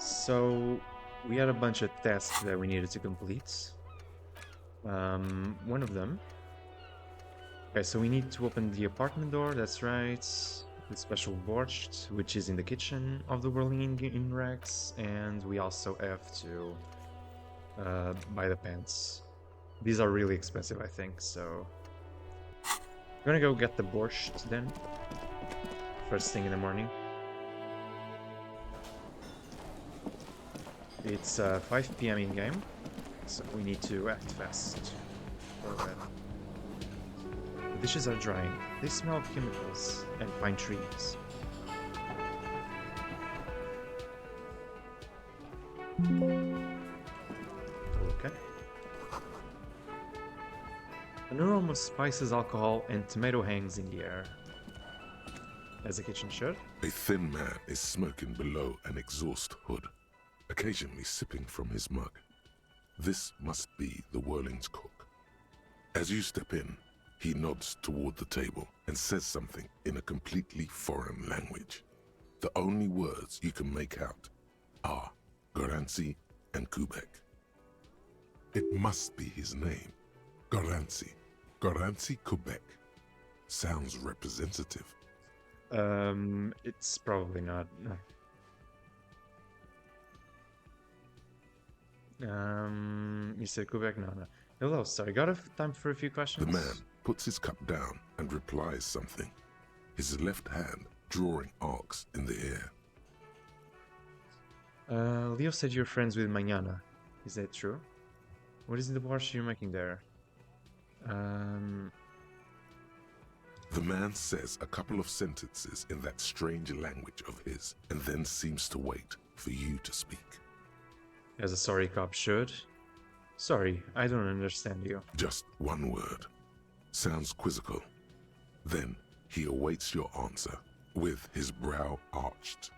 So we had a bunch of tasks that we needed to complete. One of them. Okay, so we need to open the apartment door. That's right. The special borscht, which is in the kitchen of the Whirling in Rex, and we also have to buy the pants. These are really expensive, I think. So I'm gonna go get the borscht then. First thing in the morning. It's 5 p.m. in game, so we need to act fast. Or the dishes are drying. They smell of chemicals and pine trees. Okay. An aroma of spices, alcohol, and tomato hangs in the air. As the kitchen should. A thin man is smoking below an exhaust hood, occasionally sipping from his mug. This must be the Whirling's cook. As you step in, he nods toward the table and says something in a completely foreign language. The only words you can make out are Goranci and Kubek. It must be his name, Goranci. Goranci Kubek. Sounds representative. It's probably not. Mr. Kubek, no. Hello, sorry, got time for a few questions? The man puts his cup down and replies something, his left hand drawing arcs in the air. Leo said you're friends with Mañana. Is that true? What is the borscht you're making there? The man says a couple of sentences in that strange language of his, and then seems to wait for you to speak. As a sorry cop should. Sorry, I don't understand you. Just one word. Sounds quizzical. Then he awaits your answer, with his brow arched.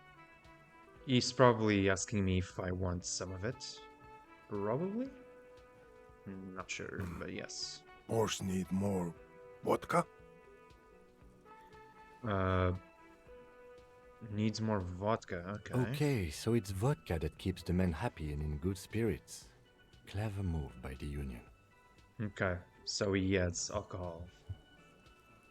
He's probably asking me if I want some of it. Probably? Not sure, but yes. Borscht need more vodka? Needs more vodka, okay. Okay, so it's vodka that keeps the men happy and in good spirits. Clever move by the Union. Okay, so he adds alcohol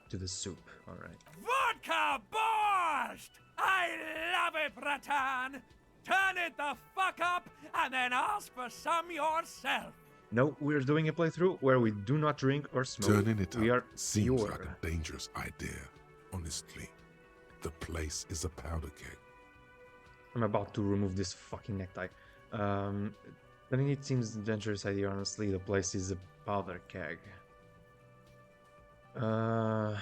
to the soup, alright. Vodka borscht! I love it, Bratan! Turn it the fuck up and then ask for some yourself! No, we're doing a playthrough where we do not drink or smoke. Turning it we up are seems pure. like a dangerous idea, honestly. The place is a powder keg. I'm about to remove this fucking necktie. I think it seems a dangerous idea, honestly. The place is a powder keg. I'll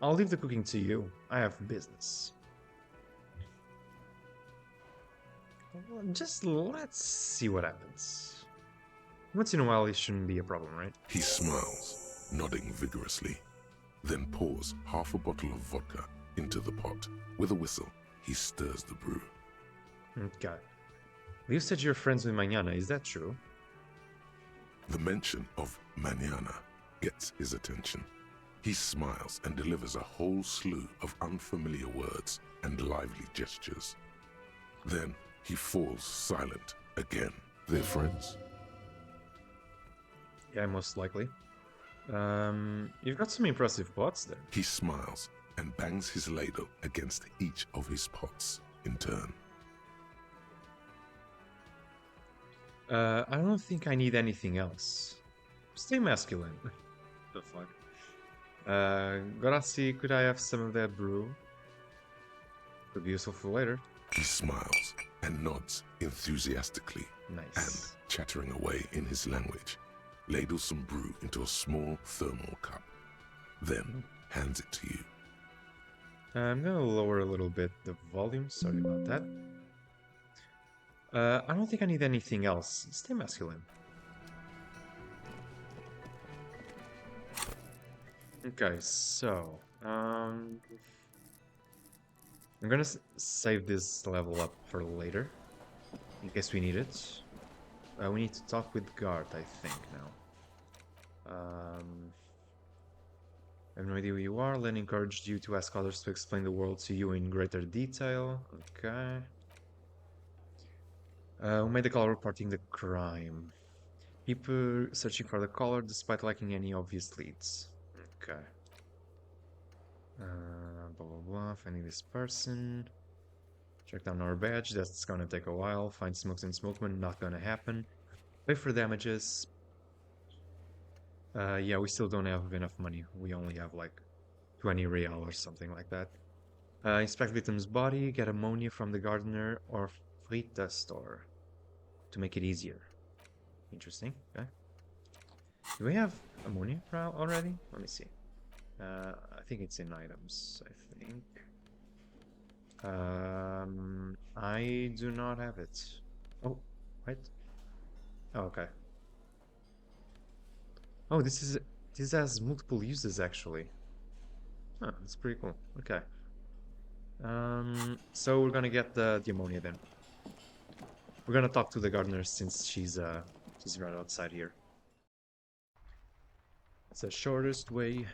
leave the cooking to you. I have business. Just let's see what happens. Once in a while, it shouldn't be a problem, right? He smiles, nodding vigorously, then pours half a bottle of vodka into the pot. With a whistle, he stirs the brew. Okay. You said you're friends with Mañana, is that true? The mention of Mañana gets his attention. He smiles and delivers a whole slew of unfamiliar words and lively gestures. Then he falls silent again. They're friends? Yeah, most likely. You've got some impressive pots there. He smiles and bangs his ladle against each of his pots in turn. I don't think I need anything else. Stay masculine. The fuck? Grazie, could I have some of that brew? Could be useful for later. He smiles and nods enthusiastically Nice. and, chattering away in his language, ladles some brew into a small thermal cup, then hands it to you. I'm gonna lower a little bit the volume, sorry about that. I don't think I need anything else. Stay masculine. Okay, so I'm gonna save this level up for later, in case we need it. We need to talk with guard, I think, now. I have no idea who you are. Len encouraged you to ask others to explain the world to you in greater detail. Okay. Who made the caller reporting the crime? People searching for the caller despite lacking any obvious leads. Okay. Blah blah blah. Finding this person. Check down our badge. That's gonna take a while. Find Smokes and Smokeman. Not gonna happen. Pay for damages. Yeah, we still don't have enough money. We only have like 20 real or something like that. Inspect victim's body. Get ammonia from the gardener or Frita store to make it easier. Interesting. Okay. Do we have ammonia already? Let me see. I think it's in items, I think. I do not have it. Oh, what? Oh, okay. Oh, this has multiple uses actually. Huh, that's pretty cool. Okay. So we're gonna get the ammonia then. We're gonna talk to the gardener since she's right outside here. It's the shortest way.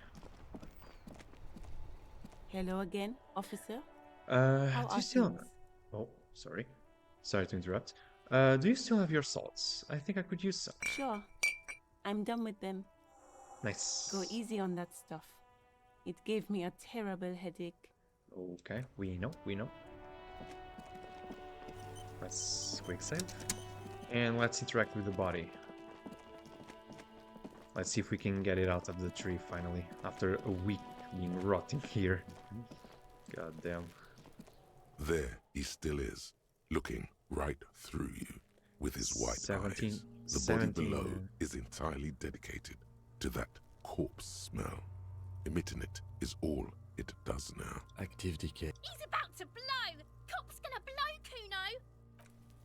Hello again, officer. Do How you are still? things? Oh, sorry. Sorry to interrupt. Do you still have your salts? I think I could use some. Sure. I'm done with them. Nice. Go easy on that stuff. It gave me a terrible headache. Okay, we know, we know. Let's quick save. And let's interact with the body. Let's see if we can get it out of the tree finally, after a week being rotting here. God damn. There he still is, looking right through you with his white 17 eyes. The 17, body below man. is entirely dedicated to that corpse smell. Emitting it is all it does now. Active decay. He's about to blow! Cop's gonna blow, Kuno!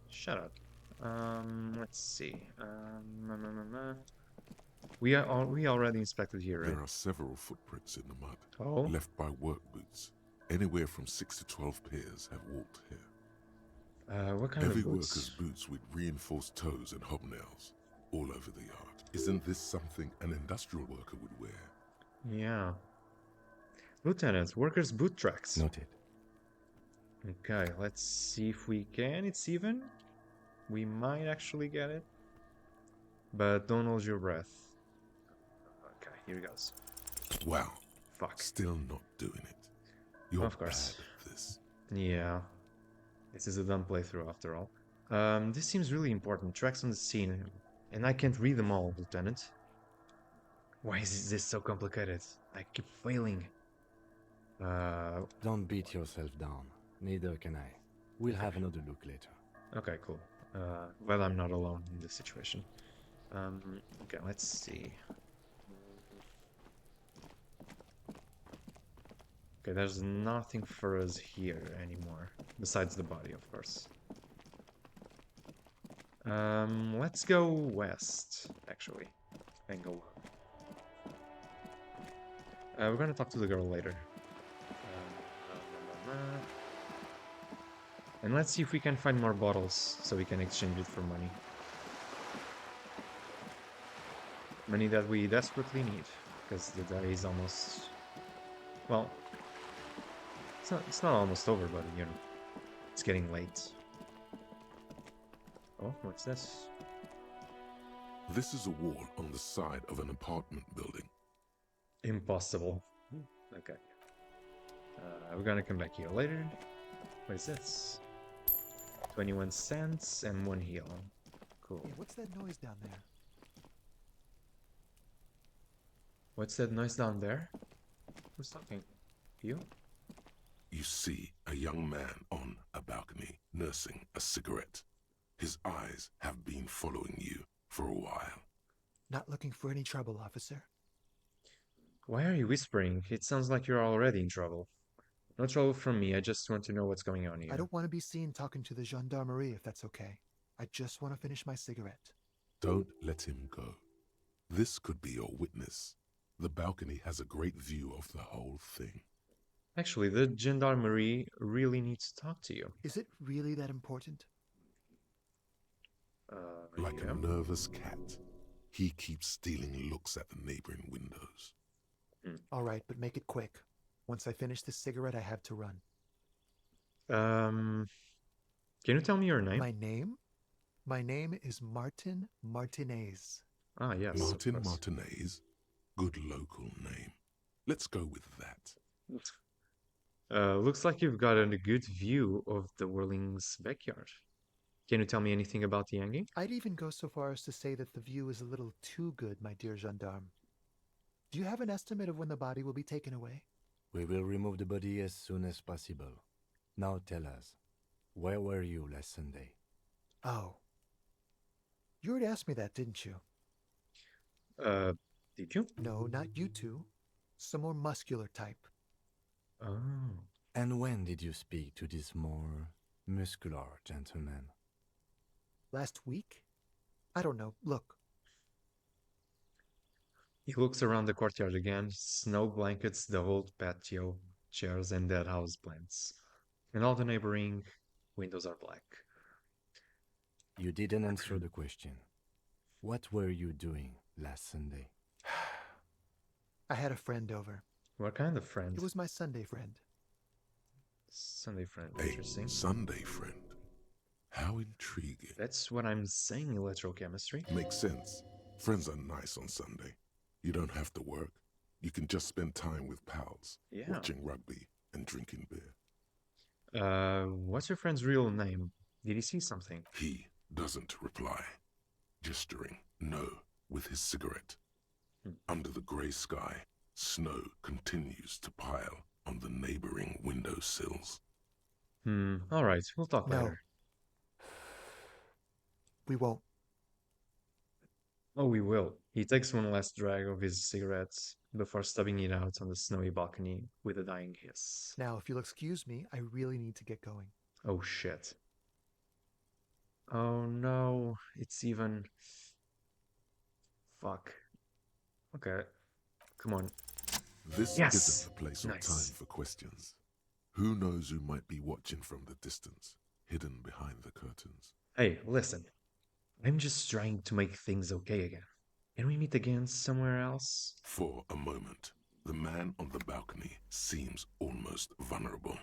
Shut up. Let's see. We already inspected here, right? There are several footprints in the mud, Oh, left by work boots. Anywhere from 6 to 12 pairs have walked here. what kind Heavy of boots? workers' boots with reinforced toes and hobnails all over the yard. Isn't this something an industrial worker would wear? Yeah. Lieutenant, workers' boot tracks. Noted. Okay, let's see if we can. It's even. We might actually get it. But don't hold your breath. Okay, here goes. Wow, Fuck. still not doing it. You're Of course. bad at this. Yeah. This is a dumb playthrough after all. This seems really important. Tracks on the scene. And I can't read them all, Lieutenant. Why is this so complicated? I keep failing. Don't beat yourself down. Neither can I. We'll have another look later. Okay, cool. Well, I'm not alone in this situation. Okay, let's see. Okay, there's nothing for us here anymore. Besides the body, of course. Let's go west, actually. And go. We're gonna talk to the girl later. And let's see if we can find more bottles so we can exchange it for money. Money that we desperately need, because the day is almost... Well, it's not almost over, but, you know, it's getting late. Oh, what's this? This is a wall on the side of an apartment building. Impossible. Okay. We're gonna come back here later. What is this? 21 cents and 1 heal. Cool. Hey, what's that noise down there? What's that noise down there? Who's talking? You? You see a young man on a balcony nursing a cigarette. His eyes have been following you for a while. Not looking for any trouble, officer. Why are you whispering? It sounds like you're already in trouble. No trouble from me, I just want to know what's going on here. I don't want to be seen talking to the gendarmerie if that's okay. I just want to finish my cigarette. Don't let him go. This could be your witness. The balcony has a great view of the whole thing. Actually, the gendarmerie really needs to talk to you. Is it really that important? Like Yeah. a nervous cat, he keeps stealing looks at the neighboring windows. All right, but make it quick. Once I finish this cigarette, I have to run. Can you tell me your name? My name? My name is Martin Martinez. Ah, yes, of Martin course. Martinez. Good local name. Let's go with that. Looks like you've gotten a good view of the Whirling's backyard. Can you tell me anything about the hanging? I'd even go so far as to say that the view is a little too good, my dear gendarme. Do you have an estimate of when the body will be taken away? We will remove the body as soon as possible. Now tell us, where were you last Sunday? Oh. You already asked me that, didn't you? Uh, did you? No, not you two. Some more muscular type. Oh. And when did you speak to this more muscular gentleman? Last week? I don't know. Look, He looks around the courtyard again. Snow blankets the whole patio, chairs, and dead house plants. And all the neighboring windows are black. You didn't answer the question. What were you doing last Sunday? I had a friend over. What kind of friend? It was my Sunday friend. Sunday friend. A Interesting. Sunday friend. How intriguing. That's what I'm saying, electrochemistry. Makes sense. Friends are nice on Sunday. You don't have to work. You can just spend time with pals, Yeah. watching rugby and drinking beer. What's your friend's real name? Did he see something? He doesn't reply, gesturing no with his cigarette. Under the grey sky, snow continues to pile on the neighboring windowsills. Alright, we'll talk No. later. We won't. Oh, we will. He takes one last drag of his cigarettes before stubbing it out on the snowy balcony with a dying hiss. Now, if you'll excuse me, I really need to get going. Oh shit. Oh no, it's even... Fuck. Okay, come on. This Yes! isn't the place or Nice. time for questions. Who knows who might be watching from the distance, hidden behind the curtains? Hey, listen. I'm just trying to make things okay again. Can we meet again somewhere else? For a moment, the man on the balcony seems almost vulnerable.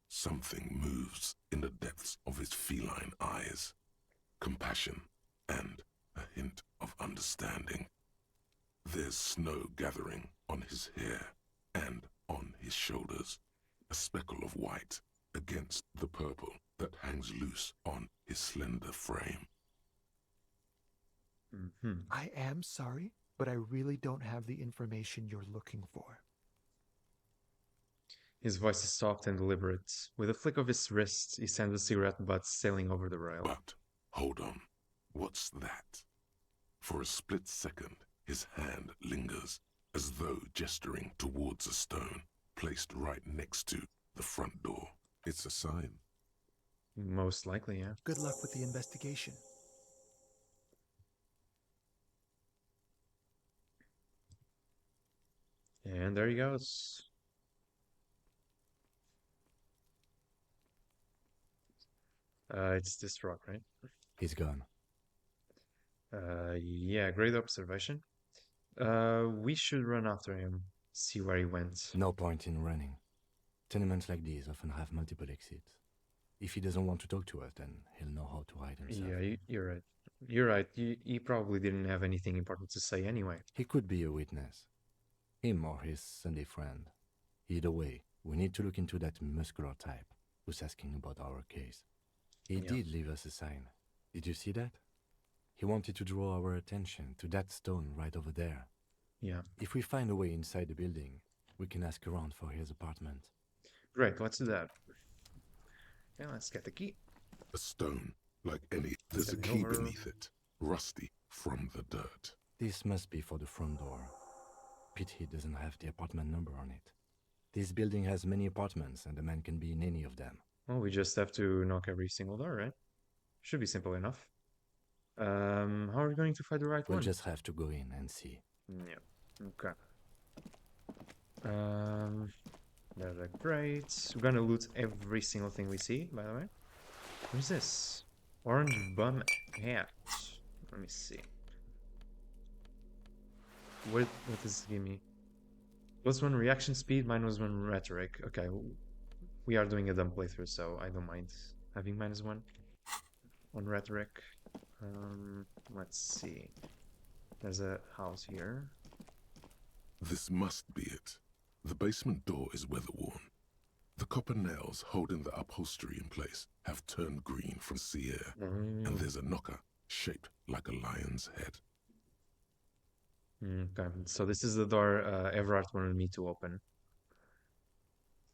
Something moves in the depths of his feline eyes. Compassion and a hint of understanding. There's snow gathering on his hair and on his shoulders. A speckle of white against the purple that hangs loose on his slender frame. I am sorry, but I really don't have the information you're looking for. His voice is soft and deliberate. With a flick of his wrist, he sends the cigarette butt sailing over the rail. But, hold on, what's that? For a split second, his hand lingers, as though gesturing towards a stone placed right next to the front door. It's a sign. Most likely, yeah. Good luck with the investigation. And there he goes. It's this rock, right? He's gone. Yeah, great observation. We should run after him, see where he went. No point in running. Tenements like these often have multiple exits. If he doesn't want to talk to us, then he'll know how to hide himself. Yeah, you're right. You're right. He probably didn't have anything important to say anyway. He could be a witness. Him or his Sunday friend. Either way, we need to look into that muscular type who's asking about our case. He Yeah. did leave us a sign. Did you see that? He wanted to draw our attention to that stone right over there. Yeah. If we find a way inside the building, we can ask around for his apartment. Great, let's do that. Yeah, let's get the key. A stone, like any. There's a Send it key over. beneath it, rusty from the dirt. This must be for the front door. Pity he doesn't have the apartment number on it. This building has many apartments and a man can be in any of them. Well, we just have to knock every single door, right? Should be simple enough. How are we going to find the right We'll one? just have to go in and see. Yeah. Okay. That's great. We're gonna loot every single thing we see, by the way. What is this? Orange bum hat. Let me see. What does it give me? +1 reaction speed, -1 rhetoric. Okay, we are doing a dumb playthrough, so I don't mind having -1 on rhetoric. Let's see. There's a house here. This must be it. The basement door is weather-worn. The copper nails holding the upholstery in place have turned green from sea air, and there's a knocker shaped like a lion's head. Okay, so this is the door Everard wanted me to open.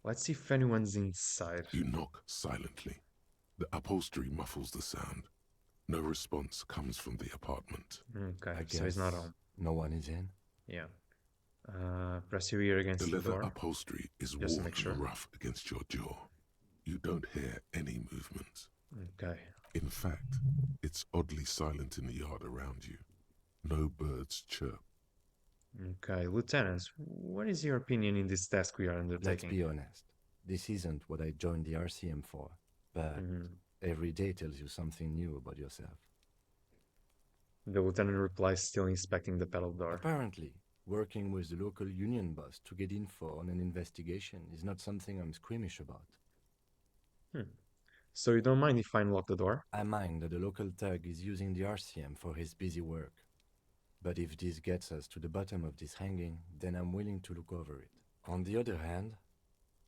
Let's see if anyone's inside. You knock silently. The upholstery muffles the sound. No response comes from the apartment. Okay, I guess so he's not home. no one is in. Yeah. Press your ear against The the leather door. upholstery is Just to warm make sure. and rough against your jaw. You don't hear any movement. Okay. In fact, it's oddly silent in the yard around you. No birds chirp. Okay, Lieutenant, what is your opinion in this task we are Let's undertaking? be honest. This isn't what I joined the RCM for, but every day tells you something new about yourself. The lieutenant replies, still inspecting the pedal door. Apparently, working with the local union boss to get info on an investigation is not something I'm squeamish about. So you don't mind if I unlock the door? I mind that the local thug is using the RCM for his busy work. But if this gets us to the bottom of this hanging, then I'm willing to look over it. On the other hand,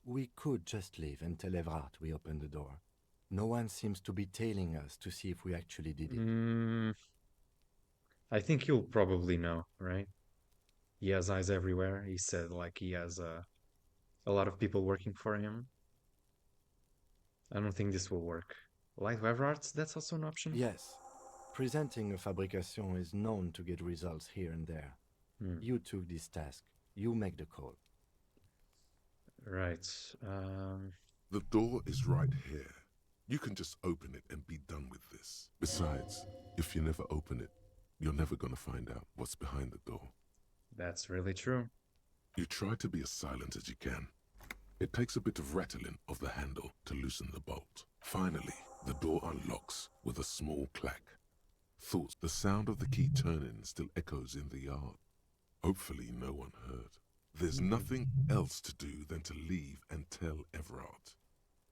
we could just leave and tell Everard we opened the door. No one seems to be tailing us to see if we actually did it. I think you'll probably know, right? He has eyes everywhere. He said like he has a lot of people working for him. I don't think this will work. Light web arts, that's also an option? Yes, presenting a fabrication is known to get results here and there. You took this task. You make the call. Right. The door is right here. You can just open it and be done with this. Besides, if you never open it, you're never going to find out what's behind the door. That's really true. You try to be as silent as you can. It takes a bit of rattling of the handle to loosen the bolt. Finally, the door unlocks with a small clack. Thoughts the sound of the key turning still echoes in the yard. Hopefully no one heard. There's nothing else to do than to leave and tell Everard.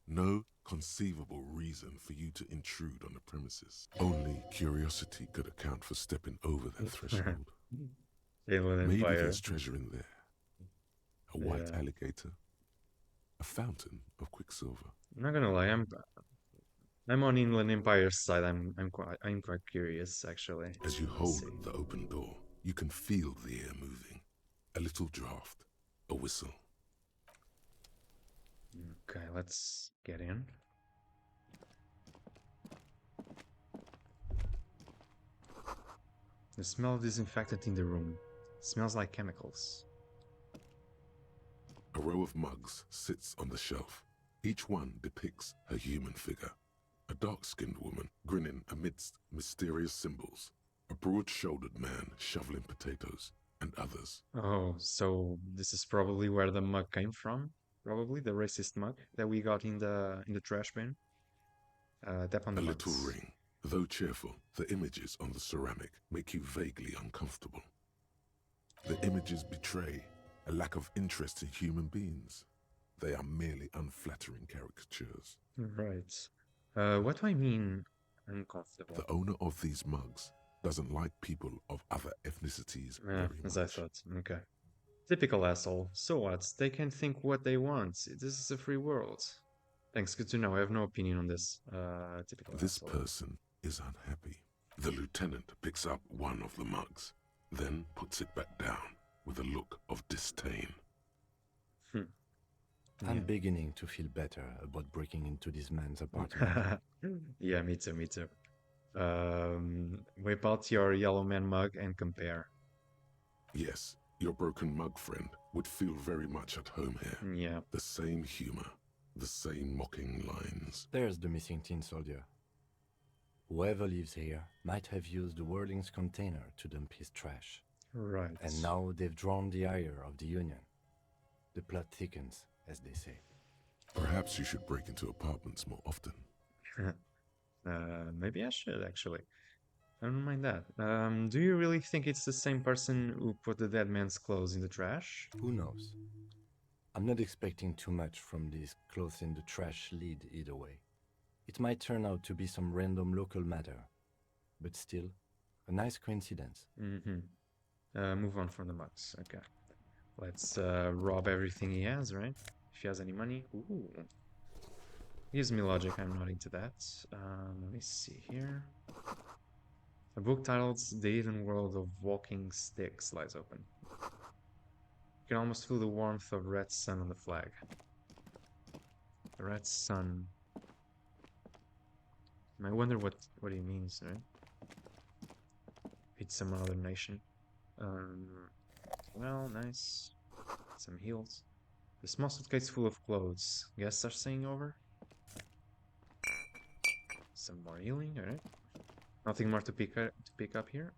No conceivable reason for you to intrude on the premises. Only curiosity could account for stepping over that threshold. Inland Maybe Empire. there's treasure in there. A white Yeah. alligator. A fountain of quicksilver. I'm not gonna lie, I'm on Inland Empire's side. I'm quite curious actually. As you Let's hold see. the open door, you can feel the air moving. A little draft, a whistle. Okay, let's get in. The smell of disinfectant in the room smells like chemicals. A row of mugs sits on the shelf. Each one depicts a human figure. A dark-skinned woman grinning amidst mysterious symbols. A broad-shouldered man shoveling potatoes, and others. Oh, so this is probably where the mug came from? Probably the racist mug that we got in the trash bin. Tap on the A mugs. little ring. Though cheerful, the images on the ceramic make you vaguely uncomfortable. The images betray a lack of interest in human beings. They are merely unflattering caricatures. Right. What do I mean uncomfortable? The owner of these mugs doesn't like people of other ethnicities Yeah, very as I much. thought. Okay. Typical asshole. So what? They can think what they want. This is a free world. Thanks, good to know. I have no opinion on this. Typical This asshole. person is unhappy. The lieutenant picks up one of the mugs, then puts it back down with a look of disdain. I'm beginning to feel better about breaking into this man's apartment. Yeah, me too, me too. Whip out your yellow man mug and compare. Yes, your broken mug friend would feel very much at home here. Yeah. The same humor, the same mocking lines. There's the missing tin soldier. Whoever lives here might have used the Whirling's container to dump his trash. Right. And now they've drawn the ire of the Union. The plot thickens, as they say. Perhaps you should break into apartments more often. Maybe I should actually. I don't mind that. Do you really think it's the same person who put the dead man's clothes in the trash? Who knows? I'm not expecting too much from this clothes in the trash lead either way. It might turn out to be some random local matter, but still, a nice coincidence. Mm-hmm. Move on from the mugs. Okay. Let's rob everything he has, right? If he has any money. Ooh. Gives me logic, I'm not into that. Let me see here. A book titled The Hidden World of Walking Sticks lies open. You can almost feel the warmth of red sun on the flag. The red sun. I wonder what he means, right? It's some other nation. Well, nice. Some heals. The small suitcase full of clothes. Guests are staying over. Some more healing, alright. Nothing more to pick up here.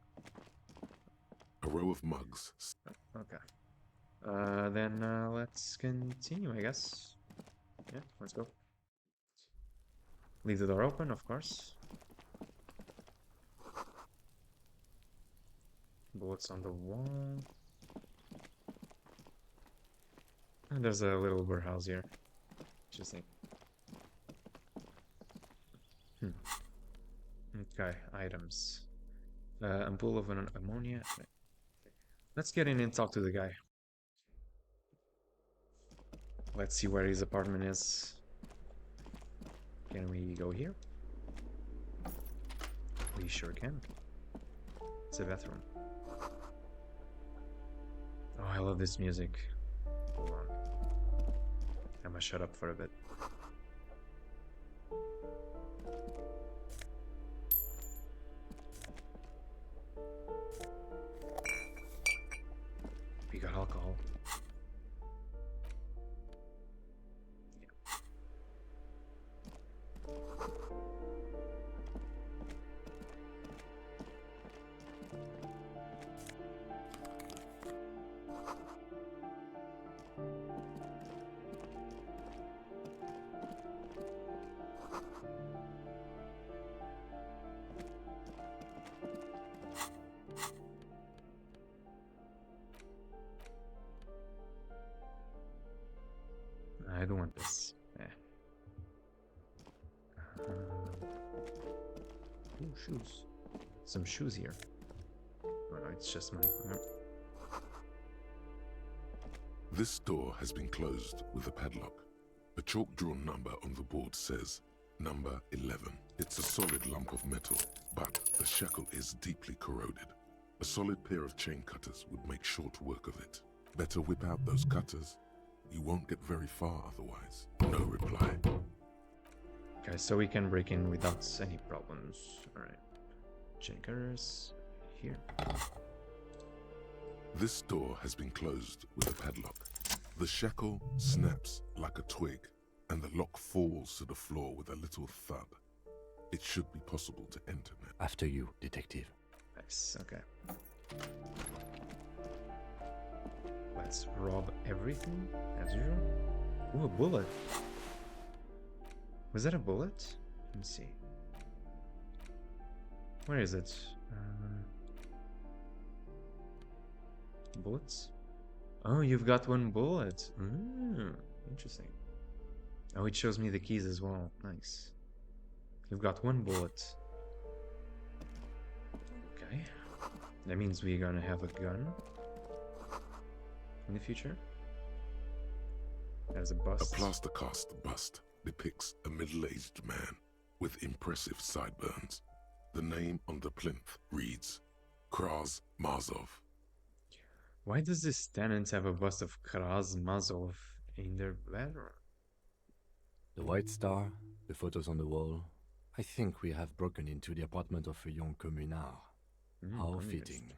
A row of mugs. Okay. Then let's continue, I guess. Yeah, let's go. Leave the door open, of course. Bullets on the wall. And there's a little warehouse here. Interesting. Okay, items. Ampoule of an ammonia. Let's get in and talk to the guy. Let's see where his apartment is. Can we go here? We sure can. It's a bathroom. Oh, I love this music. Hold on. I'm gonna shut up for a bit. We got alcohol. I don't want this. Ooh, shoes. Some shoes here. Oh no, it's just money. This door has been closed with a padlock. A chalk-drawn number on the board says number 11. It's a solid lump of metal, but the shackle is deeply corroded. A solid pair of chain cutters would make short work of it. Better whip out those cutters. You won't get very far otherwise. No reply. Okay, so we can break in without any problems. Alright. Chain cutters. Here. This door has been closed with a padlock. The shackle snaps like a twig, and the lock falls to the floor with a little thud. It should be possible to enter now. After you, detective. Nice, okay. Let's rob everything, as usual. Ooh, a bullet. Was that a bullet? Let me see. Where is it? Bullets? Oh, you've got one bullet. Interesting. Oh, it shows me the keys as well. Nice. You've got one bullet. Okay. That means we're gonna have a gun in the future. There's a A bust. plaster cast bust depicts a middle-aged man with impressive sideburns. The name on the plinth reads Kraz Mazov. Why does this tenant have a bust of Kraz Mazov in their bedroom? The White Star, the photos on the wall. I think we have broken into the apartment of a young communard. How Communist. fitting.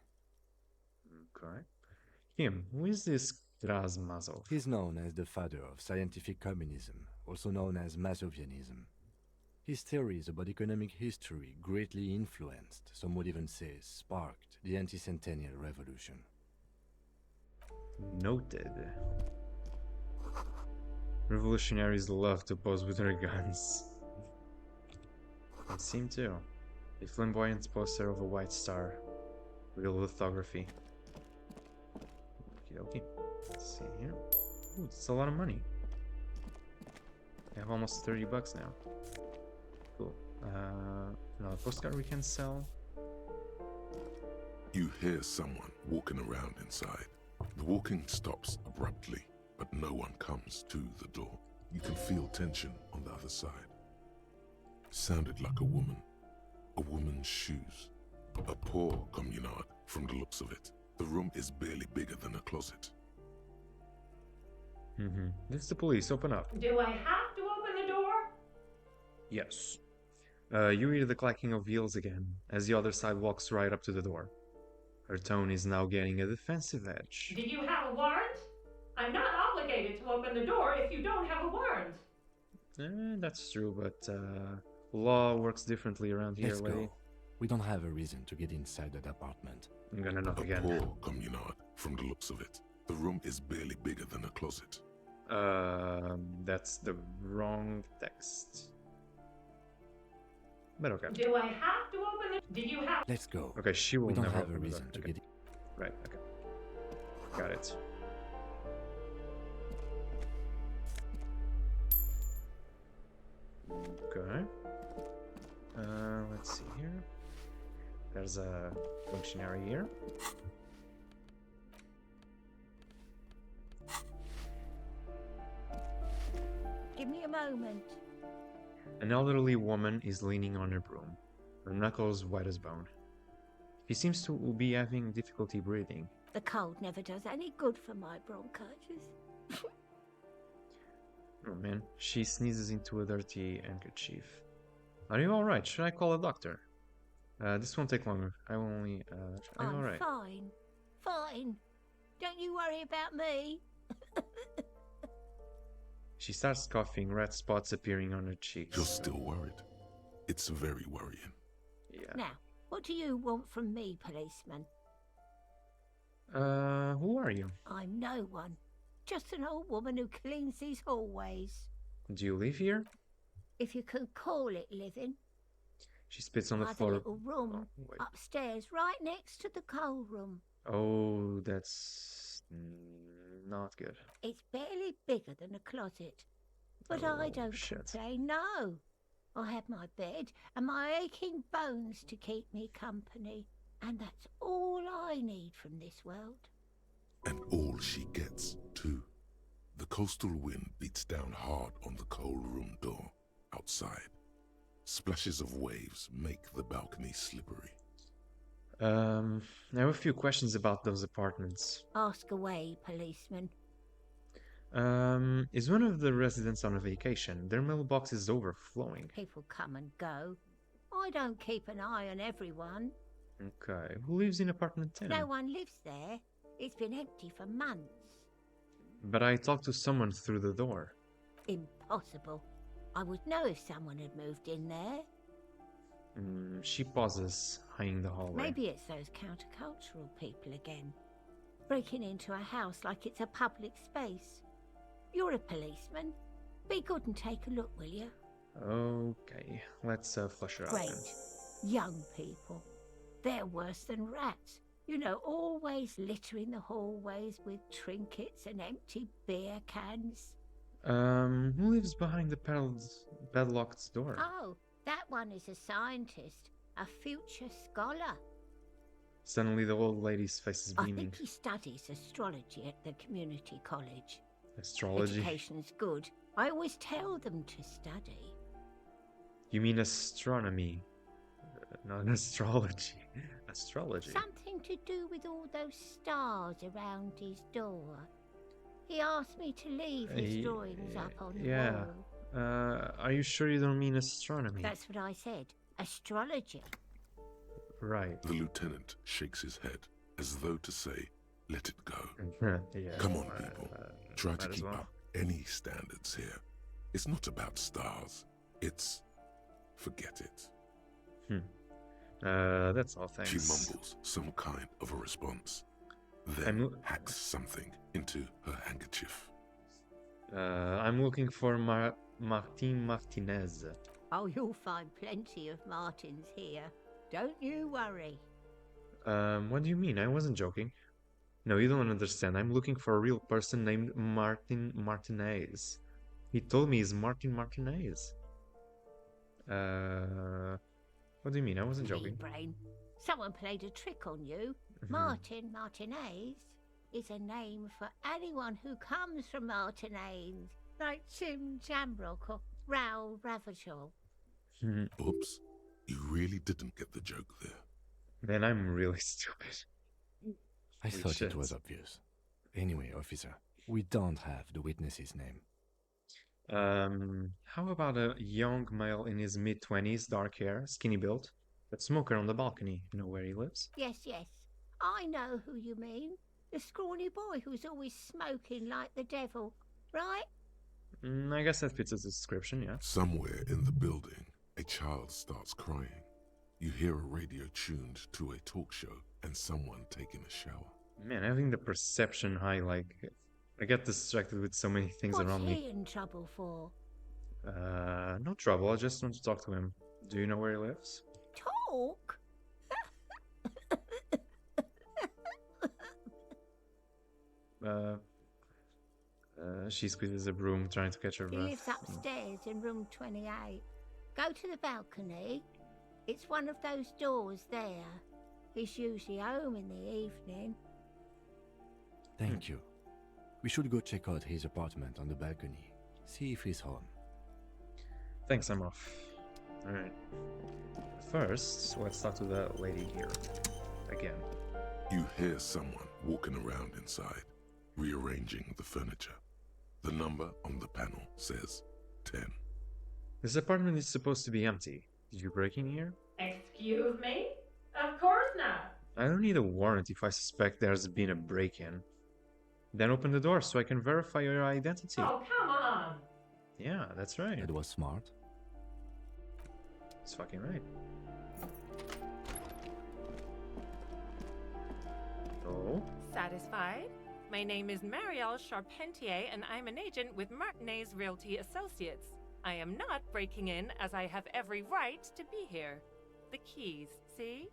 Okay. Him, who is this Kraz Mazov? He's known as the father of scientific communism, also known as Mazovianism. His theories about economic history greatly influenced, some would even say sparked, the anti-centennial revolution. Noted. Revolutionaries love to pose with their guns. They seem to. A flamboyant poster of a white star. Real lithography. Okie dokie. Let's see here. Ooh, it's a lot of money. I have almost 30 bucks now. Cool. Another postcard we can sell. You hear someone walking around inside. The walking stops abruptly, but no one comes to the door. You can feel tension on the other side. Sounded like a woman. A woman's shoes. A poor communard from the looks of it. The room is barely bigger than a closet. This is the police. Open up. Do I have to open the door? Yes. You hear the clacking of heels again as the other side walks right up to the door. Her tone is now getting a defensive edge. Do you have a warrant? I'm not obligated to open the door if you don't have a warrant. That's true, but law works differently around here, Let's lady. go. We don't have a reason to get inside that apartment. I'm gonna knock A again. poor communard from the looks of it. The room is barely bigger than a closet. That's the wrong text. But okay. Do I have to open the... Do you have... Let's go. Okay, she will We don't never have a open the reason door. to Okay. get Right, okay. Got it. Okay. Let's see here. There's a functionary here. Give me a moment. An elderly woman is leaning on her broom, her knuckles white as bone. She seems to be having difficulty breathing. The cold never does any good for my bronchitis. Oh man, she sneezes into a dirty handkerchief. Are you alright? Should I call a doctor? This won't take long. I will only, are you I'm alright? fine. Fine. Don't you worry about me. She starts coughing, red spots appearing on her cheeks. You're still worried. It's very worrying. Yeah. Now, what do you want from me, policeman? Who are you? I'm no one. Just an old woman who cleans these hallways. Do you live here? If you can call it living. She spits on the I've a floor. little room Oh, wait. upstairs, right next to the coal room. Oh, that's not good. It's barely bigger than a closet. But I Oh, don't shit. complain, no. I have my bed and my aching bones to keep me company. And that's all I need from this world. And all she gets, too. The coastal wind beats down hard on the coal room door outside. Splashes of waves make the balcony slippery. I have a few questions about those apartments. Ask away, policeman. Is one of the residents on a vacation? Their mailbox is overflowing. People come and go. I don't keep an eye on everyone. Okay, who lives in apartment 10? No one lives there. It's been empty for months. But I talked to someone through the door. Impossible. I would know if someone had moved in there. She pauses, eyeing the hallway. Maybe it's those countercultural people again. Breaking into a house like it's a public space. You're a policeman. Be good and take a look, will you? Okay, let's flush her out Great. then. Young people. They're worse than rats. You know, always littering the hallways with trinkets and empty beer cans. Who lives behind the padlocked door? Oh, that one is a scientist. A future scholar. Suddenly the old lady's face is I beaming. think he studies astrology at the community college. Astrology? Education's good. I always tell them to study. You mean astronomy? Not astrology. Astrology. Something to do with all those stars around his door. He asked me to leave his drawings up on the yeah. wall. Are you sure you don't mean astronomy? That's what I said. Astrology. Right. The lieutenant shakes his head, as though to say, let it go. Yeah. Come on, people. Try to might as keep well. up any standards here. It's not about stars. It's... forget it. That's all, thanks. She mumbles some kind of a response, then I'm- hacks something into her handkerchief. I'm looking for Martin Martinez. Oh, you'll find plenty of Martins here. Don't you worry. What do you mean? I wasn't joking. No, you don't understand. I'm looking for a real person named Martin Martinez. He told me he's Martin Martinez. What do you mean? I wasn't joking. Brain. Someone played a trick on you. Martin Martinez is a name for anyone who comes from Martinez, like Jim Jamrock or Raoul Ravachol. Oops. You really didn't get the joke there. Man, I'm really stupid. I Holy thought shit. it was obvious. Anyway, officer, we don't have the witness's name. How about a young male in his mid-20s, dark hair, skinny build, that smoker on the balcony? You know where he lives? Yes, yes. I know who you mean. The scrawny boy who's always smoking like the devil, right? I guess that fits the description, yeah. Somewhere in the building, a child starts crying. You hear a radio tuned to a talk show and someone taking a shower. Man, having the perception high, like, I get distracted with so many things What's around he me. in trouble for? No trouble, I just want to talk to him. Do you know where he lives? Talk? She squeezes a broom, trying to catch her He breath. lives upstairs in room 28. Go to the balcony. It's one of those doors there. He's usually home in the evening. Thank you. We should go check out his apartment on the balcony. See if he's home. Thanks, I'm off. Alright. First, let's talk to the lady here. Again. You hear someone walking around inside, rearranging the furniture. The number on the panel says 10. This apartment is supposed to be empty. Did you break in here? Excuse me? Of course not. I don't need a warrant if I suspect there's been a break-in. Then open the door so I can verify your identity. Oh, come on. Yeah, that's right. It was smart. It's fucking right. Oh? Satisfied? My name is Marielle Charpentier, and I'm an agent with Martinez Realty Associates. I am not breaking in, as I have every right to be here. The keys, see?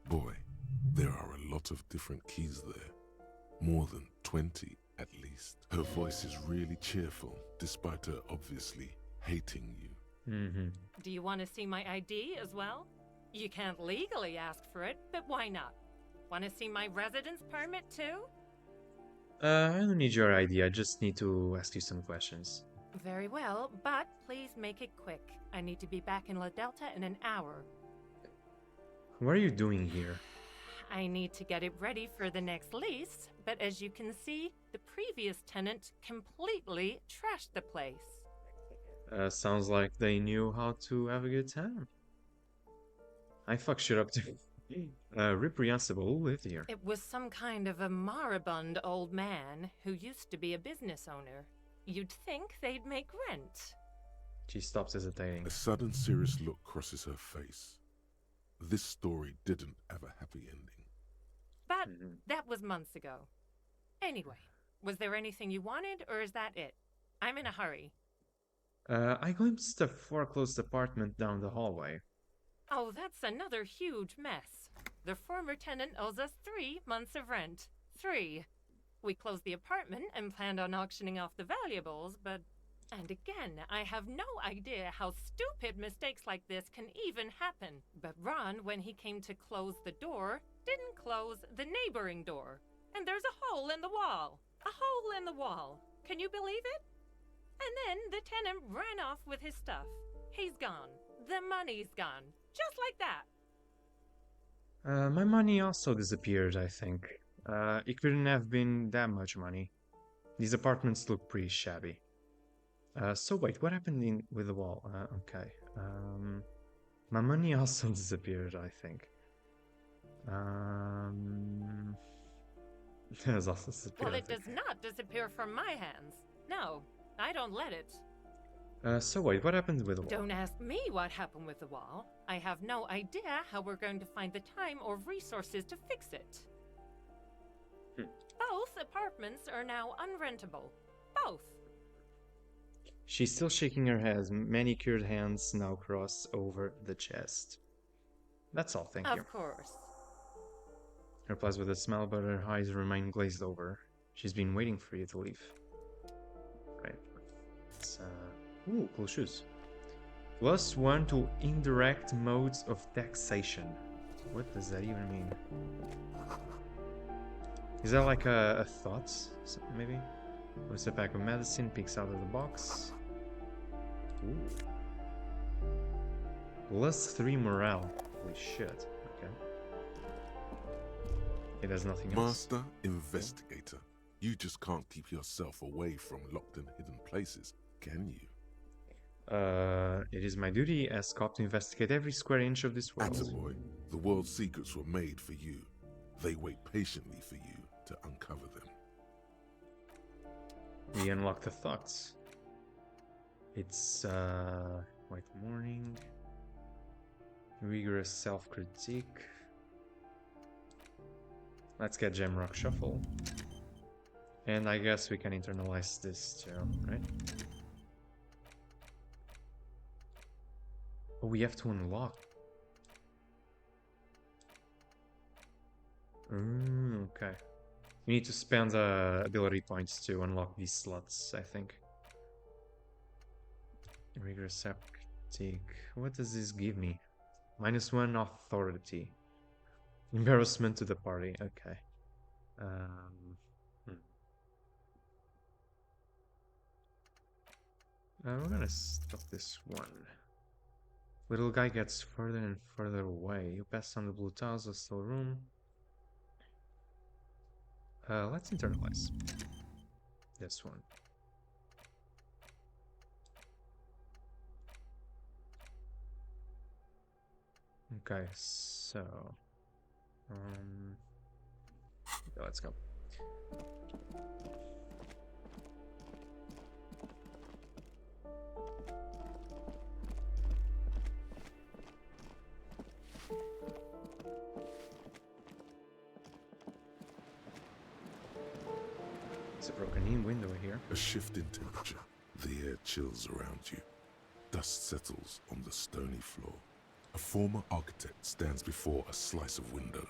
Boy, there are a lot of different keys there. More than 20 at least. Her voice is really cheerful, despite her obviously hating you. Mm-hmm. Do you want to see my ID as well? You can't legally ask for it, but why not? Want to see my residence permit too? I don't need your ID, I just need to ask you some questions. Very well, but please make it quick. I need to be back in La Delta in an hour. What are you doing here? I need to get it ready for the next lease, but as you can see, the previous tenant completely trashed the place. Sounds like they knew how to have a good time. I fuck shit up too. Reprehensible, who lived here? It was some kind of a moribund old man who used to be a business owner. You'd think they'd make rent. She stops hesitating. A sudden serious look crosses her face. This story didn't have a happy ending. But that was months ago. Anyway, was there anything you wanted, or is that it? I'm in a hurry. I glimpsed a foreclosed apartment down the hallway. Oh, that's another huge mess. The former tenant owes us 3 months of rent. 3. We closed the apartment and planned on auctioning off the valuables, but... And again, I have no idea how stupid mistakes like this can even happen. But Ron, when he came to close the door, didn't close the neighboring door. And there's a hole in the wall. A hole in the wall. Can you believe it? And then the tenant ran off with his stuff. He's gone. The money's gone. Just like that. My money also disappeared, I think. It couldn't have been that much money. These apartments look pretty shabby. So wait, what happened with the wall? Okay. My money also disappeared, I think. It has also disappeared. Well, I it think. does not disappear from my hands. No, I don't let it. So wait, what happened with the wall? Don't ask me what happened with the wall. I have no idea how we're going to find the time or resources to fix it. Both apartments are now unrentable. Both. She's still shaking her head, manicured hands now crossed over the chest. That's all, thank you. Of course. Replies with a smile, but her eyes remain glazed over. She's been waiting for you to leave. Right. It's, ooh, cool shoes. +1 to indirect modes of taxation. What does that even mean? Is that like a thought, maybe? Puts a pack of medicine, peeks out of the box. Ooh. +3 morale. Holy shit. Okay. It has nothing else. Master Investigator, you just can't keep yourself away from locked and hidden places, can you? It is my duty as cop to investigate every square inch of this world. Attaboy, the world's secrets were made for you. They wait patiently for you to uncover them. We unlock the thoughts. It's, white morning. Rigorous self-critique. Let's get Gemrock Shuffle. And I guess we can internalize this too, right? Oh, we have to unlock. Okay. We need to spend ability points to unlock these slots, I think. Rigorous self-critique. What does this give me? -1 authority. Embarrassment to the party. Okay. We're gonna stop this one. Little guy gets further and further away. You pass on the blue tiles, a still room. Let's internalize this one. Okay, so yeah, let's go. It's a broken in window here. A shift in temperature. The air chills around you. Dust settles on the stony floor. A former architect stands before a slice of window,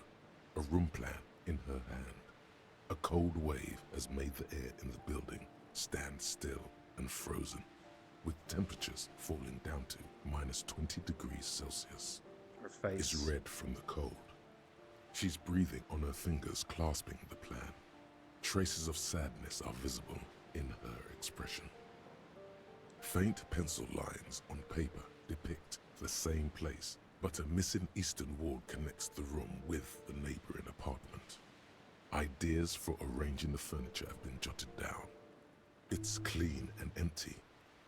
a room plan in her hand. A cold wave has made the air in the building stand still and frozen, with temperatures falling down to -20 degrees Celsius. Her face is red from the cold. She's breathing on her fingers, clasping the plan. Traces of sadness are visible in her expression. Faint pencil lines on paper depict the same place, but a missing eastern wall connects the room with the neighboring apartment. Ideas for arranging the furniture have been jotted down. It's clean and empty,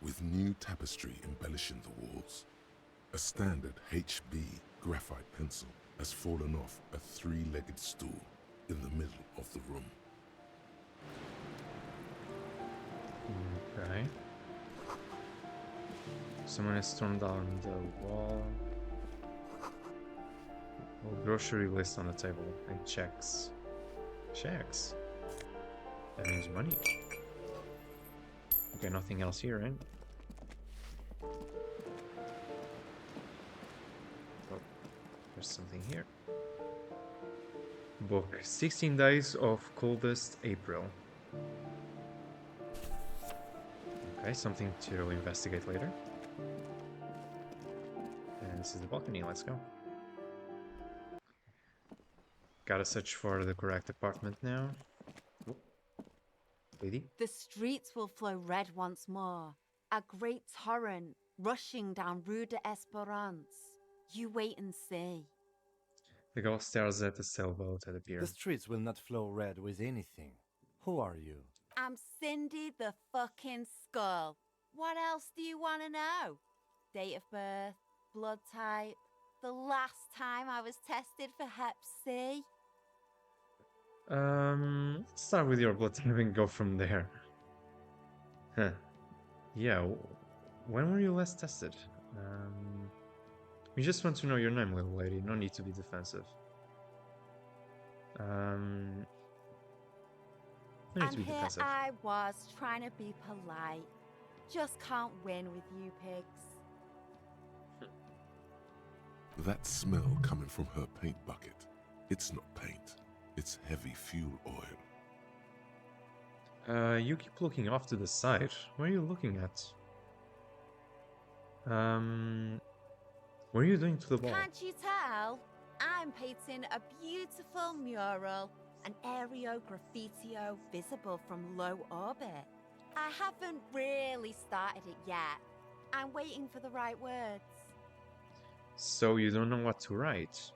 with new tapestry embellishing the walls. A standard HB graphite pencil has fallen off a three-legged stool in the middle of the room. Okay. Someone has torn down the wall. Oh, grocery list on the table and checks. Checks? That means money. Okay, nothing else here, right? Oh, there's something here. Book 16 Days of Coldest April. Okay, something to investigate later. And this is the balcony, let's go. Gotta search for the correct apartment now. Oh. Lady? The streets will flow red once more. A great torrent rushing down Rue de Esperance. You wait and see. The girl stares at the sailboat at the pier. The streets will not flow red with anything. Who are you? I'm Cindy the fucking Skull. What else do you want to know? Date of birth, blood type, the last time I was tested for Hep C. Let's start with your blood type and go from there. Huh. Yeah, when were you last tested? We just want to know your name, little lady. No need to be defensive. No need to be here defensive. I was trying to be polite. Just can't win with you pigs. That smell coming from her paint bucket. It's not paint. It's heavy fuel oil. You keep looking off to the side. What are you looking at? What are you doing to the wall? Can't you tell? I'm painting a beautiful mural, an aereo graffitio visible from low orbit. I haven't really started it yet. I'm waiting for the right words. So you don't know what to write.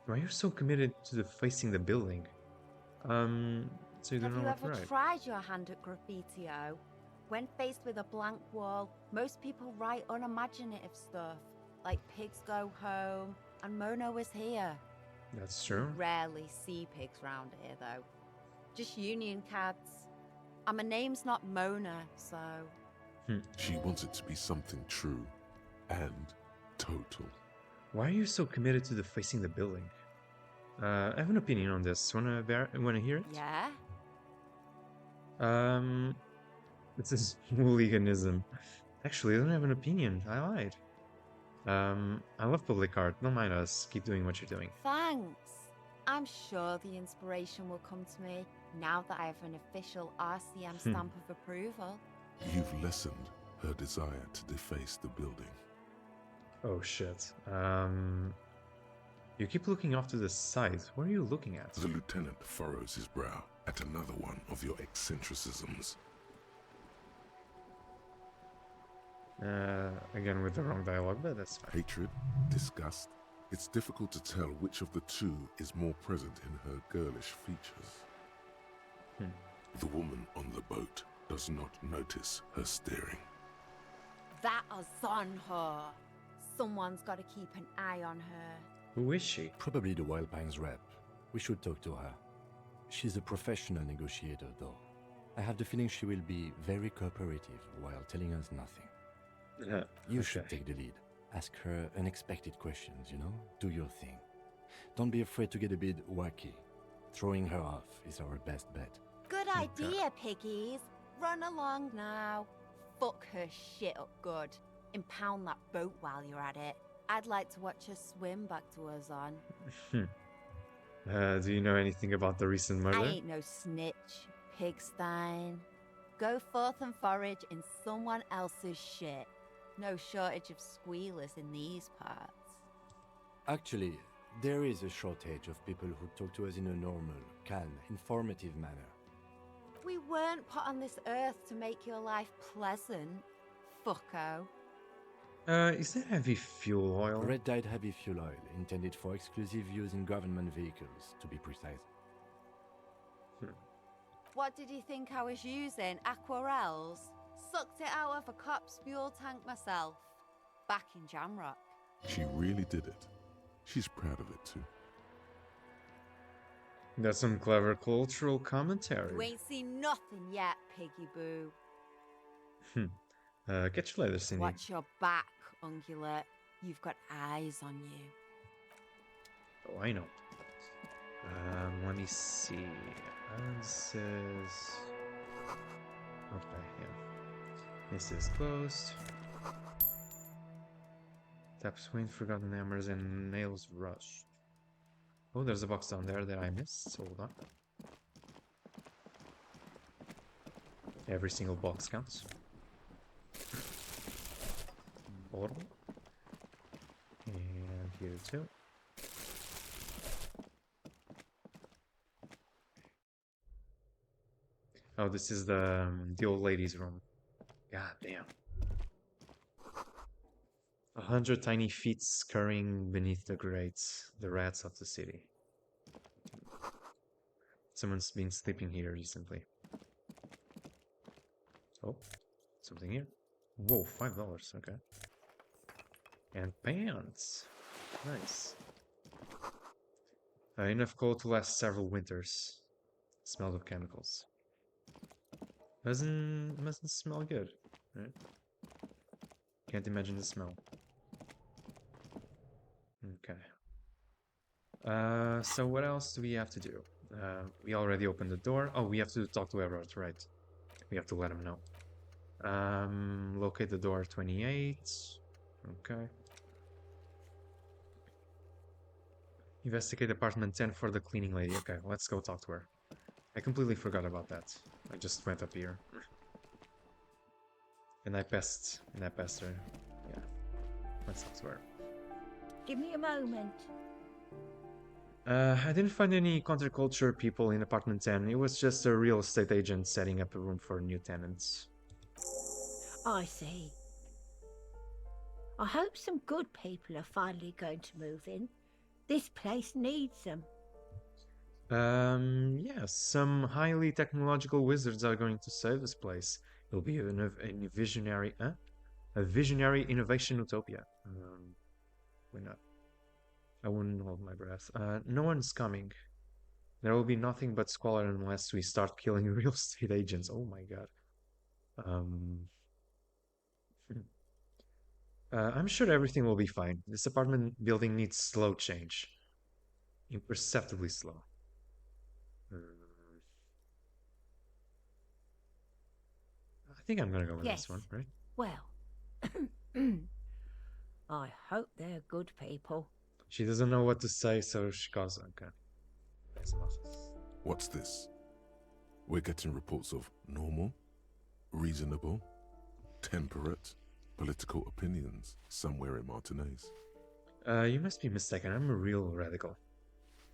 Why are you so committed to facing the building? So you don't Have know you what to ever write. tried your hand at graffitio? When faced with a blank wall, most people write unimaginative stuff, like pigs go home and Mona was here. That's true. Rarely see pigs round here, though. Just union cards. And my name's not Mona, so... She wants it to be something true and total. Why are you so committed to facing the building? I have an opinion on this. Wanna hear it? Yeah? This is hooliganism. Actually, I don't have an opinion. I lied. I love public art. Don't mind us. Keep doing what you're doing. Thanks. I'm sure the inspiration will come to me now that I have an official RCM stamp of approval. You've lessened her desire to deface the building. Oh shit. You keep looking off to the side. What are you looking at? The lieutenant furrows his brow at another one of your eccentricisms. Again with the wrong dialogue, but that's fine. Hatred, disgust. It's difficult to tell which of the two is more present in her girlish features. The woman on the boat does not notice her staring. That is on her. Someone's got to keep an eye on her. Who is she? Probably the Wild Pines rep. We should talk to her. She's a professional negotiator, though. I have the feeling she will be very cooperative while telling us nothing. You should take the lead. Ask her unexpected questions, you know? Do your thing. Don't be afraid to get a bit wacky. Throwing her off is our best bet. Good idea, piggies. Run along now. Fuck her shit up good. Impound that boat while you're at it. I'd like to watch her swim back to her on. Do you know anything about the recent murder? I ain't no snitch, Pigstein. Go forth and forage in someone else's shit. No shortage of squealers in these parts. Actually, there is a shortage of people who talk to us in a normal, calm, informative manner. We weren't put on this earth to make your life pleasant, fucko. Is that heavy fuel oil? Red dyed heavy fuel oil, intended for exclusive use in government vehicles, to be precise. What did you think I was using? Aquarels? Sucked it out of a cop's fuel tank myself. Back in Jamrock. She really did it. She's proud of it too. That's some clever cultural commentary. You ain't seen nothing yet, piggy boo. Catch you later, Cindy. Watch your back, ungulate. You've got eyes on you. Oh, I know. Let me see. This is... Okay, yeah. This is closed. Taps wind, forgotten hammers, and nails rushed. Oh, there's a box down there that I missed. Hold on. Every single box counts. Bottle. And here too. Oh, this is the old lady's room. God damn. 100 tiny feet scurrying beneath the grates, the rats of the city. Someone's been sleeping here recently. Oh, something here. Whoa, $5, okay. And pants. Nice. Enough coal to last several winters. Smell of chemicals. Mustn't smell good, right? Can't imagine the smell. Okay. So what else do we have to do? We already opened the door. Oh, we have to talk to Everett, right? We have to let him know. Locate the door 28. Okay. Investigate apartment 10 for the cleaning lady. Okay, let's go talk to her. I completely forgot about that. I just went up here. And I passed her. Yeah. Let's talk to her. Give me a moment. I didn't find any counterculture people in apartment 10. It was just a real estate agent setting up a room for new tenants. I see. I hope some good people are finally going to move in. This place needs them. Yeah, some highly technological wizards are going to save this place. It'll be a visionary, a visionary innovation utopia. Why not? I wouldn't hold my breath. No one's coming. There will be nothing but squalor unless we start killing real estate agents. Oh my god. Hmm. I'm sure everything will be fine. This apartment building needs slow change. Imperceptibly slow. I think I'm gonna go with Yes. this one, right? Well, I hope they're good people. She doesn't know what to say, so she goes, okay. Thanks a lot. What's this? We're getting reports of normal, reasonable, temperate, political opinions somewhere in Martinez. You must be mistaken. I'm a real radical.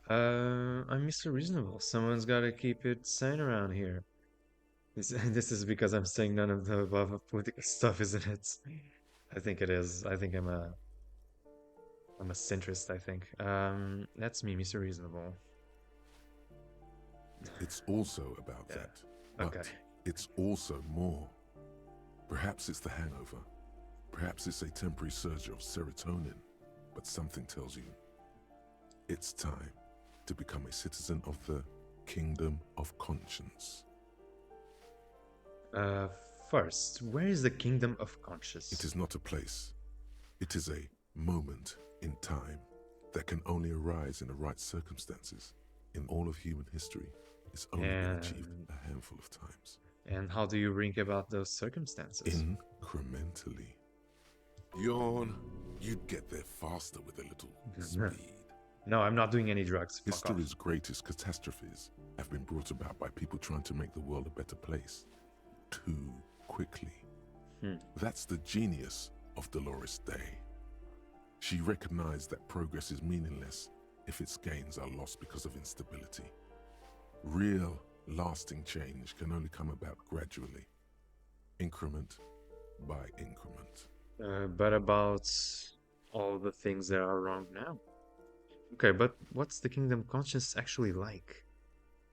I'm Mr. Reasonable. Someone's gotta keep it sane around here. This is because I'm saying none of the above political stuff, isn't it? I think it is. I think I'm a centrist, I think. That's me, Mr. Reasonable. It's also about Yeah. that, but Okay. it's also more. Perhaps it's the hangover. Perhaps it's a temporary surge of serotonin, but something tells you it's time to become a citizen of the Kingdom of Conscience. First, where is the Kingdom of Conscience? It is not a place. It is a moment in time that can only arise in the right circumstances. In all of human history, it's only been achieved a handful of times. And how do you bring about those circumstances? Incrementally. Yawn. You'd get there faster with a little speed. No, I'm not doing any drugs. Fuck off. History's greatest catastrophes have been brought about by people trying to make the world a better place. Too quickly. That's the genius of Dolores Day. She recognized that progress is meaningless if its gains are lost because of instability. Real, lasting change can only come about gradually, increment by increment. But about all the things that are wrong now. Okay, but what's the Kingdom Conscience actually like?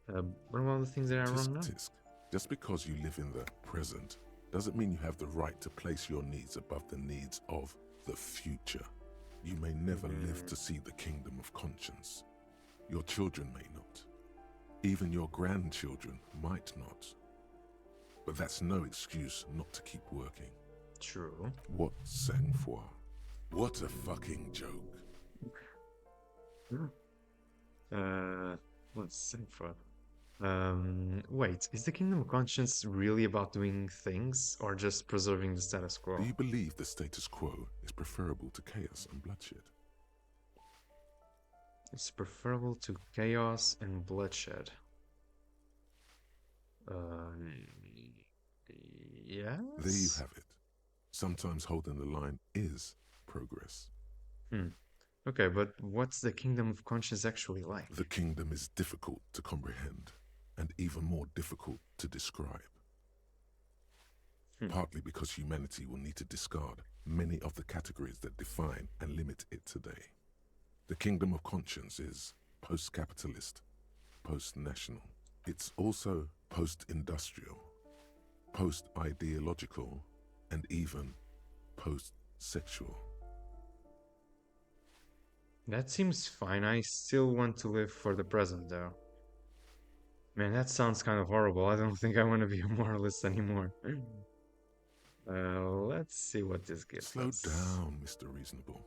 What are all the things that are wrong now? Tisk. Just because you live in the present doesn't mean you have the right to place your needs above the needs of the future. You may never live to see the Kingdom of Conscience. Your children may not. Even your grandchildren might not. But that's no excuse not to keep working. True. What sang-froid. What a fucking joke. Let's see for. Wait, is the Kingdom of Conscience really about doing things or just preserving the status quo? Do you believe the status quo is preferable to chaos and bloodshed? It's preferable to chaos and bloodshed. Yes? There you have it. Sometimes holding the line is progress. Okay, but what's the Kingdom of Conscience actually like? The kingdom is difficult to comprehend and even more difficult to describe. Partly because humanity will need to discard many of the categories that define and limit it today. The Kingdom of Conscience is post-capitalist, post-national. It's also post-industrial, post-ideological, and even post-sexual. That seems fine. I still want to live for the present, though. Man, that sounds kind of horrible. I don't think I want to be a moralist anymore. Let's see what this gives Slow us. down, Mr. Reasonable.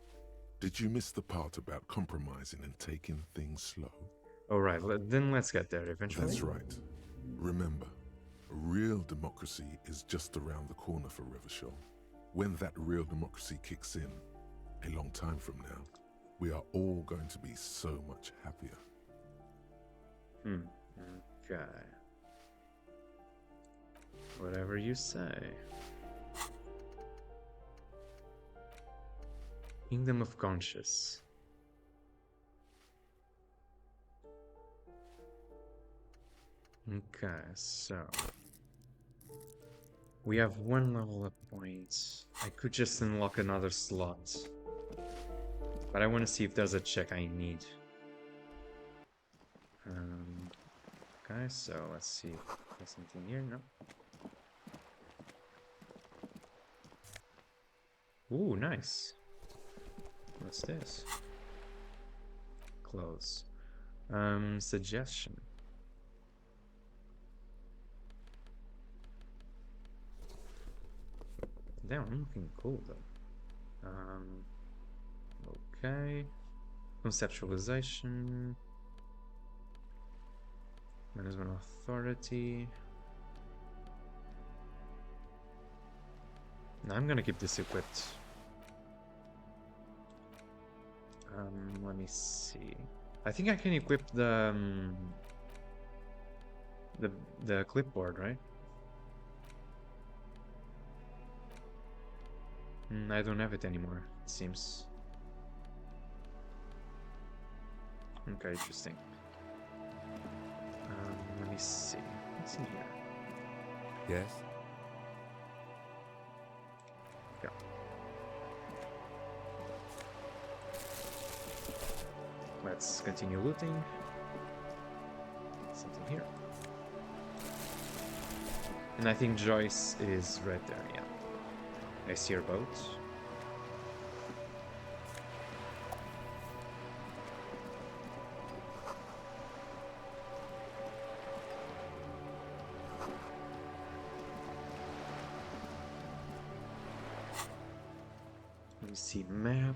Did you miss the part about compromising and taking things slow? Alright, then let's get there eventually. That's right. Remember, real democracy is just around the corner for Revachol. When that real democracy kicks in, a long time from now, we are all going to be so much happier. Okay. Whatever you say. Kingdom of Conscience. Okay, so we have one level up point. I could just unlock another slot, but I want to see if there's a check I need. Okay, so let's see if there's something here. No. Ooh, nice. What's this? Close. Suggestion. Damn, I'm looking cool though. Okay. Conceptualization. Management authority. Now I'm gonna keep this equipped. Let me see. I think I can equip the clipboard, right? I don't have it anymore, it seems. Okay, interesting. Let me see. What's in here? Yes? Yeah. Let's continue looting. Something here. And I think Joyce is right there, yeah. I see her boat. Let me see map.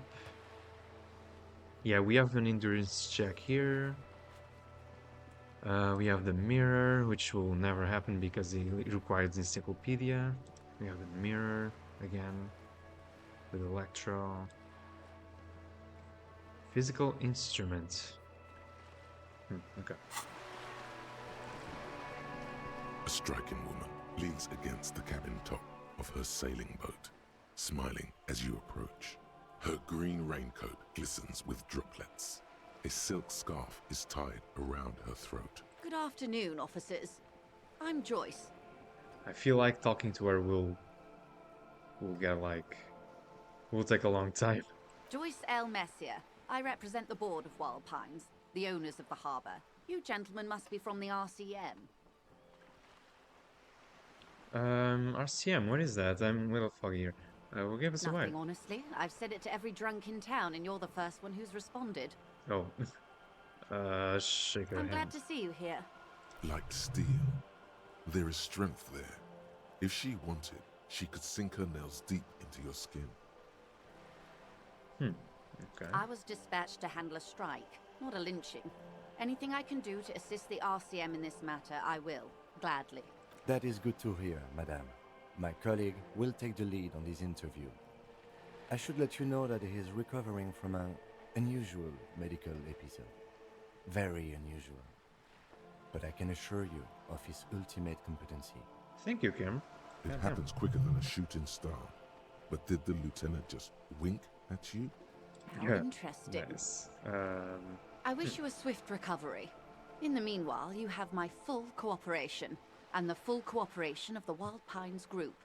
Yeah, we have an endurance check here. We have the mirror, which will never happen because it requires encyclopedia. We have the mirror again with electro. Physical instrument. Okay. A striking woman leans against the cabin top of her sailing boat, smiling as you approach. Her green raincoat glistens with droplets. A silk scarf is tied around her throat. Good afternoon, officers. I'm Joyce. I feel like talking to her will get like will take a long time. Joyce L. Messier. I represent the board of Wild Pines, the owners of the harbour. You gentlemen must be from the RCM. RCM, what is that? I'm a little foggy here. Will give us a Nothing, ride. honestly. I've said it to every drunk in town, and you're the first one who's responded. Oh. Shake her I'm hand. glad to see you here. Like steel, there is strength there. If she wanted, she could sink her nails deep into your skin. Okay. I was dispatched to handle a strike, not a lynching. Anything I can do to assist the RCM in this matter, I will, gladly. That is good to hear, madame. My colleague will take the lead on this interview. I should let you know that he is recovering from an unusual medical episode. Very unusual. But I can assure you of his ultimate competency. Thank you, Kim. It happens quicker than a shooting star. But did the lieutenant just wink at you? How interesting. Nice. I wish you a swift recovery. In the meanwhile, you have my full cooperation, and the full cooperation of the Wild Pines group.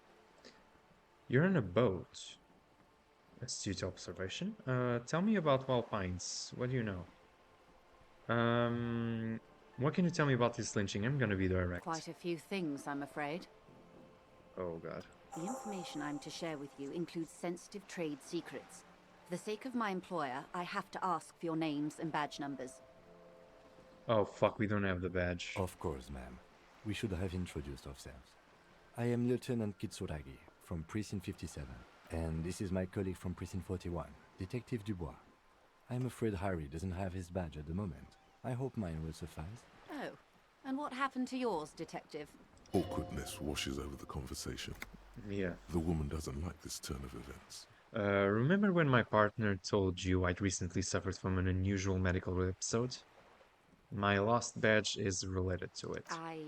You're in a boat. Astute observation. Tell me about Wild Pines. What do you know? What can you tell me about this lynching? I'm gonna be direct. Quite a few things, I'm afraid. Oh god. The information I'm to share with you includes sensitive trade secrets. For the sake of my employer, I have to ask for your names and badge numbers. Oh fuck, we don't have the badge. Of course, ma'am. We should have introduced ourselves. I am Lieutenant Kitsuragi from Precinct 57, and this is my colleague from Precinct 41, Detective Dubois. I'm afraid Harry doesn't have his badge at the moment. I hope mine will suffice. Oh, and what happened to yours, Detective? Awkwardness washes over the conversation. Yeah. The woman doesn't like this turn of events. Remember when my partner told you I'd recently suffered from an unusual medical episode? My lost badge is related to it. I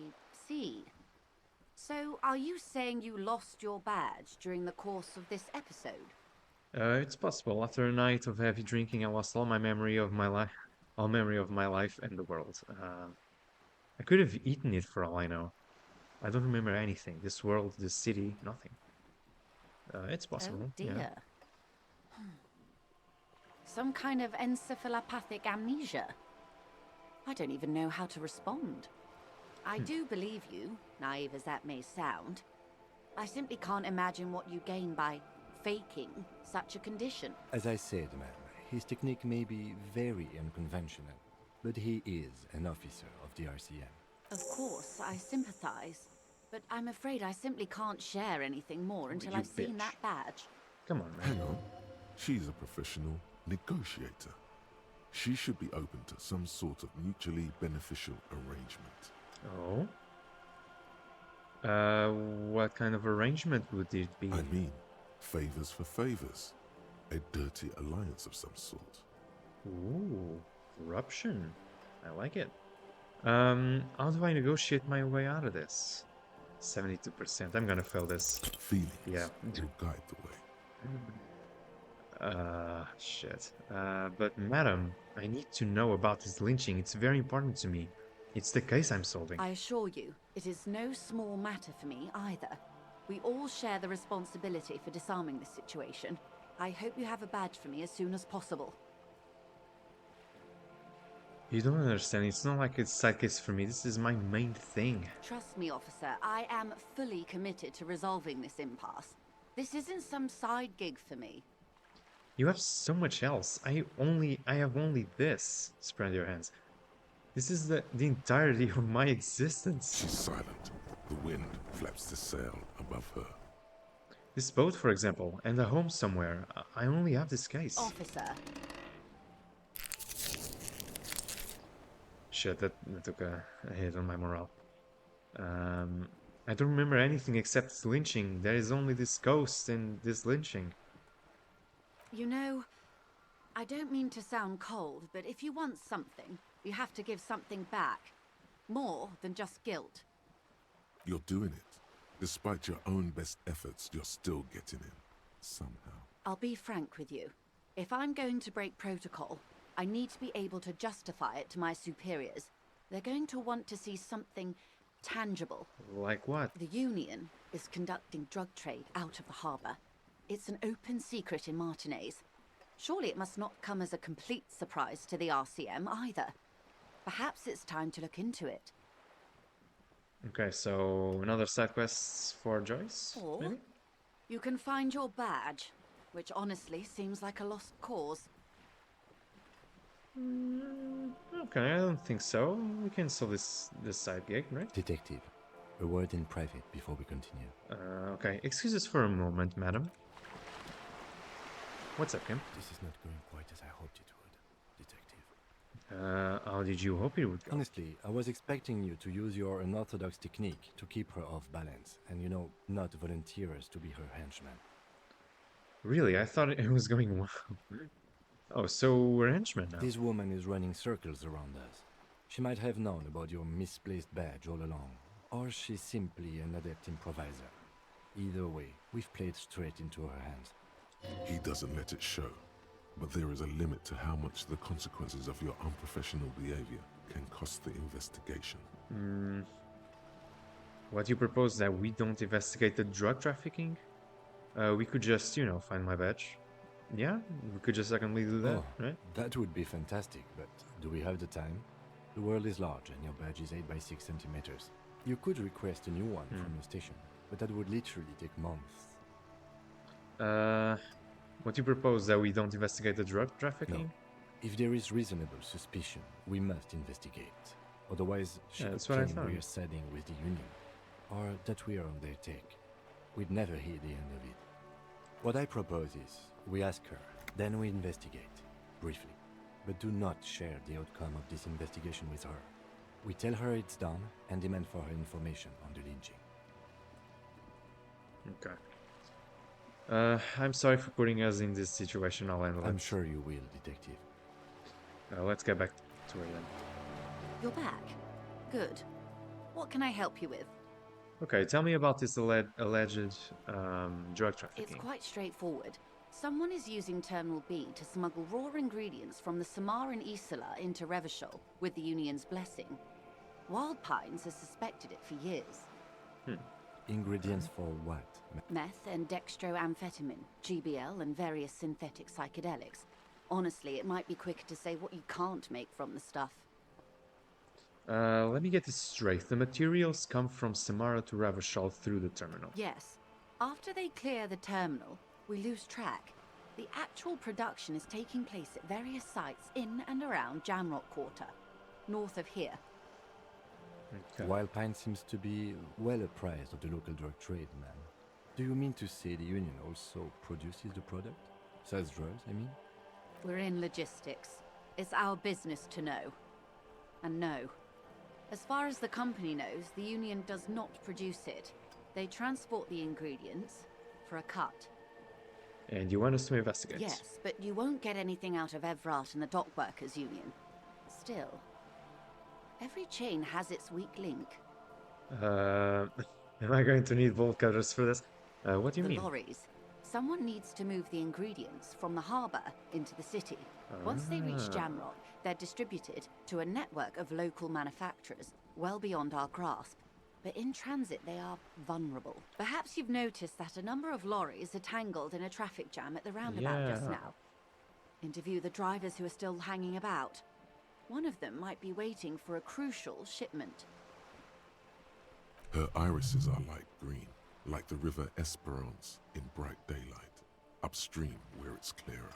see. So, are you saying you lost your badge during the course of this episode? It's possible. After a night of heavy drinking, I lost all memory of my life and the world. I could have eaten it for all I know. I don't remember anything. This world, this city, nothing. It's possible. Oh dear. Yeah. Some kind of encephalopathic amnesia. I don't even know how to respond. I do believe you, naive as that may sound. I simply can't imagine what you gain by faking such a condition. As I said, ma'am, his technique may be very unconventional, but he is an officer of the RCM. Of course, I sympathize, but I'm afraid I simply can't share anything more until you I've seen bitch. that badge. Come on, man. Hang on. She's a professional negotiator. She should be open to some sort of mutually beneficial arrangement. Oh? What kind of arrangement would it be? I mean, favors for favors. A dirty alliance of some sort. Ooh, corruption. I like it. How do I negotiate my way out of this? 72%. I'm gonna fail this. Feelings Yeah. will guide the way. Shit. But madam, I need to know about this lynching. It's very important to me. It's the case I'm solving. I assure you, it is no small matter for me either. We all share the responsibility for disarming this situation. I hope you have a badge for me as soon as possible. You don't understand. It's not like it's side case for me. This is my main thing. Trust me, officer, I am fully committed to resolving this impasse. This isn't some side gig for me. You have so much else. I have only this. Spread your hands. This is the entirety of my existence. She's silent. The wind flaps the sail above her. This boat, for example, and a home somewhere. I only have this case. Officer. Shit, that took a hit on my morale. I don't remember anything except lynching. There is only this ghost and this lynching. You know, I don't mean to sound cold, but if you want something, you have to give something back. More than just guilt. You're doing it. Despite your own best efforts, you're still getting in. Somehow. I'll be frank with you. If I'm going to break protocol, I need to be able to justify it to my superiors. They're going to want to see something tangible. Like what? The Union is conducting drug trade out of the harbor. It's an open secret in Martinez. Surely it must not come as a complete surprise to the RCM either. Perhaps it's time to look into it. Okay, so another side quest for Joyce? Or maybe? you can find your badge, which honestly seems like a lost cause. Okay, I don't think so. We can solve this side gig, right? Detective, a word in private before we continue. Okay, excuse us for a moment, madam. What's up, Kim? This is not going quite as I hoped it would, Detective. How did you hope it would go? Honestly, I was expecting you to use your unorthodox technique to keep her off balance and, you know, not volunteer us to be her henchman. Really? I thought it was going well. Oh, so we're henchmen now. This woman is running circles around us. She might have known about your misplaced badge all along, or she's simply an adept improviser. Either way, we've played straight into her hands. He doesn't let it show, but there is a limit to how much the consequences of your unprofessional behavior can cost the investigation. What you propose, that we don't investigate the drug trafficking? We could just, you know, find my badge. Yeah, we could just secondly do that, right? That would be fantastic, but do we have the time? The world is large and your badge is 8 by 6 centimeters. You could request a new one from your station, but that would literally take months. What you propose, that we don't investigate the drug trafficking? No. If there is reasonable suspicion, we must investigate. Otherwise, she could that's what I claim thought. we're siding with the Union, or that we are on their take. We'd never hear the end of it. What I propose is, we ask her, then we investigate, briefly. But do not share the outcome of this investigation with her. We tell her it's done and demand for her information on the lynching. Okay. I'm sorry for putting us in this situation. I'll handle it. I'm sure you will, Detective. Let's get back to her then. You're back. Good. What can I help you with? Okay, tell me about this alleged drug trafficking. It's quite straightforward. Someone is using Terminal B to smuggle raw ingredients from the Samar and Isola into Revachol with the Union's blessing. Wild Pines has suspected it for years. Ingredients for what? Meth and dextroamphetamine, GBL, and various synthetic psychedelics. Honestly, it might be quicker to say what you can't make from the stuff. Let me get this straight. The materials come from Samara to Ravashal through the terminal. Yes. After they clear the terminal, we lose track. The actual production is taking place at various sites in and around Jamrock Quarter, north of here. Okay. Wild Pine seems to be well apprised of the local drug trade, man. Do you mean to say the Union also produces the product? Sells drugs, I mean? We're in logistics. It's our business to know. And no. As far as the company knows, the Union does not produce it. They transport the ingredients for a cut. And you want us to investigate? Yes, but you won't get anything out of Evrat and the Dockworkers Union. Still, every chain has its weak link. Am I going to need bolt cutters for this? What do you mean? The lorries. Someone needs to move the ingredients from the harbour into the city. Once they reach Jamrock, they're distributed to a network of local manufacturers, well beyond our grasp. But in transit, they are vulnerable. Perhaps you've noticed that a number of lorries are tangled in a traffic jam at the roundabout just now. Interview the drivers who are still hanging about. One of them might be waiting for a crucial shipment. Her irises are light green, like the river Esperance in bright daylight, upstream where it's clearer.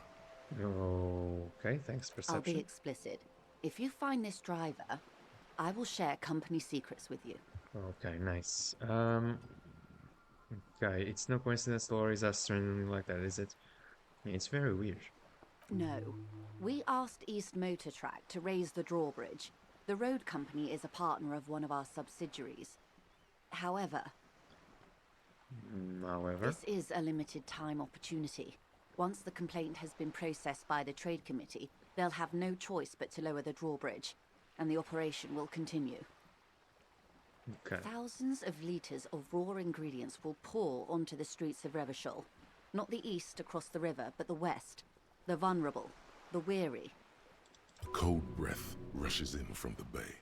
Okay, thanks, perception. I'll be explicit. If you find this driver, I will share company secrets with you. Okay, nice. Okay, it's no coincidence the lorries are stranded like that, is it? It's very weird. No. We asked East Motor Track to raise the drawbridge. The road company is a partner of one of our subsidiaries. However, this is a limited time opportunity. Once the complaint has been processed by the Trade Committee, they'll have no choice but to lower the drawbridge, and the operation will continue. Okay. Thousands of litres of raw ingredients will pour onto the streets of Revachol. Not the east across the river, but the west. The vulnerable, the weary. Cold breath rushes in from the bay,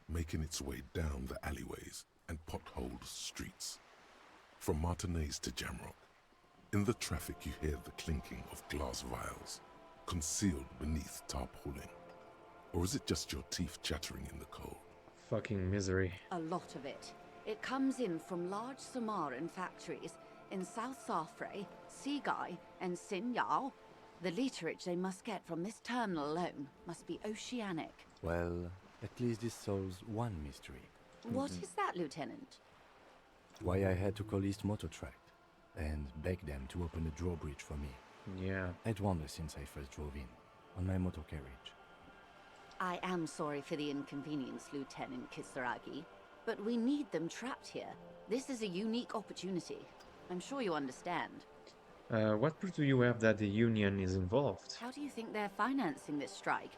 making its way down the alleyways and potholed streets. From Martinez to Jamrock, in the traffic you hear the clinking of glass vials, concealed beneath tarpaulin. Or is it just your teeth chattering in the cold? Fucking misery. A lot of it. It comes in from large Samaran factories in South Safre, Sigai, and Sinyao. The literage they must get from this terminal alone must be oceanic. Well, at least this solves one mystery. What is that, Lieutenant? Why I had to call East Motor Track and beg them to open a drawbridge for me. Yeah. I'd wondered since I first drove in, on my motor carriage. I am sorry for the inconvenience, Lieutenant Kisaragi, but we need them trapped here. This is a unique opportunity. I'm sure you understand. What proof do you have that the Union is involved? How do you think they're financing this strike?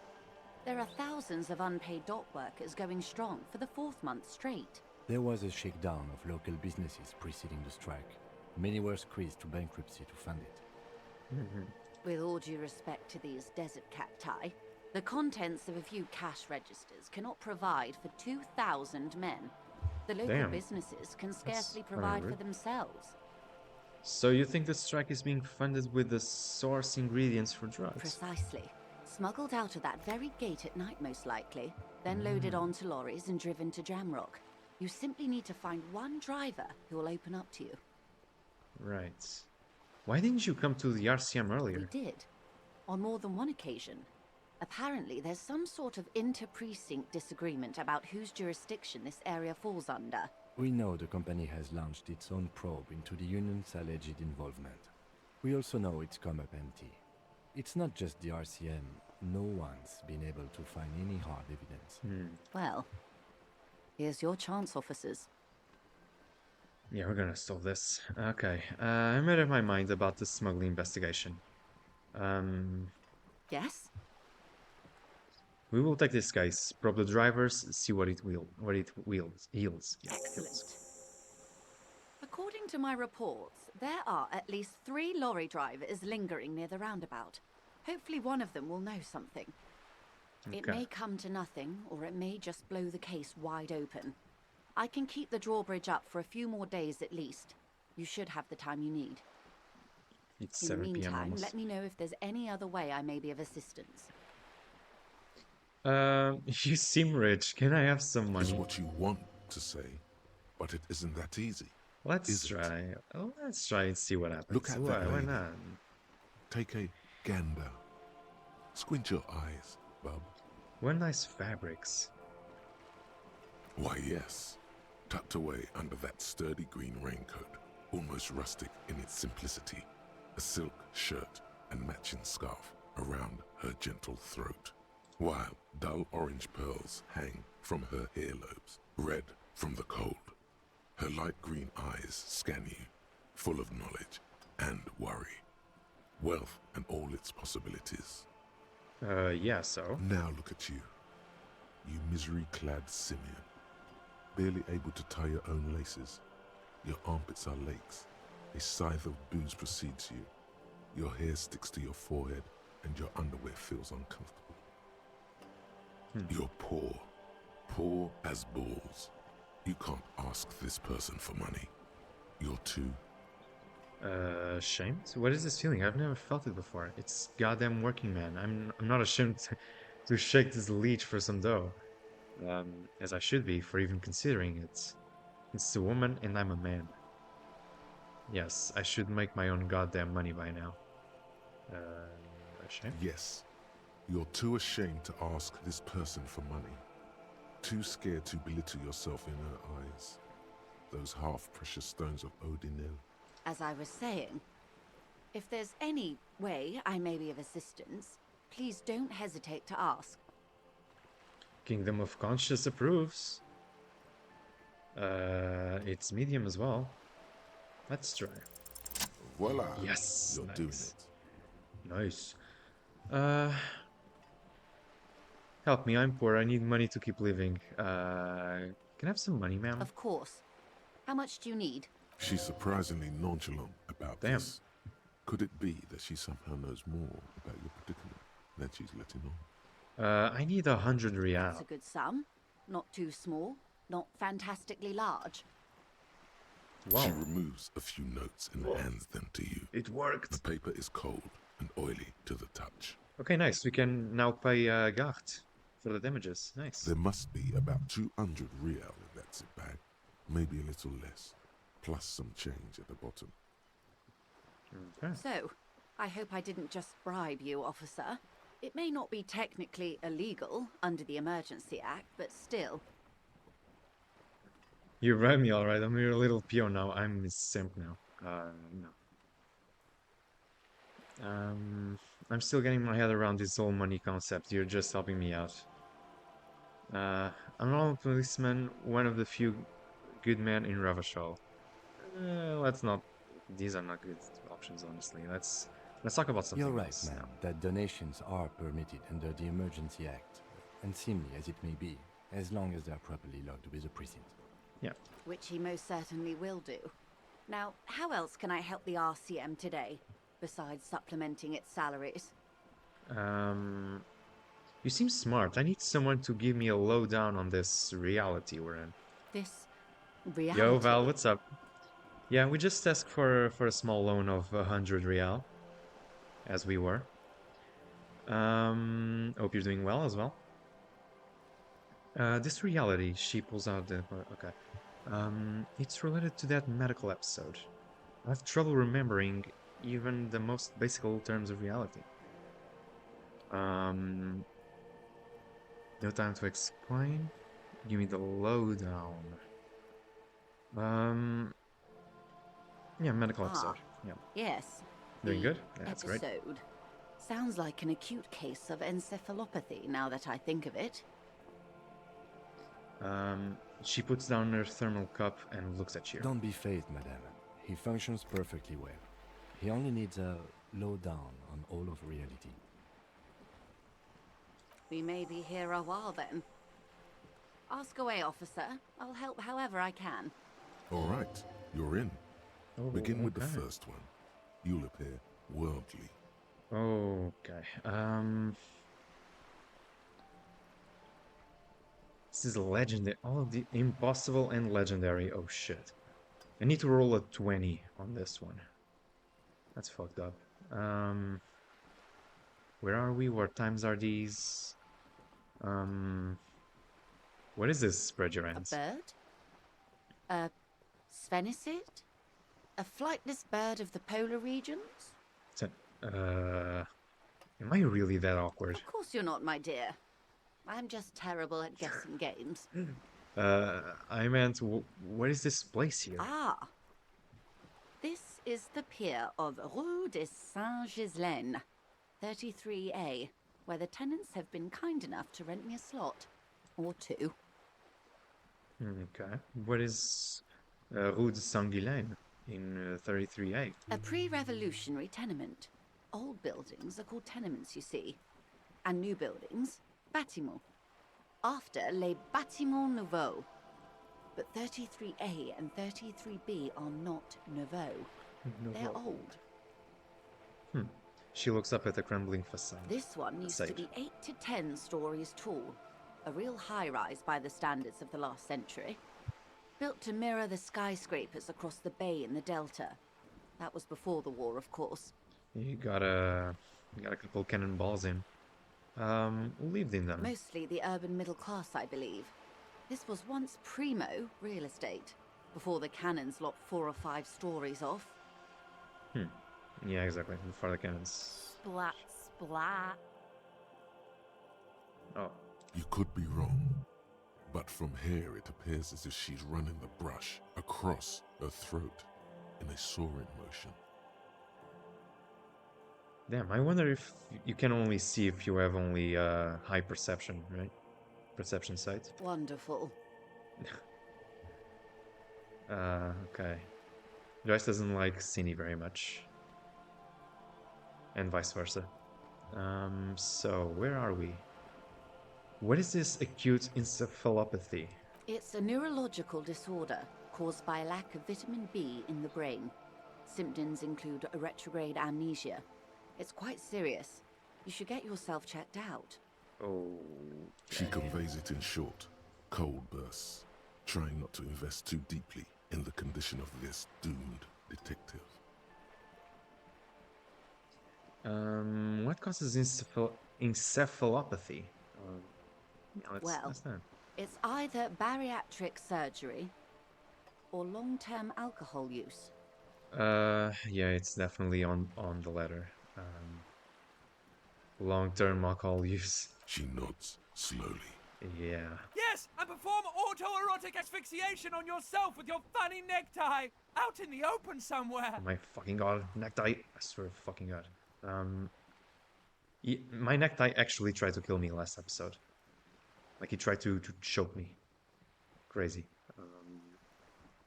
There are thousands of unpaid dock workers going strong for the 4th month straight. There was a shakedown of local businesses preceding the strike. Many were squeezed to bankruptcy to fund it. With all due respect to these desert cacti, the contents of a few cash registers cannot provide for 2,000 men. The local businesses can scarcely provide for themselves. So you think the strike is being funded with the source ingredients for drugs? Precisely. Smuggled out of that very gate at night, most likely, then loaded onto lorries and driven to Jamrock. You simply need to find one driver who will open up to you. Right. Why didn't you come to the RCM earlier? We did. On more than one occasion. Apparently, there's some sort of inter-precinct disagreement about whose jurisdiction this area falls under. We know the company has launched its own probe into the Union's alleged involvement. We also know it's come up empty. It's not just the RCM. No one's been able to find any hard evidence. Well, here's your chance, officers. Yeah, we're gonna solve this. Okay, I made up my mind about the smuggling investigation. Yes? We will take this case, probe the drivers, see what it yields. Yeah, Excellent. According to my reports, there are at least 3 lorry drivers lingering near the roundabout. Hopefully one of them will know something. It Okay. may come to nothing, or it may just blow the case wide open. I can keep the drawbridge up for a few more days at least. You should have the time you need. It's In the 7 p.m. meantime, almost. let me know if there's any other way I may be of assistance. You seem rich. Can I have some Is money? what you want to say, but it isn't that easy. Let's Is it? try. Oh, let's try and see what happens. Look at that Why lady. not? Take a gander. Squint your eyes, bub. What nice fabrics. Why, yes. Tucked away under that sturdy green raincoat, almost rustic in its simplicity, a silk shirt and matching scarf around her gentle throat, while dull orange pearls hang from her earlobes, red from the cold. Her light green eyes scan you, full of knowledge and worry. Wealth and all its possibilities. Yeah, so? Now look at you. You misery-clad simian. Barely able to tie your own laces. Your armpits are lakes. A scythe of booze precedes you. Your hair sticks to your forehead, and your underwear feels uncomfortable. You're poor. Poor as balls. You can't ask this person for money. You're too... Ashamed? What is this feeling? I've never felt it before. It's goddamn working man. I'm not ashamed to shake this leech for some dough. As I should be for even considering it. It's a woman and I'm a man. Yes, I should make my own goddamn money by now. Ashamed? Yes. You're too ashamed to ask this person for money. Too scared to belittle yourself in her eyes. Those half-precious stones of Odinil. As I was saying, if there's any way I may be of assistance, please don't hesitate to ask. Kingdom of Conscious approves. It's medium as well. Let's try. Voila! Yes! You're Nice. doing it. Nice. Help me, I'm poor. I need money to keep living. Can I have some money, ma'am? Of course. How much do you need? She's surprisingly nonchalant about Damn. this. Could it be that she somehow knows more about your predicament than she's letting on? I need 100 real. That's a good sum. Not too small, not fantastically large. Wow. She removes a few notes and hands them to you. It The worked. paper is cold and oily to the touch. Okay, nice. We can now pay Gart for the damages. Nice. There must be about 200 real in that zip bag. Maybe a little less. Plus some change at the bottom. Okay. So, I hope I didn't just bribe you, officer. It may not be technically illegal under the Emergency Act, but still. You read me alright. I'm your little peon now. I'm a simp now. No. I'm still getting my head around this whole money concept. You're just helping me out. I'm not a policeman, one of the few good men in Ravachol. Let's not. These are not good options, honestly. Let's talk about something You're right, else ma'am, now. that donations are permitted under the Emergency Act, and seemly as it may be, as long as they are properly logged with the precinct. Yeah. Which he most certainly will do. Now, how else can I help the RCM today, besides supplementing its salaries? You seem smart. I need someone to give me a lowdown on this reality we're in. This reality... Yo, Val, what's up? Yeah, we just asked for a small loan of 100 real, as we were. Hope you're doing well as well. This reality, she pulls out the... Okay. It's related to that medical episode. I have trouble remembering even the most basic terms of reality. No time to explain. Give me the lowdown. Yeah, medical episode. Yeah. Yes. Doing the good? Yeah, that's great. episode. Sounds like an acute case of encephalopathy, now that I think of it. She puts down her thermal cup and looks at you. Don't be phased, madame. He functions perfectly well. He only needs a lowdown on all of reality. We may be here a while then. Ask away, officer. I'll help however I can. All right, you're in. Oh, Begin with the okay. first one. You'll appear worldly. Okay. This is legendary. All of the impossible and legendary. Oh shit. I need to roll a 20 on this one. That's fucked up. Where are we? What times are these? What is this, spread your A hands? bird? A Svenicid? A flightless bird of the polar regions? Am I really that awkward? Of course you're not, my dear. I'm just terrible at guessing games. I meant, what is this place here? Ah. This is the pier of Rue de Saint-Ghislain, 33A, where the tenants have been kind enough to rent me a slot. Or two. Okay. What is Rue de Saint-Ghislain in 33A? A pre-revolutionary tenement. Old buildings are called tenements, you see. And new buildings, bâtiments. After les bâtiments nouveaux. But 33A and 33B are not nouveaux. They're old. She looks up at the crumbling facade. This one used to be 8 to 10 stories tall. A real high-rise by the standards of the last century. Built to mirror the skyscrapers across the bay in the Delta. That was before the war, of course. You got a couple cannonballs in. Who lived in them? Mostly the urban middle class, I believe. This was once primo real estate, before the cannons lopped 4 or 5 stories off. Yeah, exactly. Before the cannons. Splat, splat. Oh. You could be wrong, but from here it appears as if she's running the brush across her throat in a soaring motion. Damn, I wonder if you can only see if you have only high perception, right? Perception sight. Wonderful. Okay. Joyce doesn't like Cine very much. And vice versa. So, where are we? What is this acute encephalopathy? It's a neurological disorder caused by a lack of vitamin B in the brain. Symptoms include a retrograde amnesia. It's quite serious. You should get yourself checked out. Oh. She conveys it in short, cold bursts, trying not to invest too deeply in the condition of this doomed detective. What causes encephalopathy? Yeah, let's know. It's either bariatric surgery or long-term alcohol use. Yeah, it's definitely on the latter. Long-term alcohol use. She nods slowly. Yeah. Yes, and perform autoerotic asphyxiation on yourself with your funny necktie out in the open somewhere. Oh my fucking god, necktie! I swear to fucking god. My necktie actually tried to kill me last episode. Like he tried to choke me. Crazy.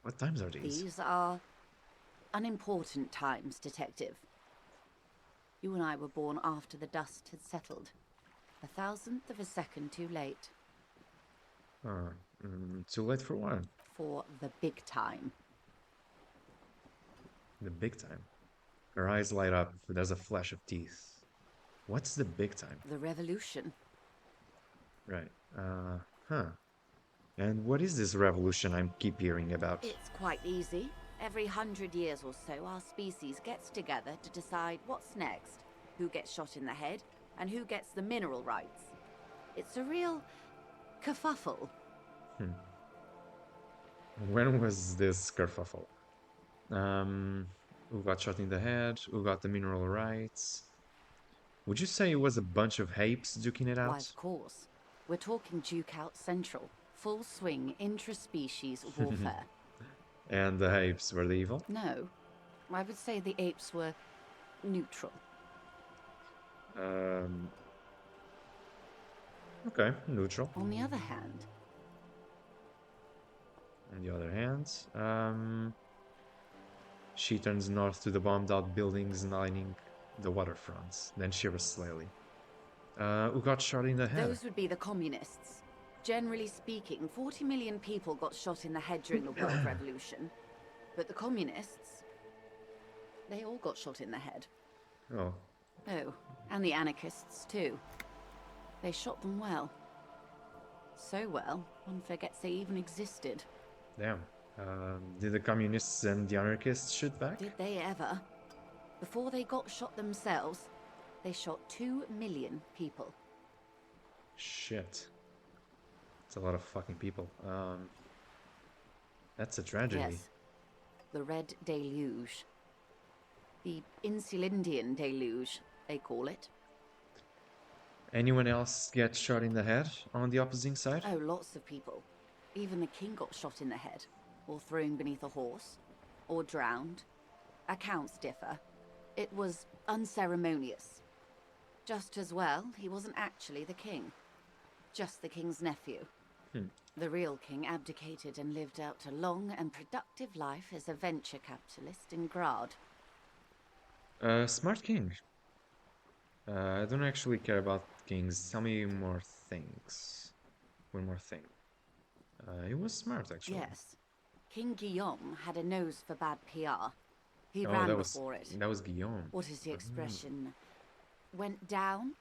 What times are these? These are unimportant times, Detective. You and I were born after the dust had settled. 1,000th of a second too late. Too late for what? For the big time. The big time. Her eyes light up. There's a flash of teeth. What's the big time? The revolution. Right. And what is this revolution I keep hearing about? It's quite easy. Every 100 years or so, our species gets together to decide what's next, who gets shot in the head, and who gets the mineral rights. It's a real kerfuffle. When was this kerfuffle? Who got shot in the head? Who got the mineral rights? Would you say it was a bunch of apes duking it out? Why, of course. We're talking Duke Out Central. Full swing intraspecies warfare. And the apes were the evil? No. I would say the apes were neutral. Okay, neutral. On the other hand, She turns north to the bombed-out buildings lining the waterfronts. Then shivers slightly. Who got shot in the head? those would be the communists. Generally speaking, 40 million people got shot in the head during the World Revolution. But the communists, they all got shot in the head. Oh. Oh, and the anarchists too. They shot them well. so well, one forgets they even existed. Damn. Did the communists and the anarchists shoot back? Did they ever? Before they got shot themselves, they shot 2 million people. Shit. It's a lot of fucking people. That's a tragedy. Yes. The Red Deluge. The Insulindian Deluge, they call it. Anyone else get shot in the head on the opposing side? Oh, lots of people. Even the king got shot in the head, or thrown beneath a horse, or drowned. Accounts differ. It was unceremonious. Just as well, he wasn't actually the king. Just the king's nephew. The real king abdicated and lived out a long and productive life as a venture capitalist in Grad. Smart king. I don't actually care about kings. Tell me more things. One more thing. He was smart, actually. Yes. King Guillaume had a nose for bad PR. He ran before it. That was Guillaume. What is the expression? Went down?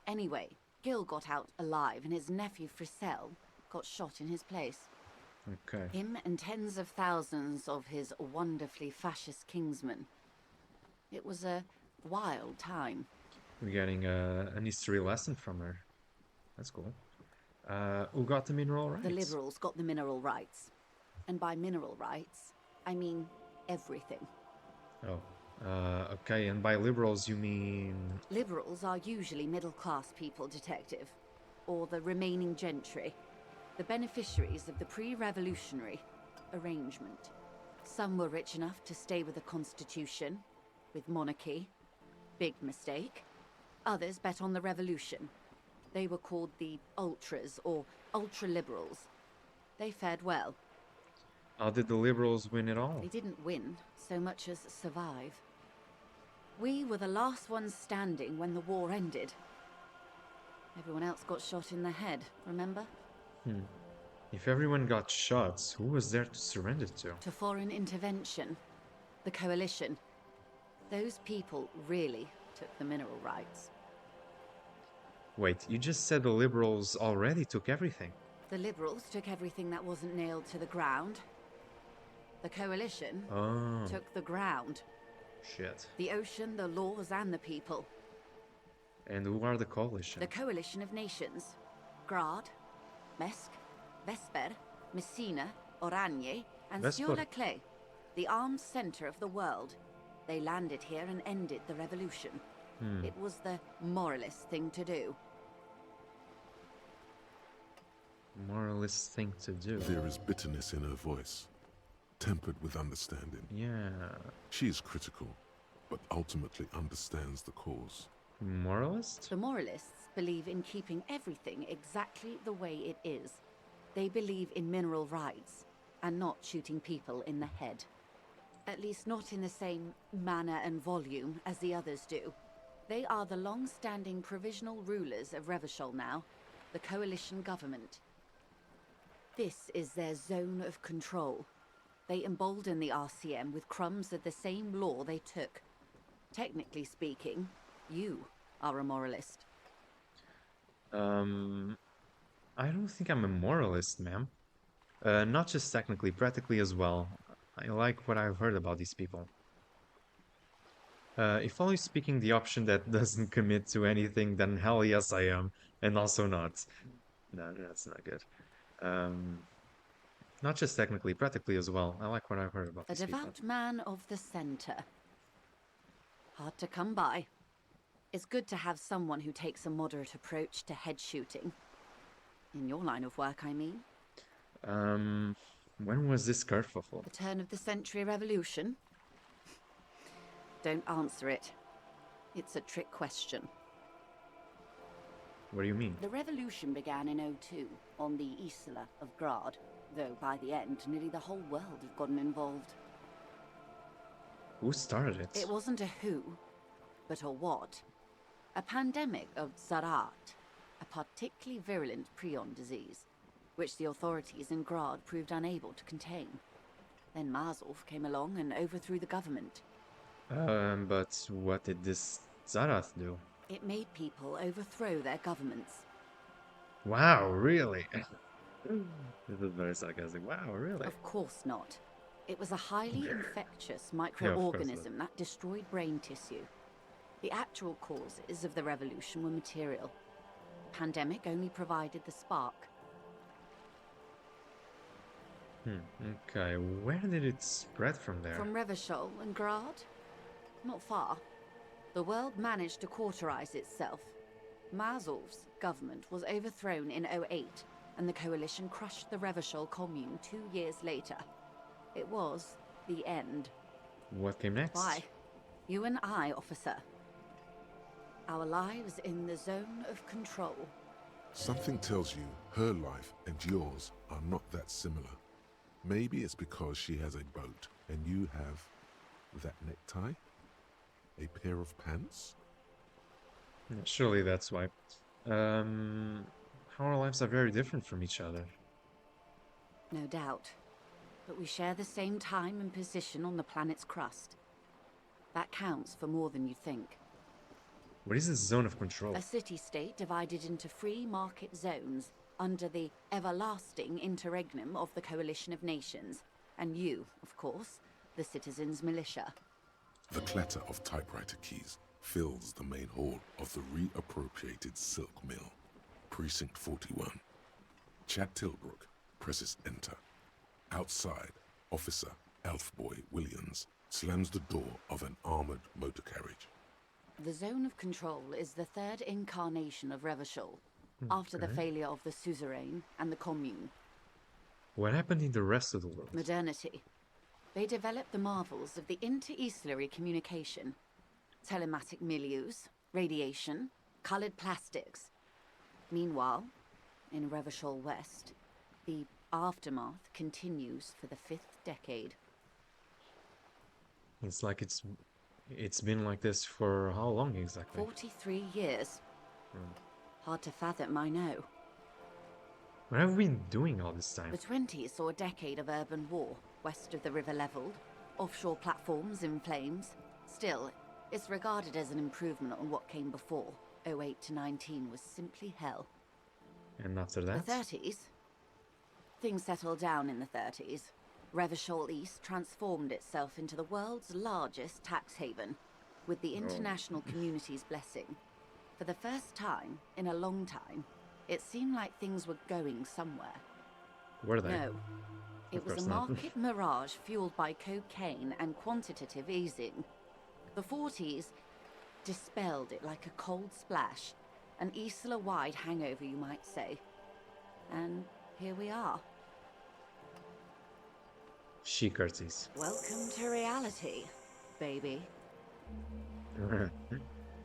Anyway, Gil got out alive and his nephew Frisell got shot in his place. Okay. Him and tens of thousands of his wonderfully fascist kingsmen. It was a wild time. We're getting an history lesson from her. That's cool. Who got the mineral rights? The liberals got the mineral rights. And by mineral rights, I mean everything. Oh. Okay, and by liberals you mean... Liberals are usually middle-class people, Detective. Or the remaining gentry. The beneficiaries of the pre-revolutionary arrangement. Some were rich enough to stay with the Constitution, with monarchy. Big mistake. Others bet on the revolution. They were called the ultras, or ultra-liberals. They fared well. How did the liberals win it all? They didn't win so much as survive. We were the last ones standing when the war ended. Everyone else got shot in the head, remember? If everyone got shot, who was there to surrender to? To foreign intervention. The coalition. Those people really took the mineral rights. Wait, you just said the liberals already took everything. The liberals took everything that wasn't nailed to the ground. The coalition took the ground. Shit. The ocean, the laws, and the people. And who are the coalition? The coalition of nations. Grad, Mesk, Vesper, Messina, Oranje, and Vesper. Sur-le-Clay, the armed center of the world. They landed here and ended the revolution. It was the moralist thing to do. Moralist thing to do. There is bitterness in her voice, tempered with understanding. Yeah. She is critical, but ultimately understands the cause. Moralist? The moralists believe in keeping everything exactly the way it is. They believe in mineral rights, and not shooting people in the head. At least not in the same manner and volume as the others do. They are the long-standing provisional rulers of Revachol now, the coalition government. This is their zone of control. They embolden the RCM with crumbs of the same law they took. Technically speaking, you are a moralist. I don't think I'm a moralist, ma'am. Not just technically, practically as well. I like what I've heard about these people. If only speaking the option that doesn't commit to anything, then hell yes I am. And also not. No, that's not good. Not just technically, practically as well. I like what I've heard about A these people. devout man of the center. Hard to come by. It's good to have someone who takes a moderate approach to head shooting. In your line of work, I mean. When was this kerfuffle? The turn of the century revolution? Don't answer it. It's a trick question. What do you mean? The revolution began in '02 on the Isla of Grad, though by the end, nearly the whole world had gotten involved. Who started it? It wasn't a who, but a what. A pandemic of Zarat, a particularly virulent prion disease, which the authorities in Grad proved unable to contain. Then Marzolf came along and overthrew the government. But what did this Zarath do? It made people overthrow their governments. Wow, really? This is very sarcastic. Wow, really? Of course not. It was a highly infectious Yeah, of course not. microorganism that destroyed brain tissue. The actual causes of the revolution were material. The pandemic only provided the spark. Okay, where did it spread from there? From Revachol and Grad? Not far. The world managed to cauterize itself. Mazov's government was overthrown in '08, and the coalition crushed the Revachol commune 2 years later. It was the end. What came next? Why? You and I, officer. Our lives in the zone of control. Something tells you her life and yours are not that similar. Maybe it's because she has a boat and you have that necktie? A pair of pants? Surely that's why. Our lives are very different from each other. No doubt. But we share the same time and position on the planet's crust. That counts for more than you think. What is this zone of control? A city-state divided into free market zones under the everlasting interregnum of the Coalition of Nations. And you, of course, the citizens' militia. The clatter of typewriter keys fills the main hall of the reappropriated silk mill. Precinct 41. Chad Tilbrook presses enter. Outside, Officer Elfboy Williams slams the door of an armored motor carriage. The zone of control is the third incarnation of Revachol, after the failure of the suzerain and the commune. What happened in the rest of the world? Modernity. They developed the marvels of the inter-eastlery communication. Telematic milieus, radiation, colored plastics. Meanwhile, in Revachol West, the aftermath continues for the 5th decade. It's like it's been like this for how long exactly? 43 years. Hard to fathom, I know. What have we been doing all this time? The 20s saw a decade of urban war, west of the river leveled, offshore platforms in flames. Still, it's regarded as an improvement on what came before. '08 to '19 was simply hell. And after that? The 30s? Things settled down in the 30s. Revachol East transformed itself into the world's largest tax haven, with the international community's blessing. For the first time in a long time, it seemed like things were going somewhere. Were they? No. It was a market mirage fueled by cocaine and quantitative easing. The 40s dispelled it like a cold splash, an Isla-wide hangover, you might say. And here we are. She curtsies. Welcome to reality, baby.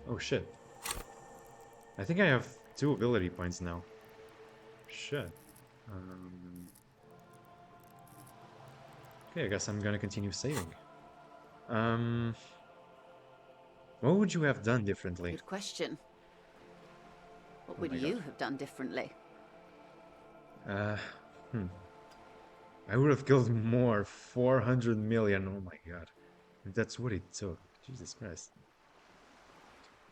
Oh shit. I think I have 2 ability points now. Shit. Okay, I guess I'm gonna continue saving. What would you have done differently? Good question. What Oh would my you God. have done differently? I would have killed more. 400 million. Oh my god. That's what it took. Jesus Christ.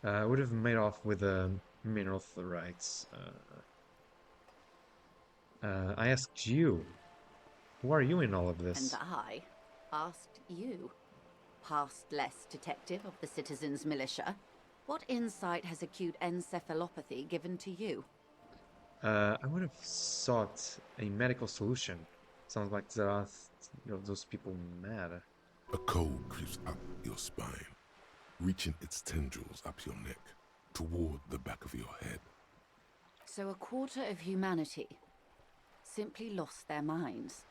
I would have made off with the mineral rights. I asked you. Who are you in all of this? And I asked you, past-less detective of the Citizens Militia, what insight has acute encephalopathy given to you? I would have sought a medical solution. Sounds like those people mad. A cold creeps up your spine, reaching its tendrils up your neck, toward the back of your head. So a quarter of humanity simply lost their minds.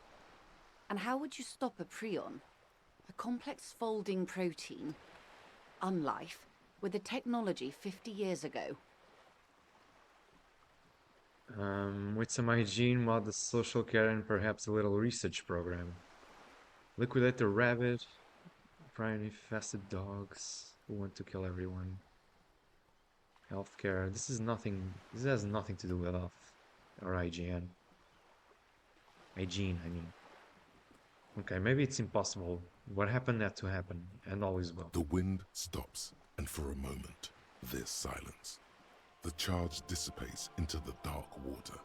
And how would you stop a prion, a complex folding protein, unlife, with the technology 50 years ago? With some hygiene, mod the social care, and perhaps a little research program. Liquidate the rabbit, find infested dogs who want to kill everyone. Healthcare. This has nothing to do with health or hygiene. Hygiene, I mean. Okay, maybe it's impossible. What happened had to happen, and all is well. The wind stops, and for a moment, there's silence. The charge dissipates into the dark water.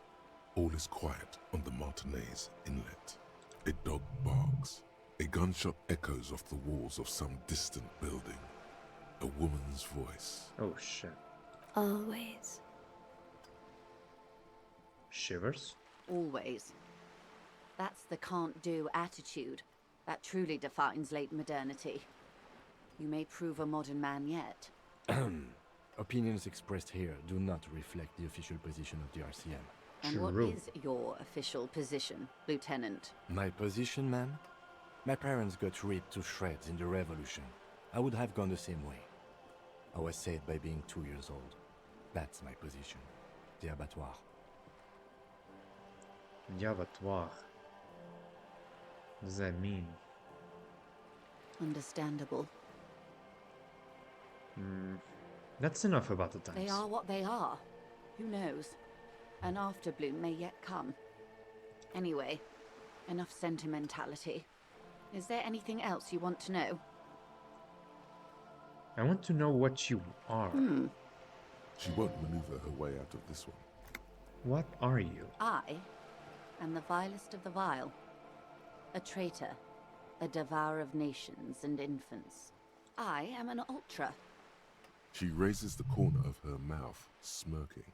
All is quiet on the Martinez inlet. A dog barks. A gunshot echoes off the walls of some distant building. A woman's voice. Oh shit. Always. Shivers? Always. That's the can't-do attitude that truly defines late modernity. You may prove a modern man yet. Opinions expressed here do not reflect the official position of the RCM. And what is your official position, Lieutenant? My position, ma'am? My parents got ripped to shreds in the revolution. I would have gone the same way. I was saved by being 2 years old. That's my position. The abattoir. The abattoir. What does that mean? Understandable. That's enough about the times. They are what they are. Who knows? An afterbloom may yet come. Anyway, enough sentimentality. Is there anything else you want to know? I want to know what you are. She won't maneuver her way out of this one. What are you? I am the vilest of the vile. A traitor. A devourer of nations and infants. I am an ultra. She raises the corner of her mouth, smirking,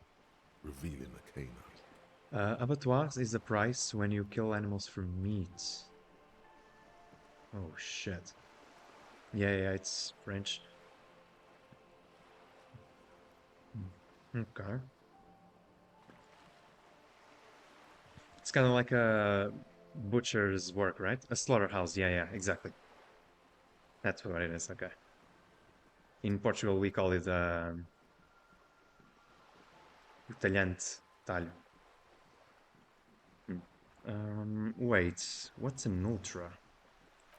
revealing a canine. Abattoirs is the price when you kill animals for meat. Oh shit. Yeah, it's French. Okay. It's kind of like a butcher's work, right? A slaughterhouse. Yeah, exactly. That's what it is. Okay. In Portugal, we call it talhante, talho. Wait, what's an ultra?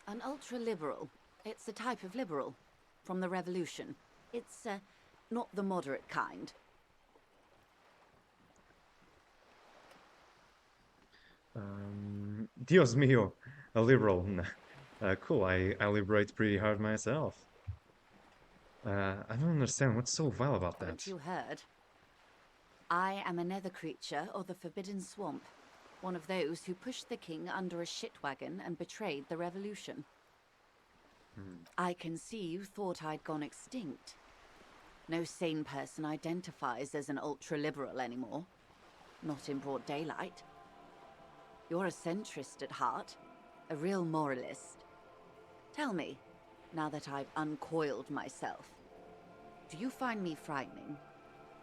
An ultra-liberal. It's a type of liberal. From the revolution. It's, not the moderate kind. Dios mío, a liberal. Cool, I liberate pretty hard myself. I don't understand, what's so vile about that? Haven't you heard? I am a nether creature of the Forbidden Swamp. One of those who pushed the king under a shit wagon and betrayed the revolution. I can see you thought I'd gone extinct. No sane person identifies as an ultra-liberal anymore. Not in broad daylight. You're a centrist at heart. A real moralist. Tell me, now that I've uncoiled myself, do you find me frightening?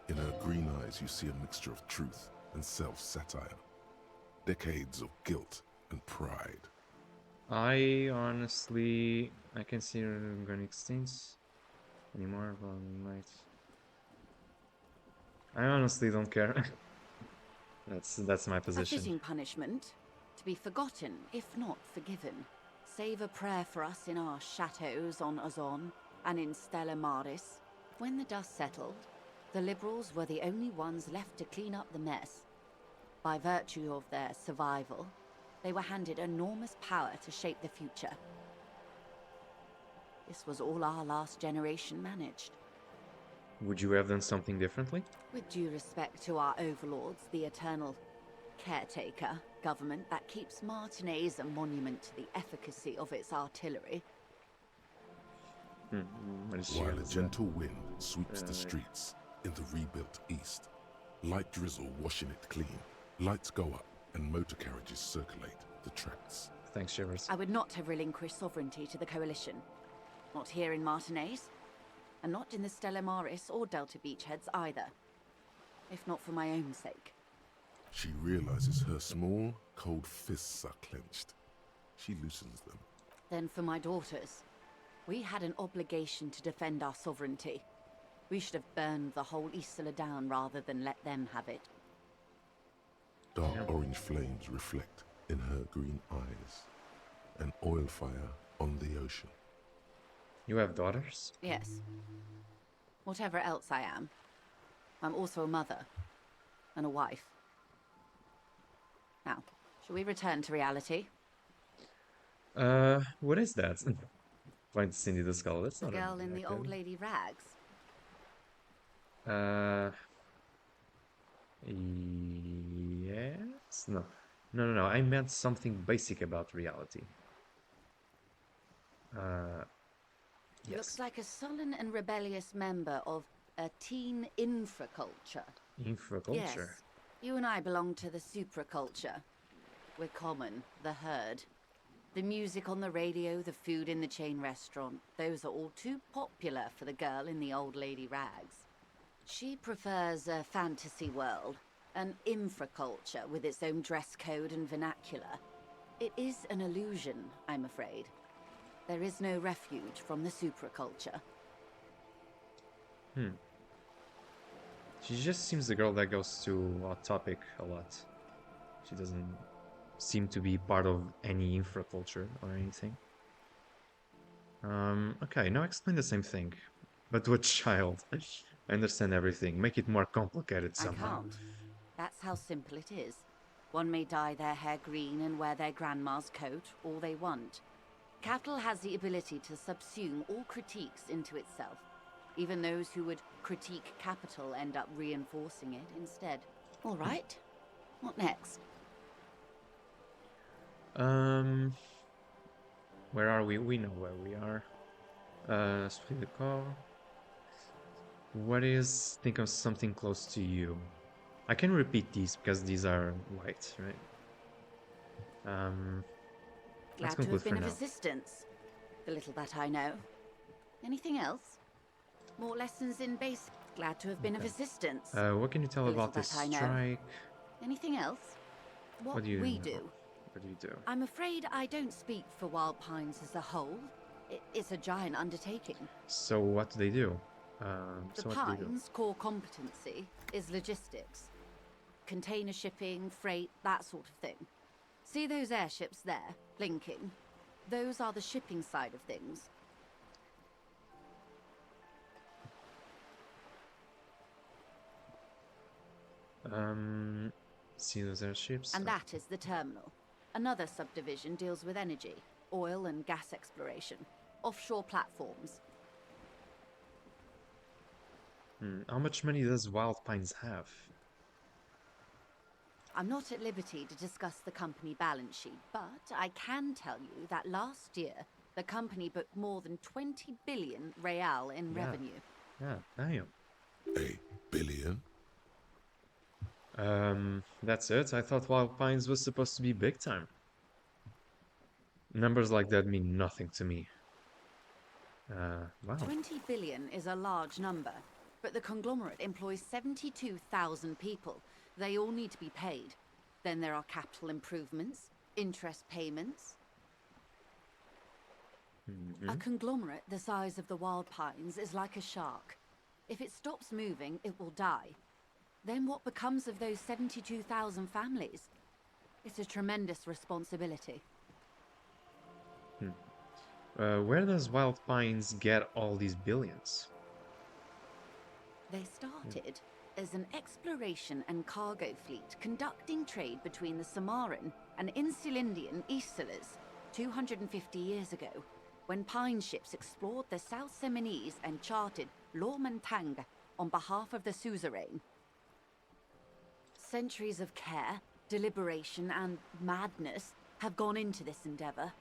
In her green eyes, you see a mixture of truth and self-satire. Decades of guilt and pride. I honestly, I can see her going extinct anymore, but I might. I honestly don't care. That's my A position. fitting punishment, to be forgotten, if not forgiven. Save a prayer for us in our chateaus on Ozon and in Stella Maris. When the dust settled, the liberals were the only ones left to clean up the mess. By virtue of their survival, they were handed enormous power to shape the future. This was all our last generation managed. Would you have done something differently? With due respect to our overlords, the eternal caretaker government that keeps Martinez a monument to the efficacy of its artillery. While a gentle wind sweeps the streets in the rebuilt east, light drizzle washing it clean, lights go up and motor carriages circulate the tracks. Thanks, Shivers. I would not have relinquished sovereignty to the Coalition. Not here in Martinez, and not in the Stella Maris or Delta Beachheads either. If not for my own sake. She realizes her small, cold fists are clenched. She loosens them. Then for my daughters. We had an obligation to defend our sovereignty. We should have burned the whole Isola down rather than let them have it. Dark orange flames reflect in her green eyes. An oil fire on the ocean. You have daughters? Yes. Whatever else I am, I'm also a mother. And a wife. Now, shall we return to reality? What is that? Find Cindy the Skull. That's The not girl a in the old lady rags. Yes? No. No. I meant something basic about reality. Yes. Looks like a sullen and rebellious member of a teen infraculture. Infraculture. Yes. You and I belong to the supraculture. We're common, the herd. The music on the radio, the food in the chain restaurant, those are all too popular for the girl in the old lady rags. She prefers a fantasy world, an infraculture with its own dress code and vernacular. It is an illusion, I'm afraid. There is no refuge from the supraculture. She just seems the girl that goes to Hot Topic a lot. She doesn't seem to be part of any infraculture or anything. Okay, now explain the same thing, but to a child. I understand everything. Make it more complicated somehow. I can't. That's how simple it is. One may dye their hair green and wear their grandma's coat all they want. Capital has the ability to subsume all critiques into itself. Even those who would critique capital end up reinforcing it instead. All right. What next? Where are we? We know where we are. Split the car. What is... Think of something close to you. I can repeat these because these are white, right? Let's Glad to conclude have been for of now. assistance. The little that I know. Anything else? More lessons in base. Glad to have been of assistance. What can you tell The about little this that I know. strike? Anything else? What do you we know? do. What do you do? I'm afraid I don't speak for Wild Pines as a whole. It's a giant undertaking. So what do they do? The so what do they do? Pines' core competency is logistics. Container shipping, freight, that sort of thing. See those airships there, blinking? Those are the shipping side of things. See those airships? And that is the terminal. Another subdivision deals with energy, oil and gas exploration, offshore platforms. How much money does Wild Pines have? I'm not at liberty to discuss the company balance sheet, but I can tell you that last year, the company booked more than 20 billion real in revenue. Yeah, damn. A billion? That's it? I thought Wild Pines was supposed to be big time. Numbers like that mean nothing to me. Wow. 20 billion is a large number, but the conglomerate employs 72,000 people. They all need to be paid. Then there are capital improvements, interest payments. A conglomerate the size of the Wild Pines is like a shark. If it stops moving, it will die. Then what becomes of those 72,000 families? It's a tremendous responsibility. Where does Wild Pines get all these billions? They started as an exploration and cargo fleet conducting trade between the Samaran and Insulindian Isolas 250 years ago, when pine ships explored the South Seminese and charted Lomantang on behalf of the suzerain. Centuries of care, deliberation, and madness have gone into this endeavor.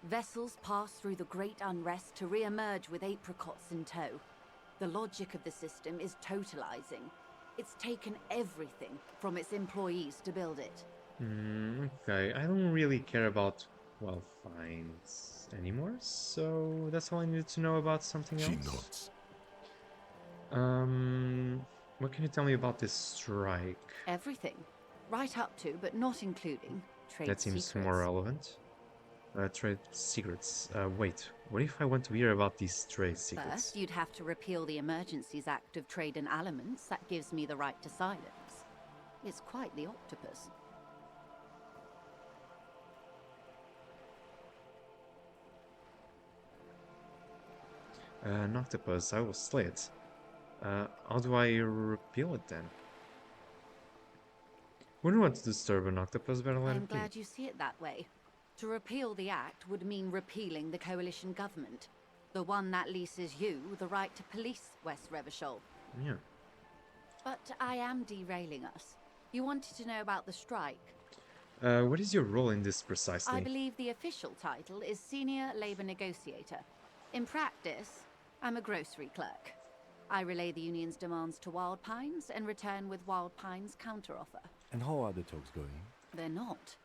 Vessels pass through the great unrest to re-emerge with apricots in tow. The logic of the system is totalizing. It's taken everything from its employees to build it. Okay, I don't really care about Wild Pines anymore, so that's all I needed to know about something else. She nods. What can you tell me about this strike? Everything. Right up to, but not including, trade That seems secrets. more relevant. Trade secrets. Wait, what if I want to hear about these trade secrets? First, you'd have to repeal the Emergencies Act of Trade and Aliments. That gives me the right to silence. It's quite the octopus. An octopus, I will slay it. How do I repeal it then? Wouldn't want to disturb an octopus, better let I'm it be. glad you see it that way. To repeal the act would mean repealing the coalition government. The one that leases you the right to police West Revachol. Yeah. But I am derailing us. You wanted to know about the strike. What is your role in this precisely? I believe the official title is Senior Labor Negotiator. In practice, I'm a grocery clerk. I relay the union's demands to Wild Pines and return with Wild Pines' counteroffer. And how are the talks going? They're not.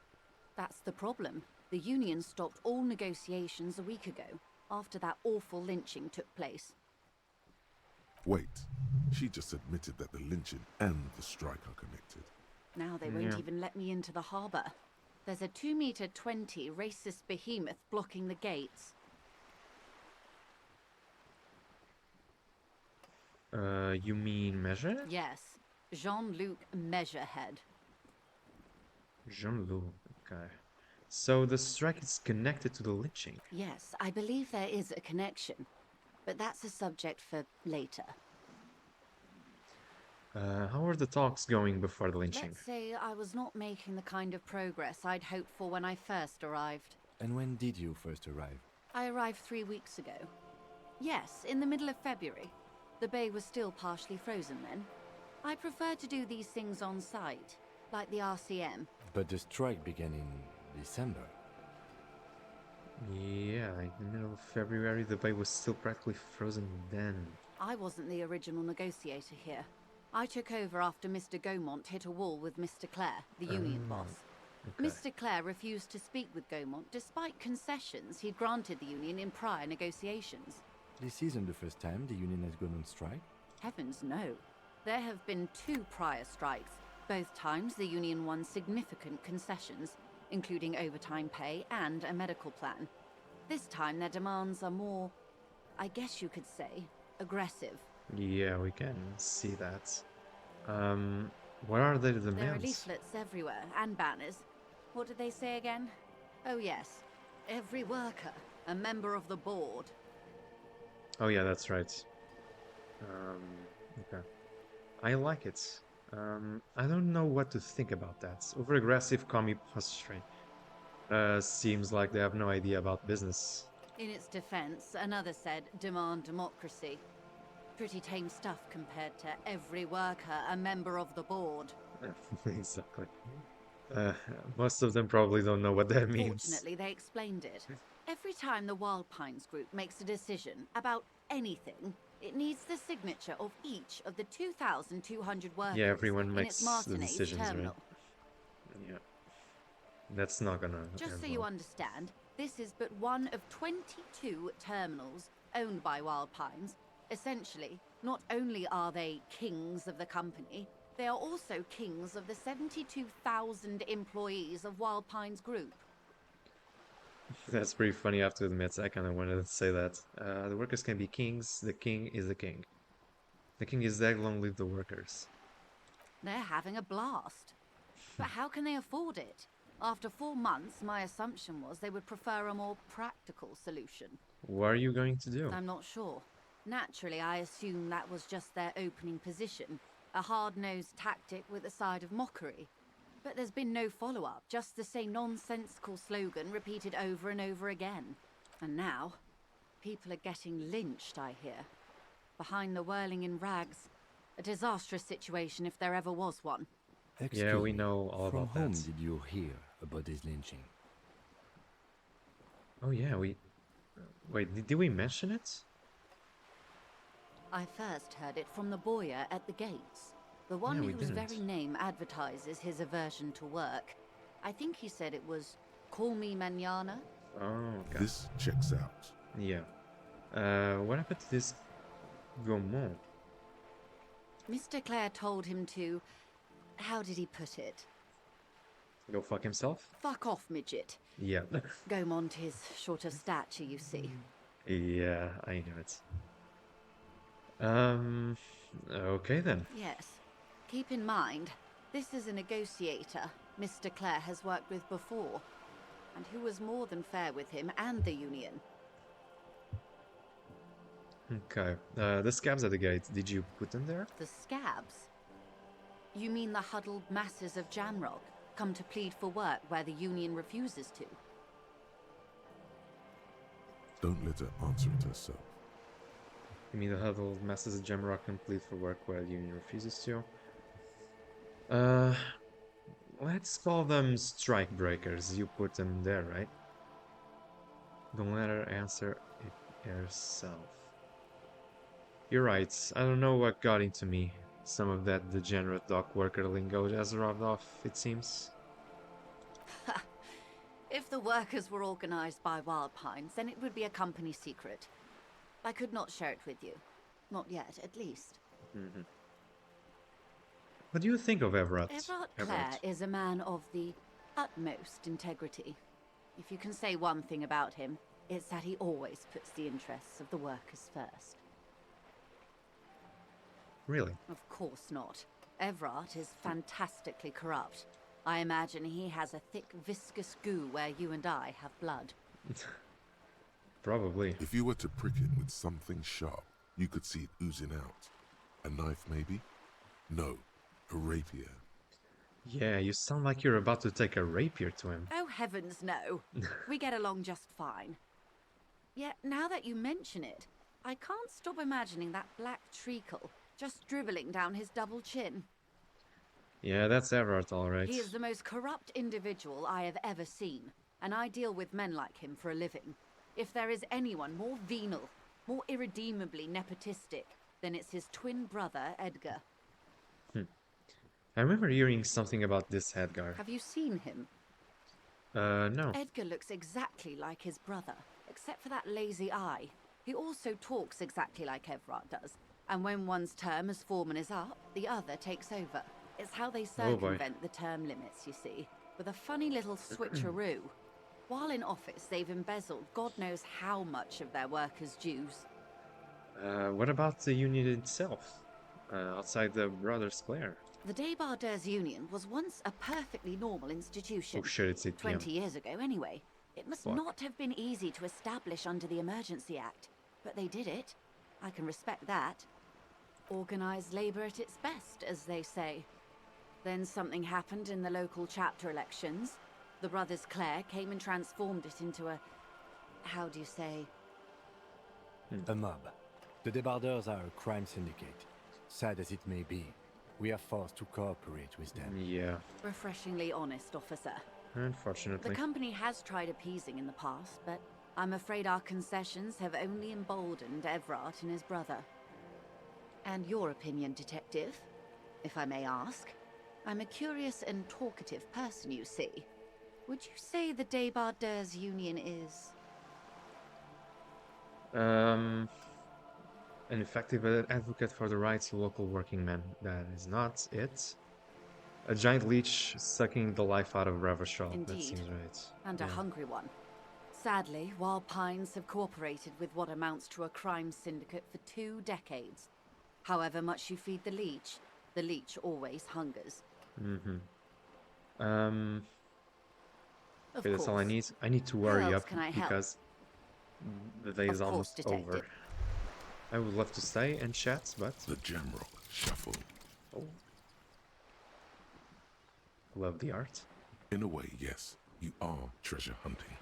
That's the problem. The union stopped all negotiations a week ago, after that awful lynching took place. Wait, she just admitted that the lynching and the strike are connected. Now they won't even let me into the harbour. There's a 2-meter 20 racist behemoth blocking the gates. You mean Measure? Yes, Jean-Luc Measurehead. Jean-Luc, okay. So the strike is connected to the lynching? Yes, I believe there is a connection. But that's a subject for later. How are the talks going before the lynching? Let's say I was not making the kind of progress I'd hoped for when I first arrived. And when did you first arrive? I arrived 3 weeks ago. Yes, in the middle of February. The bay was still partially frozen then. I prefer to do these things on site, like the RCM. But the strike began in December. Yeah, in the middle of February, the bay was still practically frozen then. I wasn't the original negotiator here. I took over after Mr. Gaumont hit a wall with Mr. Clare, the union boss. Okay. Mr. Clare refused to speak with Gaumont despite concessions he'd granted the union in prior negotiations. This isn't the first time the union has gone on strike. Heavens no. There have been 2 prior strikes. Both times the union won significant concessions, including overtime pay and a medical plan. This time their demands are more, I guess you could say, aggressive. Yeah, we can see that. What are the demands? There are leaflets everywhere, and banners. What did they say again? Oh yes, every worker, a member of the board. Oh yeah, that's right. Okay. I like it. I don't know what to think about that. Over-aggressive commie posturing. Seems like they have no idea about business. In its defense, another said, demand democracy. Pretty tame stuff compared to every worker, a member of the board. Exactly. Most of them probably don't know what that means. Fortunately, they explained it. Every time the Wild Pines group makes a decision about anything, it needs the signature of each of the 2,200 workers. Yeah, everyone in makes its the Martinez decisions, terminal. right? Yeah. That's not gonna Just end so you well. understand, this is but one of 22 terminals owned by Wild Pines. Essentially, not only are they kings of the company, they are also kings of the 72,000 employees of Wild Pines Group. That's pretty funny, I have to admit. I kind of wanted to say that. The workers can be kings, the king is the king. The king is dead, long live the workers. They're having a blast. But how can they afford it? After 4 months, my assumption was they would prefer a more practical solution. What are you going to do? I'm not sure. Naturally, I assume that was just their opening position, a hard-nosed tactic with a side of mockery. But there's been no follow-up, just the same nonsensical slogan repeated over and over again. And now, people are getting lynched, I hear. Behind the whirling in rags. A disastrous situation if there ever was one. Yeah, we know all From about whom that. did you hear about this lynching? Oh yeah, we... Wait, did we mention it? I first heard it from the bowyer at the gates. The one Yeah, we whose didn't. very name advertises his aversion to work. I think he said it was, call me mañana. Oh, okay. This checks out. Yeah. What happened to this Gaumont? Mr. Clare told him to... How did he put it? Go fuck himself? Fuck off, midget. Yeah. Gaumont is short of stature, you see. Yeah, I know it. Okay then. Yes. Keep in mind, this is a negotiator Mr. Clare has worked with before, and who was more than fair with him and the union. Okay. The scabs at the gate, did you put them there? The scabs? You mean the huddled masses of Jamrock, come to plead for work where the union refuses to? Don't let her answer it herself. You mean the huddled masses of Jamrock complete for work while the union refuses to? Uh, let's call them strike breakers. You put them there, right? Don't let her answer it herself. You're right. I don't know what got into me. Some of that degenerate dock worker lingo has rubbed off, it seems. If the workers were organized by Wild Pines, then it would be a company secret. I could not share it with you. Not yet, at least. Mm-hmm. What do you think of Everett? Everett Clare is a man of the utmost integrity. If you can say one thing about him, it's that he always puts the interests of the workers first. Really? Of course not. Everett is fantastically corrupt. I imagine he has a thick, viscous goo where you and I have blood. Probably. If you were to prick it with something sharp, you could see it oozing out. A knife, maybe? No, a rapier. Yeah, you sound like you're about to take a rapier to him. Oh, heavens no. We get along just fine. Yet, now that you mention it, I can't stop imagining that black treacle just dribbling down his double chin. Yeah, that's Everett, all right. He is the most corrupt individual I have ever seen, and I deal with men like him for a living. If there is anyone more venal, more irredeemably nepotistic, then it's his twin brother, Edgar. I remember hearing something about this Edgar. Have you seen him? No. Edgar looks exactly like his brother, except for that lazy eye. He also talks exactly like Everett does, and when one's term as foreman is up, the other takes over. It's how they circumvent the term limits, you see, with a funny little switcheroo. While in office, they've embezzled God knows how much of their workers' dues. What about the union itself? Outside the Brothers Clare? The Debardeurs Union was once a perfectly normal institution. Oh shit, it's 8 p.m. 20 years ago, anyway. It must not have been easy to establish under the Emergency Act, but they did it. I can respect that. Organised labour at its best, as they say. Then something happened in the local chapter elections. The Brothers Clare came and transformed it into a... how do you say? A mob. The Debardeurs are a crime syndicate. Sad as it may be, we are forced to cooperate with them. Yeah. Refreshingly honest, officer. Unfortunately. The company has tried appeasing in the past, but I'm afraid our concessions have only emboldened Everett and his brother. And your opinion, detective, if I may ask? I'm a curious and talkative person, you see. Would you say the Debardeurs Union is... An effective advocate for the rights of local working men. That is not it. A giant leech sucking the life out of Ravishal. Indeed. That seems right. And a hungry one. Sadly, Wild Pines have cooperated with what amounts to a crime syndicate for 2 decades. However much you feed the leech always hungers. Mm-hmm. Of Okay, that's all I course. need. I need to How hurry else up can I help? because the day is Of course, almost detective. over. I would love to stay and chat, but... The Jamrock Shuffle. Oh. Love the art. In a way, yes, you are treasure hunting.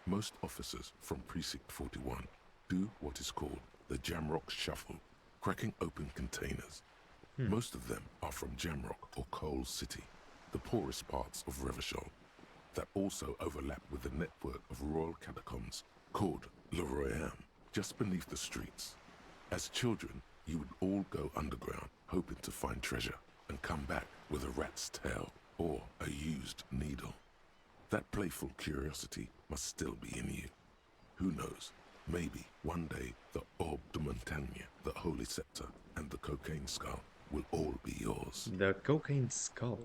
Most officers from Precinct 41 do what is called the Jamrock Shuffle, cracking open containers. Most of them are from Jamrock or Coal City, the poorest parts of Revachol, that also overlap with the network of royal catacombs called Le Royaume, just beneath the streets. As children, you would all go underground, hoping to find treasure, and come back with a rat's tail or a used needle. That playful curiosity must still be in you. Who knows, maybe one day the Orbe de Montagne, the Holy Scepter, and the Cocaine Skull will all be yours. The Cocaine Skull.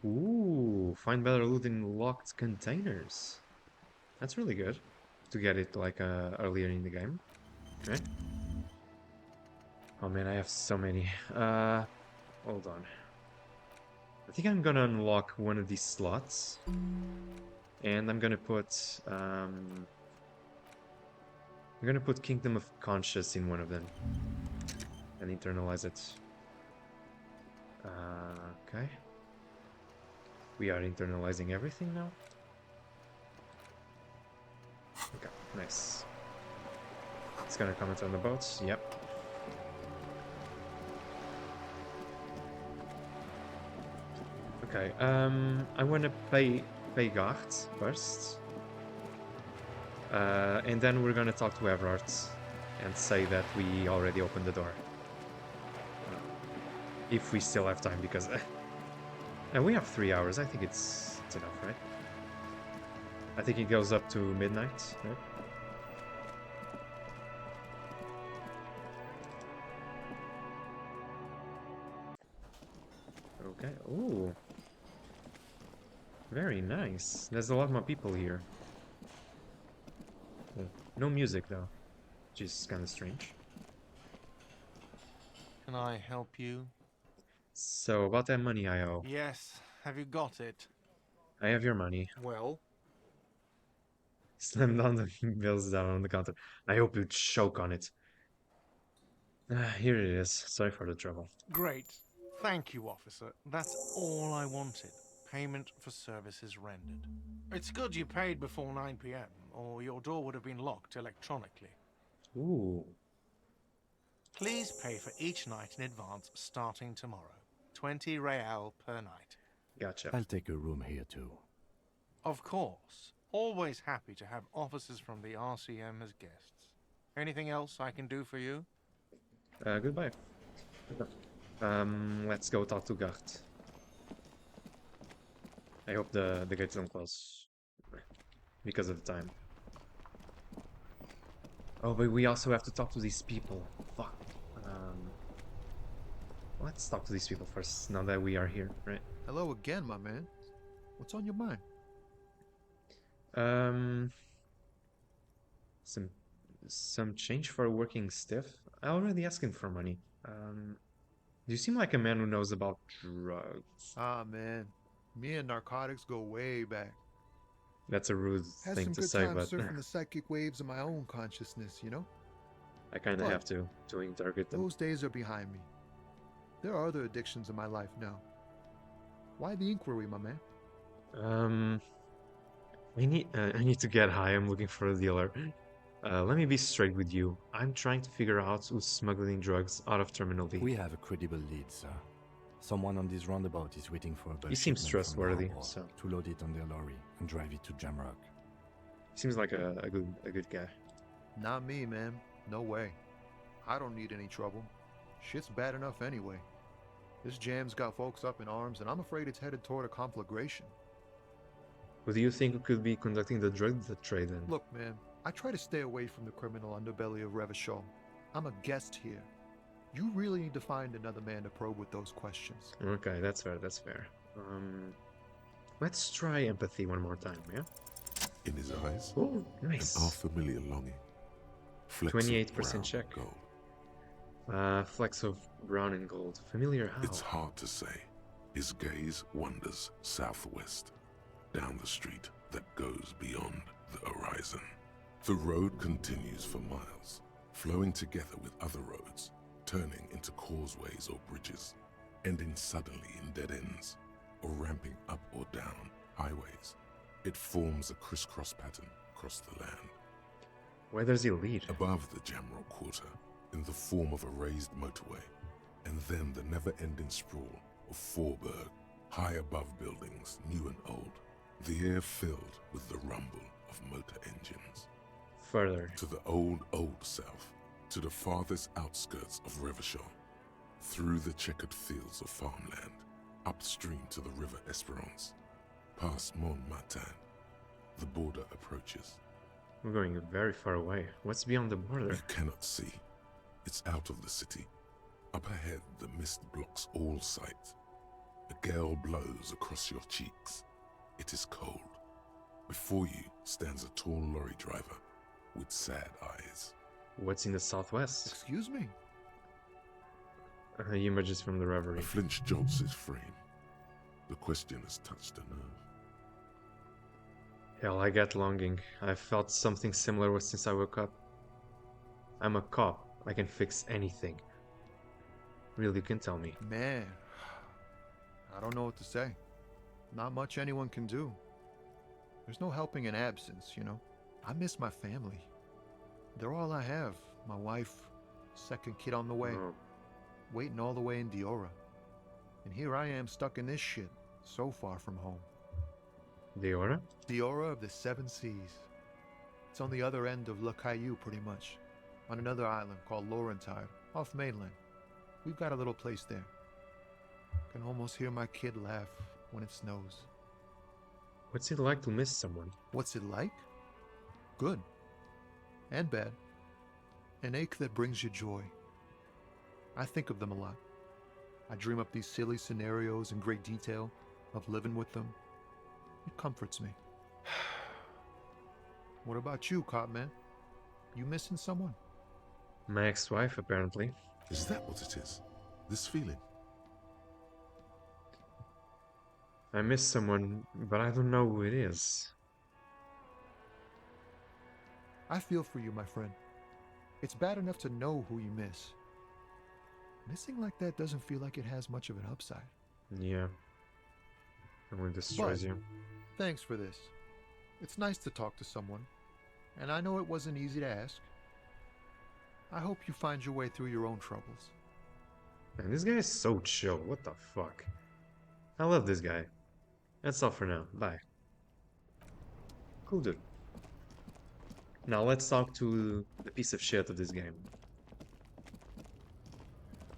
Ooh, find better loot in locked containers. That's really good. To get it like earlier in the game. Okay. Oh man, I have so many. Hold on. I think I'm gonna unlock one of these slots. And I'm gonna put Kingdom of Conscious in one of them. And internalize it. Okay. We are internalizing everything now. Okay, nice. It's gonna comment on the boats. Yep. Okay, I want to pay Gart first. And then we're gonna talk to Everard and say that we already opened the door. If we still have time, because... and we have 3 hours, I think it's enough, right? I think it goes up to midnight, right? Okay, ooh. Very nice. There's a lot more people here. No music, though, which is kind of strange. Can I help you? So, about that money I owe. Yes. Have you got it? I have your money. Well? Slam down the bills down on the counter. I hope you choke on it. Here it is. Sorry for the trouble. Great. Thank you, officer. That's all I wanted. Payment for services rendered. It's good you paid before 9 p.m., or your door would have been locked electronically. Ooh. Please pay for each night in advance starting tomorrow. 20 real per night. Gotcha. I'll take a room here too. Of course. Always happy to have officers from the RCM as guests. Anything else I can do for you? Goodbye. Let's go talk to Gart. I hope the gates don't close because of the time. Oh, but we also have to talk to these people. Fuck. Let's talk to these people first, now that we are here, right? Hello again, my man. What's on your mind? Some change for a working stiff. I already asking for money. You seem like a man who knows about drugs. Ah, man. Me and narcotics go way back. That's a rude Had thing some to good say, time but surfing the psychic waves of my own consciousness, you know? I kind of But have to interrogate them. those days are behind me. There are other addictions in my life now. Why the inquiry, my man? I need to get high. I'm looking for a dealer. Let me be straight with you. I'm trying to figure out who's smuggling drugs out of Terminal D. We have a credible lead, sir. Someone on this roundabout is waiting for a bus He seems shipment from the trustworthy, harbor so to load it on their lorry and drive it to Jamrock. seems like a good guy. Not me, man. No way. I don't need any trouble. Shit's bad enough anyway. This jam's got folks up in arms, and I'm afraid it's headed toward a conflagration. Who do you think could be conducting the drug trade then? Look, man, I try to stay away from the criminal underbelly of Revachol. I'm a guest here. You really need to find another man to probe with those questions. Okay, that's fair, that's fair. Let's try empathy one more time, yeah? In his eyes, oh, nice. An unfamiliar longing. 28% check. Flecks of brown and gold. Familiar how? It's hard to say. His gaze wanders southwest, down the street that goes beyond the horizon. The road continues for miles, flowing together with other roads, turning into causeways or bridges, ending suddenly in dead ends, or ramping up or down highways. It forms a crisscross pattern across the land. Where does he lead? Above the Jamrock Quarter, in the form of a raised motorway, and then the never-ending sprawl of Forburg, high above buildings, new and old, the air filled with the rumble of motor engines. Further. To the old south, to the farthest outskirts of Revachol, through the checkered fields of farmland, upstream to the river Esperance, past Montmartin, the border approaches. We're going very far away. What's beyond the border? You cannot see. It's out of the city. Up ahead, the mist blocks all sight. A gale blows across your cheeks. It is cold. Before you stands a tall lorry driver with sad eyes. What's in the southwest? Excuse me? He emerges from the reverie. A flinch jolts his frame. The question has touched a nerve. Hell, I get longing. I've felt something similar since I woke up. I'm a cop. I can fix anything. Really, you can tell me. Man, I don't know what to say. Not much anyone can do. There's no helping in absence, you know? I miss my family. They're all I have. My wife, second kid on the way, waiting all the way in Diora. And here I am stuck in this shit, So far from home. The aura? The aura of the seven seas. It's on the other end of Le Caillou, pretty much. On another island called Laurentide, off mainland. We've got a little place there. Can almost hear my kid laugh when it snows. What's it like to miss someone? What's it like? Good. And bad. An ache that brings you joy. I think of them a lot. I dream up these silly scenarios in great detail of living with them. It comforts me. What about you, Cop Man? You missing someone? My ex-wife, apparently. Is that what it is? This feeling? I miss someone, but I don't know who it is. I feel for you, my friend. It's bad enough to know who you miss. Missing like that doesn't feel like it has much of an upside. Yeah. Someone destroys you. Thanks for this. It's nice to talk to someone, and I know it wasn't easy to ask. I hope you find your way through your own troubles. Man, this guy is so chill. What the fuck? I love this guy. That's all for now. Bye. Cool dude. Now let's talk to the piece of shit of this game.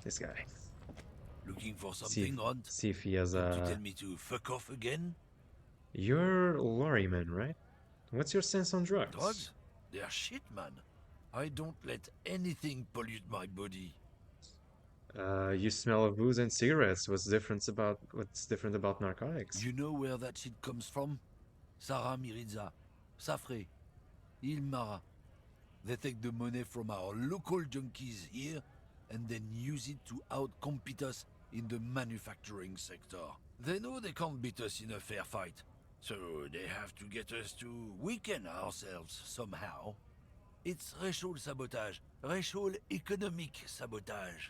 This guy. Looking for something, Rod? See if he has To a... tell me to fuck off again? You're a lorryman, right? What's your sense on drugs? Drugs? They're shit, man. I don't let anything pollute my body. You smell of booze and cigarettes. What's different about narcotics? You know where that shit comes from? Sarah Miriza, Safre, Ilmara. They take the money from our local junkies here and then use it to outcompete us in the manufacturing sector. They know they can't beat us in a fair fight, so they have to get us to weaken ourselves somehow. It's racial sabotage, racial economic sabotage.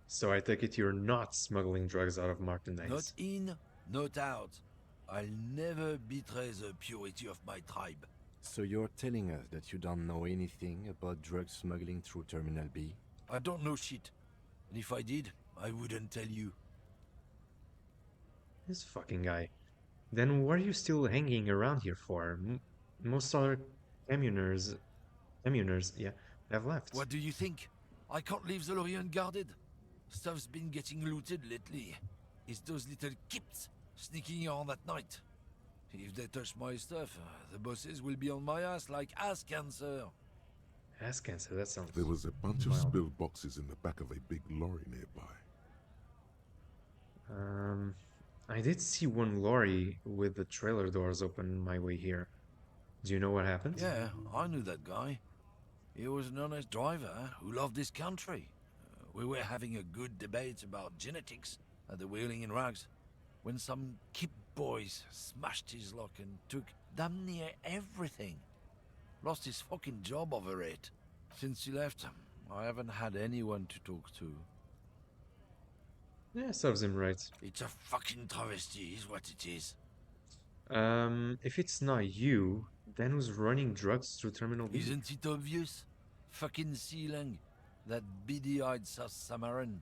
So I take it you're not smuggling drugs out of Martinez. Not in, not out. I'll never betray the purity of my tribe. So you're telling us that you don't know anything about drug smuggling through Terminal B? I don't know shit. And if I did, I wouldn't tell you. This fucking guy. Then what are you still hanging around here for? Most other communers, yeah, have left. What do you think? I can't leave the lorry unguarded. Stuff's been getting looted lately. It's those little kips sneaking around at night. If they touch my stuff, the bosses will be on my ass like ass cancer. Ass cancer, that sounds... There was a bunch of wild. spilled boxes in the back of a big lorry nearby. I did see one lorry with the trailer doors open my way here. Do you know what happened? Yeah, I knew that guy. He was an honest driver who loved this country. We were having a good debate about genetics at the Wheeling in Rags when some kip boys smashed his lock and took damn near everything. Lost his fucking job over it. Since he left, I haven't had anyone to talk to. Yeah, serves him right. It's a fucking travesty, is what it is. If it's not you, then who's running drugs through Terminal B? Isn't it obvious? Fucking Sealang, that beady-eyed South Samaran.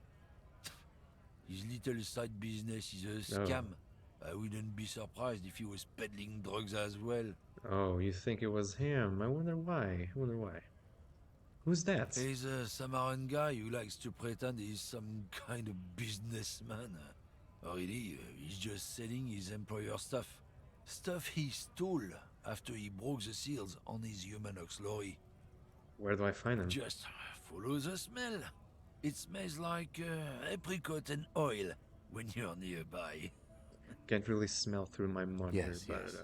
His little side business is a scam. I wouldn't be surprised if he was peddling drugs as well. Oh, you think it was him? I wonder why. Who's that? He's a Samaran guy who likes to pretend he's some kind of businessman. Really, he's just selling his employer stuff. Stuff he stole after he broke the seals on his Humanox lorry. Where do I find him? Just follow the smell. It smells like apricot and oil when you're nearby. Can't really smell through my monitor, Yes, but... yes.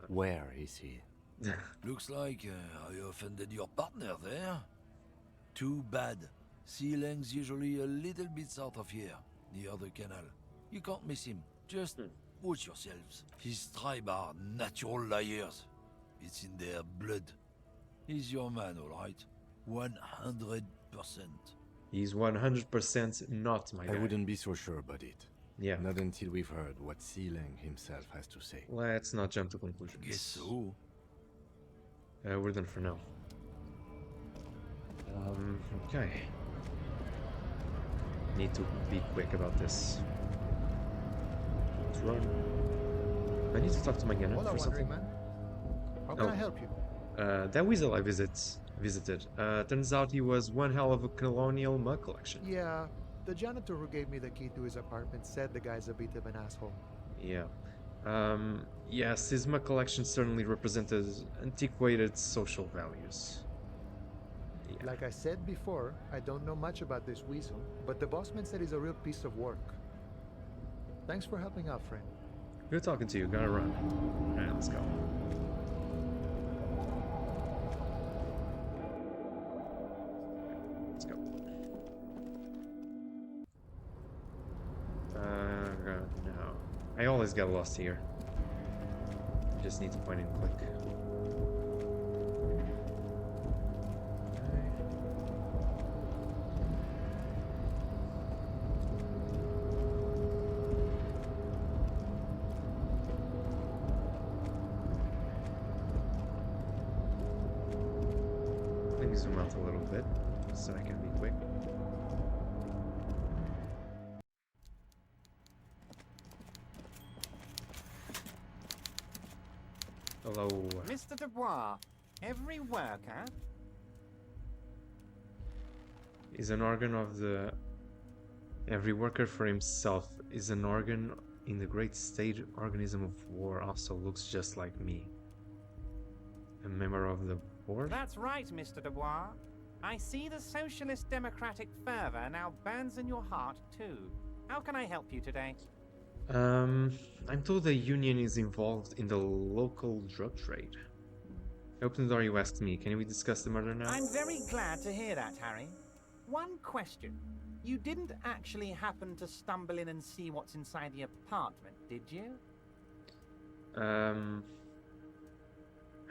Where is he? Looks like I offended your partner there. Too bad. Sealang's usually a little bit south of here, near the canal. You can't miss him. Just watch yourselves. His tribe are natural liars. It's in their blood. He's your man, all right? 100%. He's 100% not my guy. I wouldn't be so sure about it. Yeah. Not until we've heard what Sealang himself has to say. Let's not jump to conclusions. Guess so. We're done for now. Okay. Need to be quick about this. Let's run. I need to talk to my Gannet Hola, for something. Wandering Man. How can I help you? That weasel I visited. Turns out he was one hell of a colonial mug collection. Yeah, the janitor who gave me the key to his apartment said the guy's a bit of an asshole. Yeah. Yes, his mug collection certainly represented antiquated social values. Yeah. Like I said before, I don't know much about this weasel, but the bossman said he's a real piece of work. Thanks for helping out, friend. Good talking to you. Gotta run. Alright, let's go. Let's go. No. I always get lost here. Just need to point and click. Let me zoom out a little bit so I can be quick. Hello. Mr. Dubois, every worker Is an organ of the... Every worker for himself is an organ in the great state organism of war, also looks just like me. A member of the board? That's right, Mr. Dubois. I see the socialist democratic fervor now burns in your heart, too. How can I help you today? I'm told the union is involved in the local drug trade. I opened the door, you asked me. Can we discuss the murder now? I'm very glad to hear that, Harry. One question. You didn't actually happen to stumble in and see what's inside the apartment, did you? I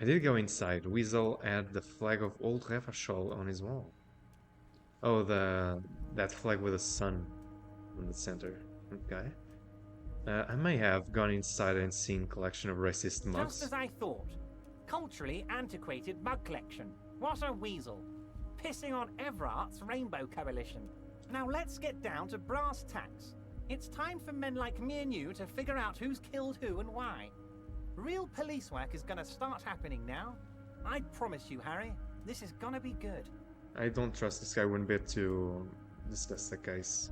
did go inside. Weasel had the flag of Old Revachol on his wall. Oh, that flag with a sun in the center. Okay. I may have gone inside and seen a collection of racist mugs. Just as I thought. Culturally antiquated mug collection. What a weasel. Pissing on Everart's Rainbow Coalition. Now let's get down to brass tacks. It's time for men like me and you to figure out who's killed who and why. Real police work is gonna start happening now. I promise you, Harry, this is gonna be good. I don't trust this guy one bit to discuss the case.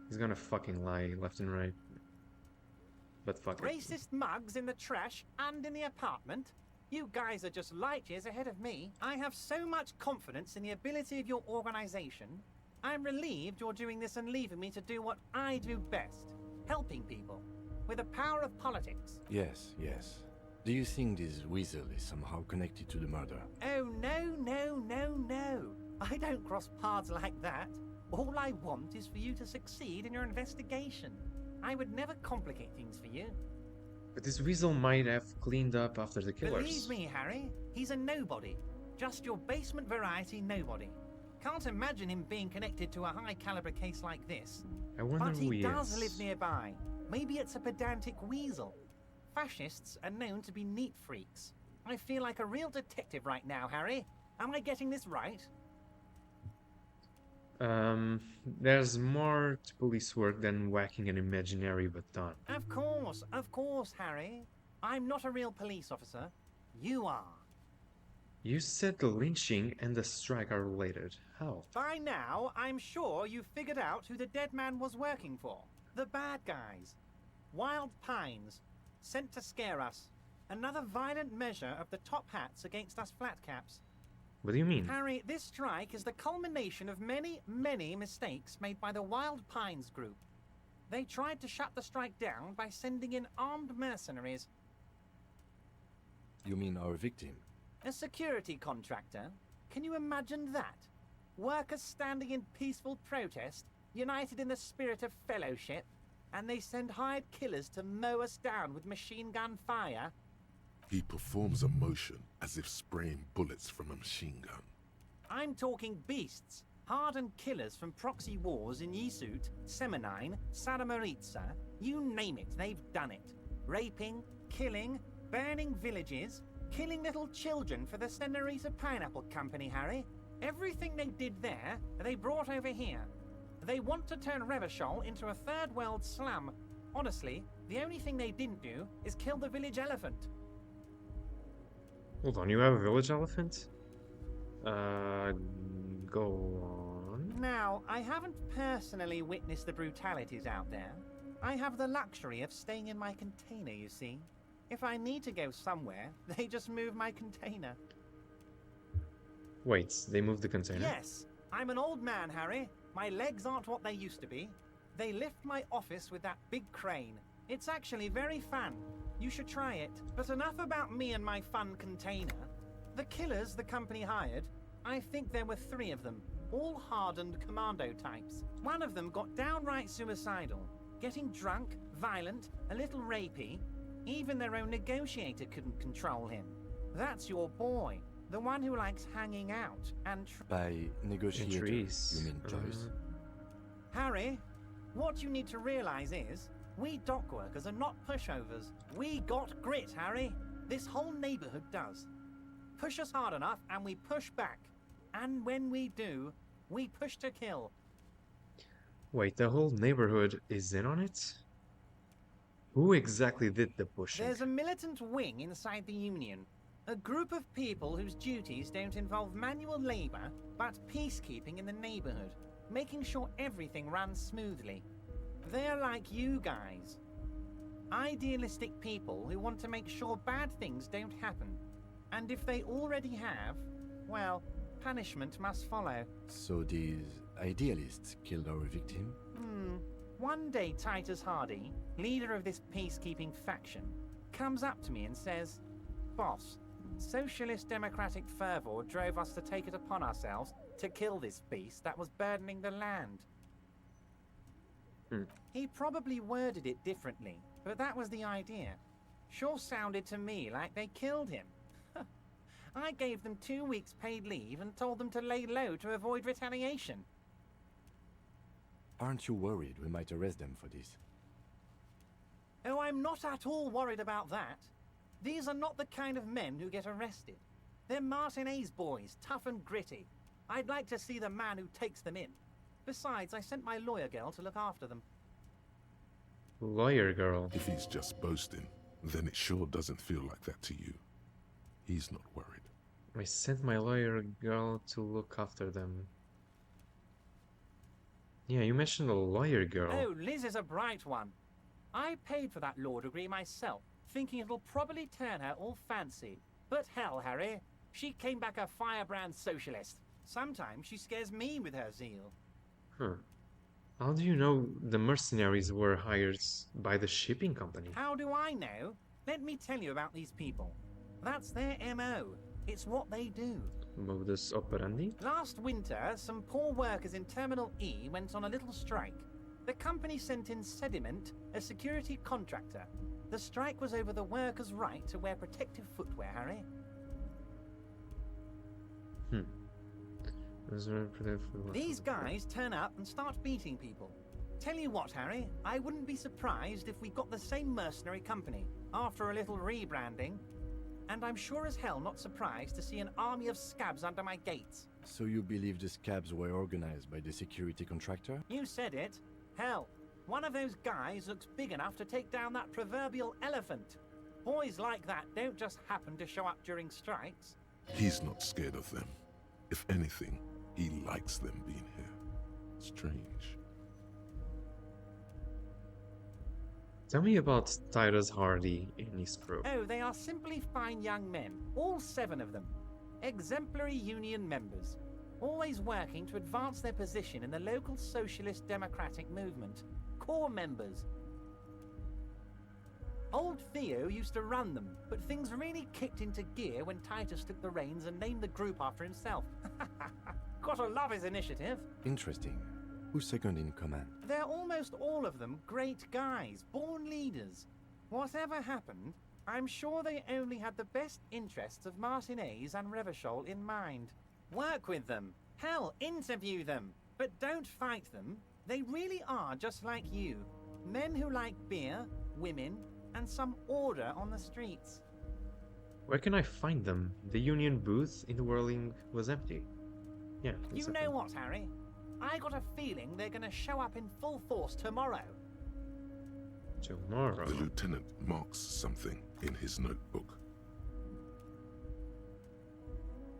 He's gonna fucking lie left and right. But fuck it. Racist mugs in the trash and in the apartment? You guys are just light years ahead of me. I have so much confidence in the ability of your organization. I'm relieved you're doing this and leaving me to do what I do best. Helping people. With the power of politics. Yes, yes. Do you think this weasel is somehow connected to the murder? Oh, no. I don't cross paths like that. All I want is for you to succeed in your investigation. I would never complicate things for you. But this weasel might have cleaned up after the killers. Believe me, Harry, he's a nobody. Just your basement variety nobody. Can't imagine him being connected to a high-caliber case like this. I wonder but who he he does is. live nearby. Maybe it's a pedantic weasel. Fascists are known to be neat freaks. I feel like a real detective right now, Harry. Am I getting this right? There's more to police work than whacking an imaginary baton. Of course, Harry. I'm not a real police officer. You are. You said the lynching and the strike are related. How? By now, I'm sure you've figured out who the dead man was working for. The bad guys. Wild Pines. Sent to scare us. Another violent measure of the top hats against us flatcaps. What do you mean? Harry, this strike is the culmination of many, many mistakes made by the Wild Pines group. They tried to shut the strike down by sending in armed mercenaries. You mean our victim? A security contractor? Can you imagine that? Workers standing in peaceful protest, united in the spirit of fellowship, and they send hired killers to mow us down with machine gun fire? He performs a motion as if spraying bullets from a machine gun. I'm talking beasts. Hardened killers from proxy wars in Yisut, Semenine, Saramoritsa. You name it, they've done it. Raping, killing, burning villages, killing little children for the Senorita Pineapple Company, Harry. Everything they did there, they brought over here. They want to turn Revachol into a third world slum. Honestly, the only thing they didn't do is kill the village elephant. Hold on, you have a village elephant? Go on. Now, I haven't personally witnessed the brutalities out there. I have the luxury of staying in my container, you see. If I need to go somewhere, they just move my container. Wait, they moved the container? Yes, I'm an old man, Harry. My legs aren't what they used to be. They lift my office with that big crane. It's actually very fun. You should try it. But enough about me and my fun container. The killers the company hired, I think there were 3 of them, all hardened commando types. One of them got downright suicidal, getting drunk, violent, a little rapey. Even their own negotiator couldn't control him. That's your boy, the one who likes hanging out and... By negotiator, you mean Joyce? Harry, what you need to realize is, we dock workers are not pushovers. We got grit, Harry. This whole neighborhood does. Push us hard enough and we push back. And when we do, we push to kill. Wait, the whole neighborhood is in on it? Who exactly did the pushing? There's a militant wing inside the Union. A group of people whose duties don't involve manual labor, but peacekeeping in the neighborhood, making sure everything runs smoothly. They're like you guys. Idealistic people who want to make sure bad things don't happen. And if they already have, well, punishment must follow. So these idealists killed our victim? One day Titus Hardy, leader of this peacekeeping faction, comes up to me and says, "Boss, socialist democratic fervor drove us to take it upon ourselves to kill this beast that was burdening the land." He probably worded it differently, but that was the idea. Sure sounded to me like they killed him. I gave them 2 weeks paid leave and told them to lay low to avoid retaliation. Aren't you worried we might arrest them for this? Oh, I'm not at all worried about that. These are not the kind of men who get arrested. They're Martinez boys, tough and gritty. I'd like to see the man who takes them in. Besides, I sent my lawyer girl to look after them. Lawyer girl? If he's just boasting, then it sure doesn't feel like that to you. He's not worried. I sent my lawyer girl to look after them. Yeah, you mentioned a lawyer girl. Oh, Liz is a bright one. I paid for that law degree myself, thinking it'll probably turn her all fancy. But hell, Harry, she came back a firebrand socialist. Sometimes she scares me with her zeal. Huh. How do you know the mercenaries were hired by the shipping company? How do I know? Let me tell you about these people. That's their MO. It's what they do. Modus operandi? Last winter, some poor workers in Terminal E went on a little strike. The company sent in Sediment, a security contractor. The strike was over the workers' right to wear protective footwear, Harry. These guys turn up and start beating people. Tell you what, Harry, I wouldn't be surprised if we got the same mercenary company after a little rebranding. And I'm sure as hell not surprised to see an army of scabs under my gates. So you believe the scabs were organized by the security contractor? You said it. Hell, one of those guys looks big enough to take down that proverbial elephant. Boys like that don't just happen to show up during strikes. He's not scared of them. If anything, he likes them being here. Strange. Tell me about Titus Hardy and his crew. Oh, they are simply fine young men, all 7 of them. Exemplary union members, always working to advance their position in the local socialist democratic movement. Core members. Old Theo used to run them, but things really kicked into gear when Titus took the reins and named the group after himself. Gotta love his initiative. Interesting. Who's second in command? They're almost all of them great guys, born leaders. Whatever happened, I'm sure they only had the best interests of Martinez and Revachol in mind. Work with them. Hell, interview them. But don't fight them. They really are just like you. Men who like beer, women, and some order on the streets. Where can I find them? The Union booth in the Whirling was empty. Yeah. You know what, Harry? I got a feeling they're gonna show up in full force tomorrow. Tomorrow? The lieutenant marks something in his notebook.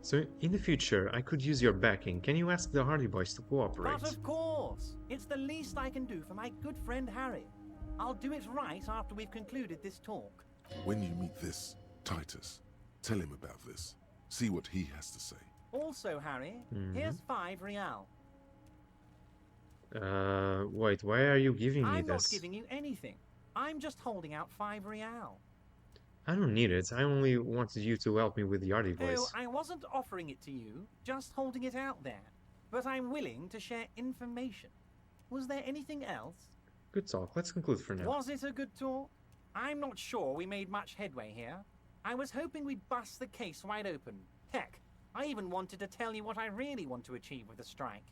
So, in the future, I could use your backing. Can you ask the Hardy Boys to cooperate? But of course! It's the least I can do for my good friend Harry. I'll do it right after we've concluded this talk. When you meet this Titus, tell him about this. See what he has to say. Also, Harry, here's 5 real. Wait, why are you giving me I'm this? not giving you anything. I'm just holding out 5 real. I don't need it. I only wanted you to help me with the Hardy Boys. Oh, I wasn't offering it to you, just holding it out there. But I'm willing to share information. Was there anything else? Good talk. Let's conclude for now. Was it a good talk? I'm not sure we made much headway here. I was hoping we'd bust the case wide open. Heck, I even wanted to tell you what I really want to achieve with the strike.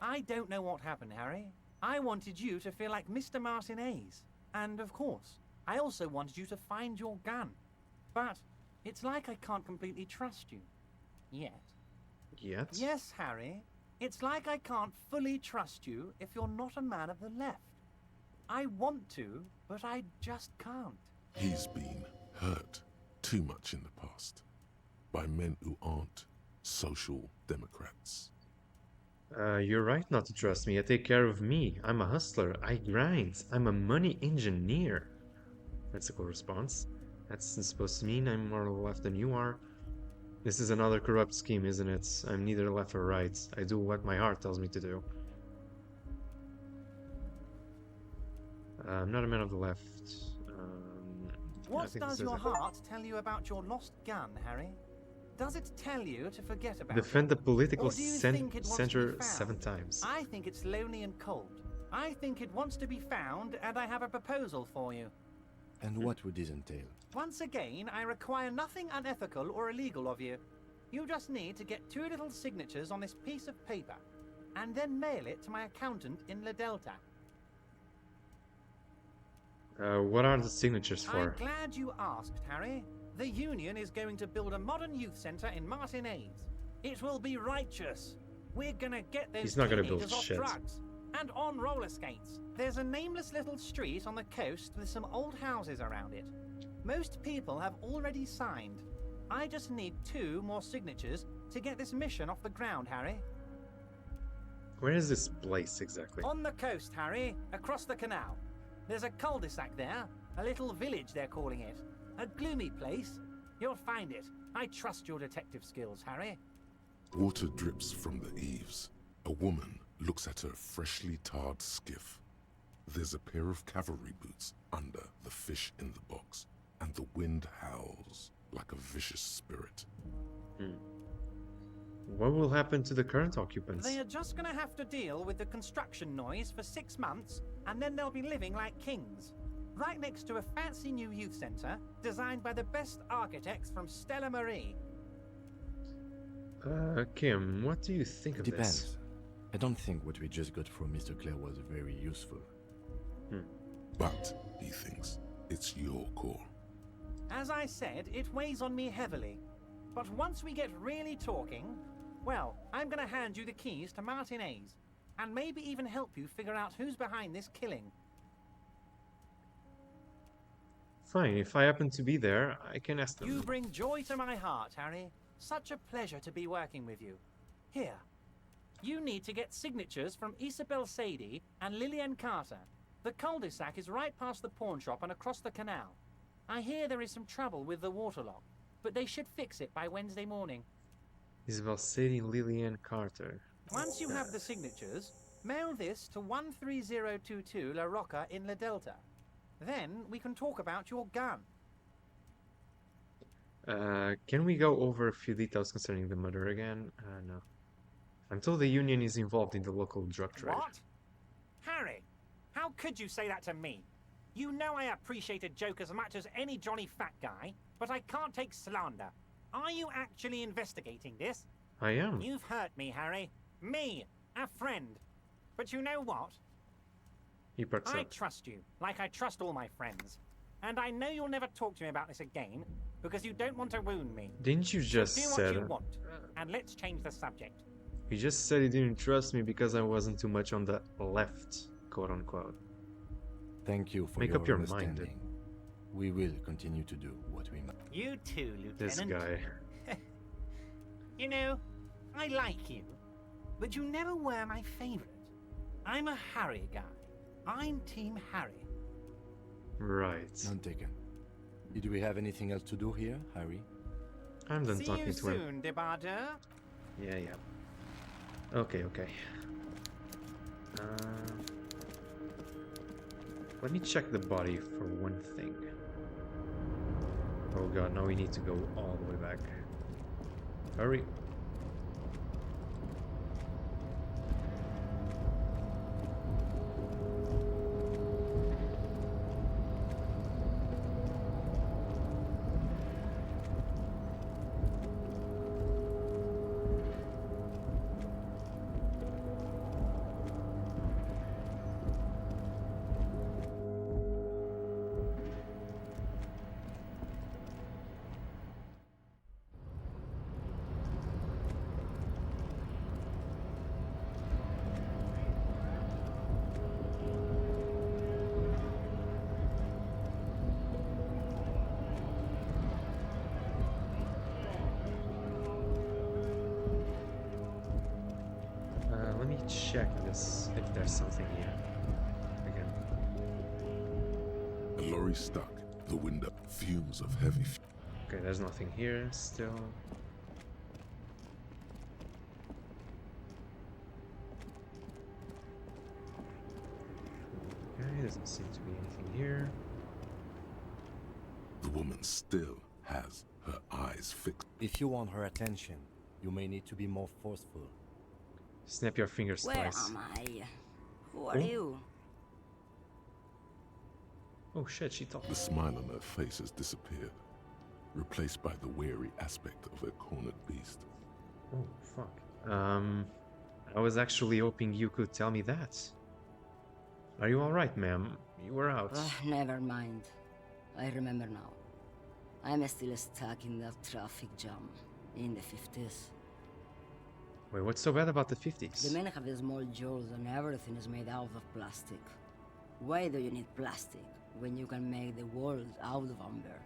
I don't know what happened, Harry. I wanted you to feel like Mr. Martinez. And of course, I also wanted you to find your gun. But it's like I can't completely trust you. Yet. Yet? Yes, Harry. It's like I can't fully trust you if you're not a man of the left. I want to, but I just can't. He's been hurt too much in the past by men who aren't social democrats. You're right not to trust me. I take care of me. I'm a hustler. I grind. I'm a money engineer. That's a cool response. That's supposed to mean I'm more left than you are. This is another corrupt scheme, isn't it? I'm neither left or right. I do what my heart tells me to do. I'm not a man of the left. What does your heart tell you about your lost gun, Harry? Does it tell you to forget about Defend the it? political Or do you think it wants to be center found? 7 times. I think it's lonely and cold. I think it wants to be found, and I have a proposal for you. And what would this entail? Once again, I require nothing unethical or illegal of you. You just need to get 2 little signatures on this piece of paper, and then mail it to my accountant in La Delta. What are the signatures for? I'm glad you asked, Harry. The Union is going to build a modern youth centre in Martinez. It will be righteous. We're gonna get those He's not gonna build teenagers off shit. drugs and on roller skates. There's a nameless little street on the coast with some old houses around it. Most people have already signed. I just need 2 more signatures to get this mission off the ground, Harry. Where is this place exactly? On the coast, Harry, across the canal. There's a cul-de-sac there, a little village they're calling it. A gloomy place. You'll find it. I trust your detective skills, Harry. Water drips from the eaves. A woman looks at her freshly tarred skiff. There's a pair of cavalry boots under the fish in the box, and the wind howls like a vicious spirit. What will happen to the current occupants? They are just gonna have to deal with the construction noise for 6 months, and then they'll be living like kings. Right next to a fancy new youth centre, designed by the best architects from Stella Marie. Kim, what do you think of Depends. this? I don't think what we just got from Mr. Clare was very useful. But, he thinks, it's your call. As I said, it weighs on me heavily. But once we get really talking, well, I'm gonna hand you the keys to Martinez, and maybe even help you figure out who's behind this killing. Fine, if I happen to be there, I can ask them. You bring joy to my heart, Harry. Such a pleasure to be working with you. Here. You need to get signatures from Isabel Sadie and Lillian Carter. The cul-de-sac is right past the pawn shop and across the canal. I hear there is some trouble with the water lock, but they should fix it by Wednesday morning. Isabel Sadie, Lillian Carter. Once you have the signatures, mail this to 13022 La Rocca in La Delta. Then we can talk about your gun. Can we go over a few details concerning the murder again? No. I'm told the Union is involved in the local drug trade. What? Harry, how could you say that to me? You know I appreciate a joke as much as any jolly fat guy, but I can't take slander. Are you actually investigating this? I am. You've hurt me, Harry. Me, a friend. But you know what? He perks I up. trust you, like I trust all my friends. And I know you'll never talk to me about this again, because you don't want to wound me. Didn't you just So do said what you want, and let's change the subject. He just said he didn't trust me because I wasn't too much on the left, quote unquote. Thank you for Make your up your mind, understanding. We will continue to do what we must. You too, Lieutenant. This guy. You know, I like you, but you never were my favorite. I'm a Harry guy. I'm Team Harry. Right. None taken. Did we have anything else to do here, Harry? I'm done See talking you to him. soon, Debardeur. Yeah. Okay. Let me check the body for one thing. Oh god, now we need to go all the way back. Hurry. Let me check this, if there's something here. Again. A lorry stuck. The window. Fumes of heavy. Okay, there's nothing here still. Okay, doesn't seem to be anything here. The woman still has her eyes fixed. If you want her attention, you may need to be more forceful. Snap your fingers Where twice. am I? Who are Oh. you? Oh shit, she talked. The smile on her face has disappeared, replaced by the weary aspect of a cornered beast. Oh, fuck. I was actually hoping you could tell me that. Are you alright, ma'am? You were out. Never mind. I remember now. I'm still stuck in that traffic jam in the 50s. Wait, what's so bad about the 50s? The men have small jaws and everything is made out of plastic. Why do you need plastic when you can make the world out of amber?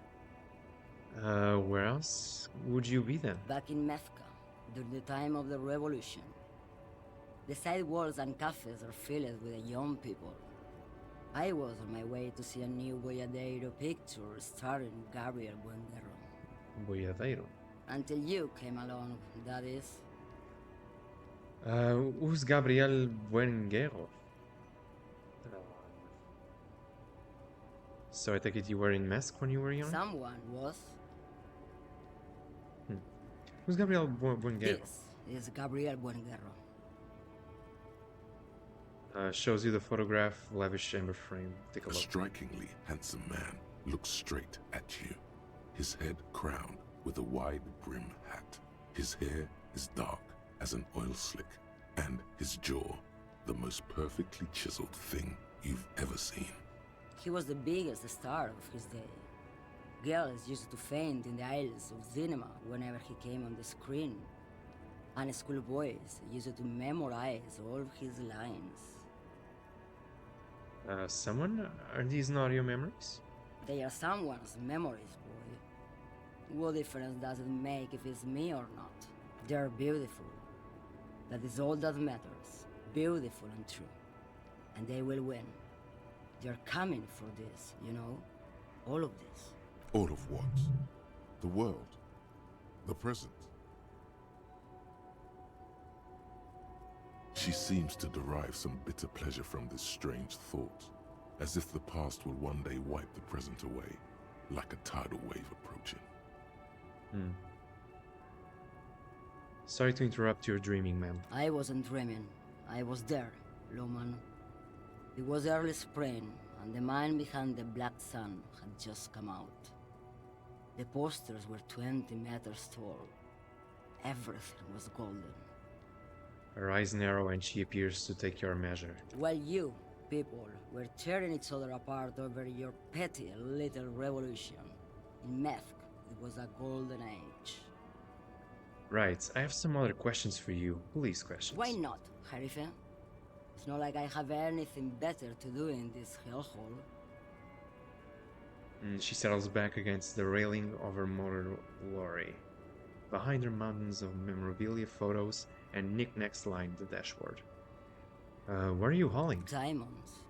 Where else would you be then? Back in Methka, during the time of the revolution. The sidewalks and cafes are filled with young people. I was on my way to see a new Boyadero picture starring Gabriel Buendero. Boyadero? Until you came along, that is. Who's Gabriel Buenguero? So I take it you were in Mesk when you were young? Someone was. Who's Gabriel Buenguero? This is Gabriel Buendero. Shows you the photograph, lavish chamber frame. Take a A look. strikingly handsome man looks straight at you, his head crowned with a wide brim hat. His hair is dark as an oil slick, and his jaw the most perfectly chiseled thing you've ever seen. He was the biggest star of his day. Girls used to faint in the aisles of cinema whenever he came on the screen. And schoolboys used to memorize all his lines. Someone? Are these not your memories? They are someone's memories, boy. What difference does it make if it's me or not? They're beautiful. That is all that matters. Beautiful and true. And they will win. They're coming for this, you know? All of this. All of what? The world. The present. She seems to derive some bitter pleasure from this strange thought, as if the past will one day wipe the present away, like a tidal wave approaching. Sorry to interrupt your dreaming, ma'am. I wasn't dreaming. I was there, Loman. It was early spring, and the man behind the black sun had just come out. The posters were 20 meters tall. Everything was golden. Her eyes narrow and she appears to take your measure. While you, people, were tearing each other apart over your petty little revolution, in Methk, it was a golden age. Right, I have some other questions for you. Police questions. Why not, Harife? It's not like I have anything better to do in this hellhole. She settles back against the railing of her motor lorry. Behind her, mountains of memorabilia, photos, and knickknacks line the dashboard. What are you hauling? Diamonds.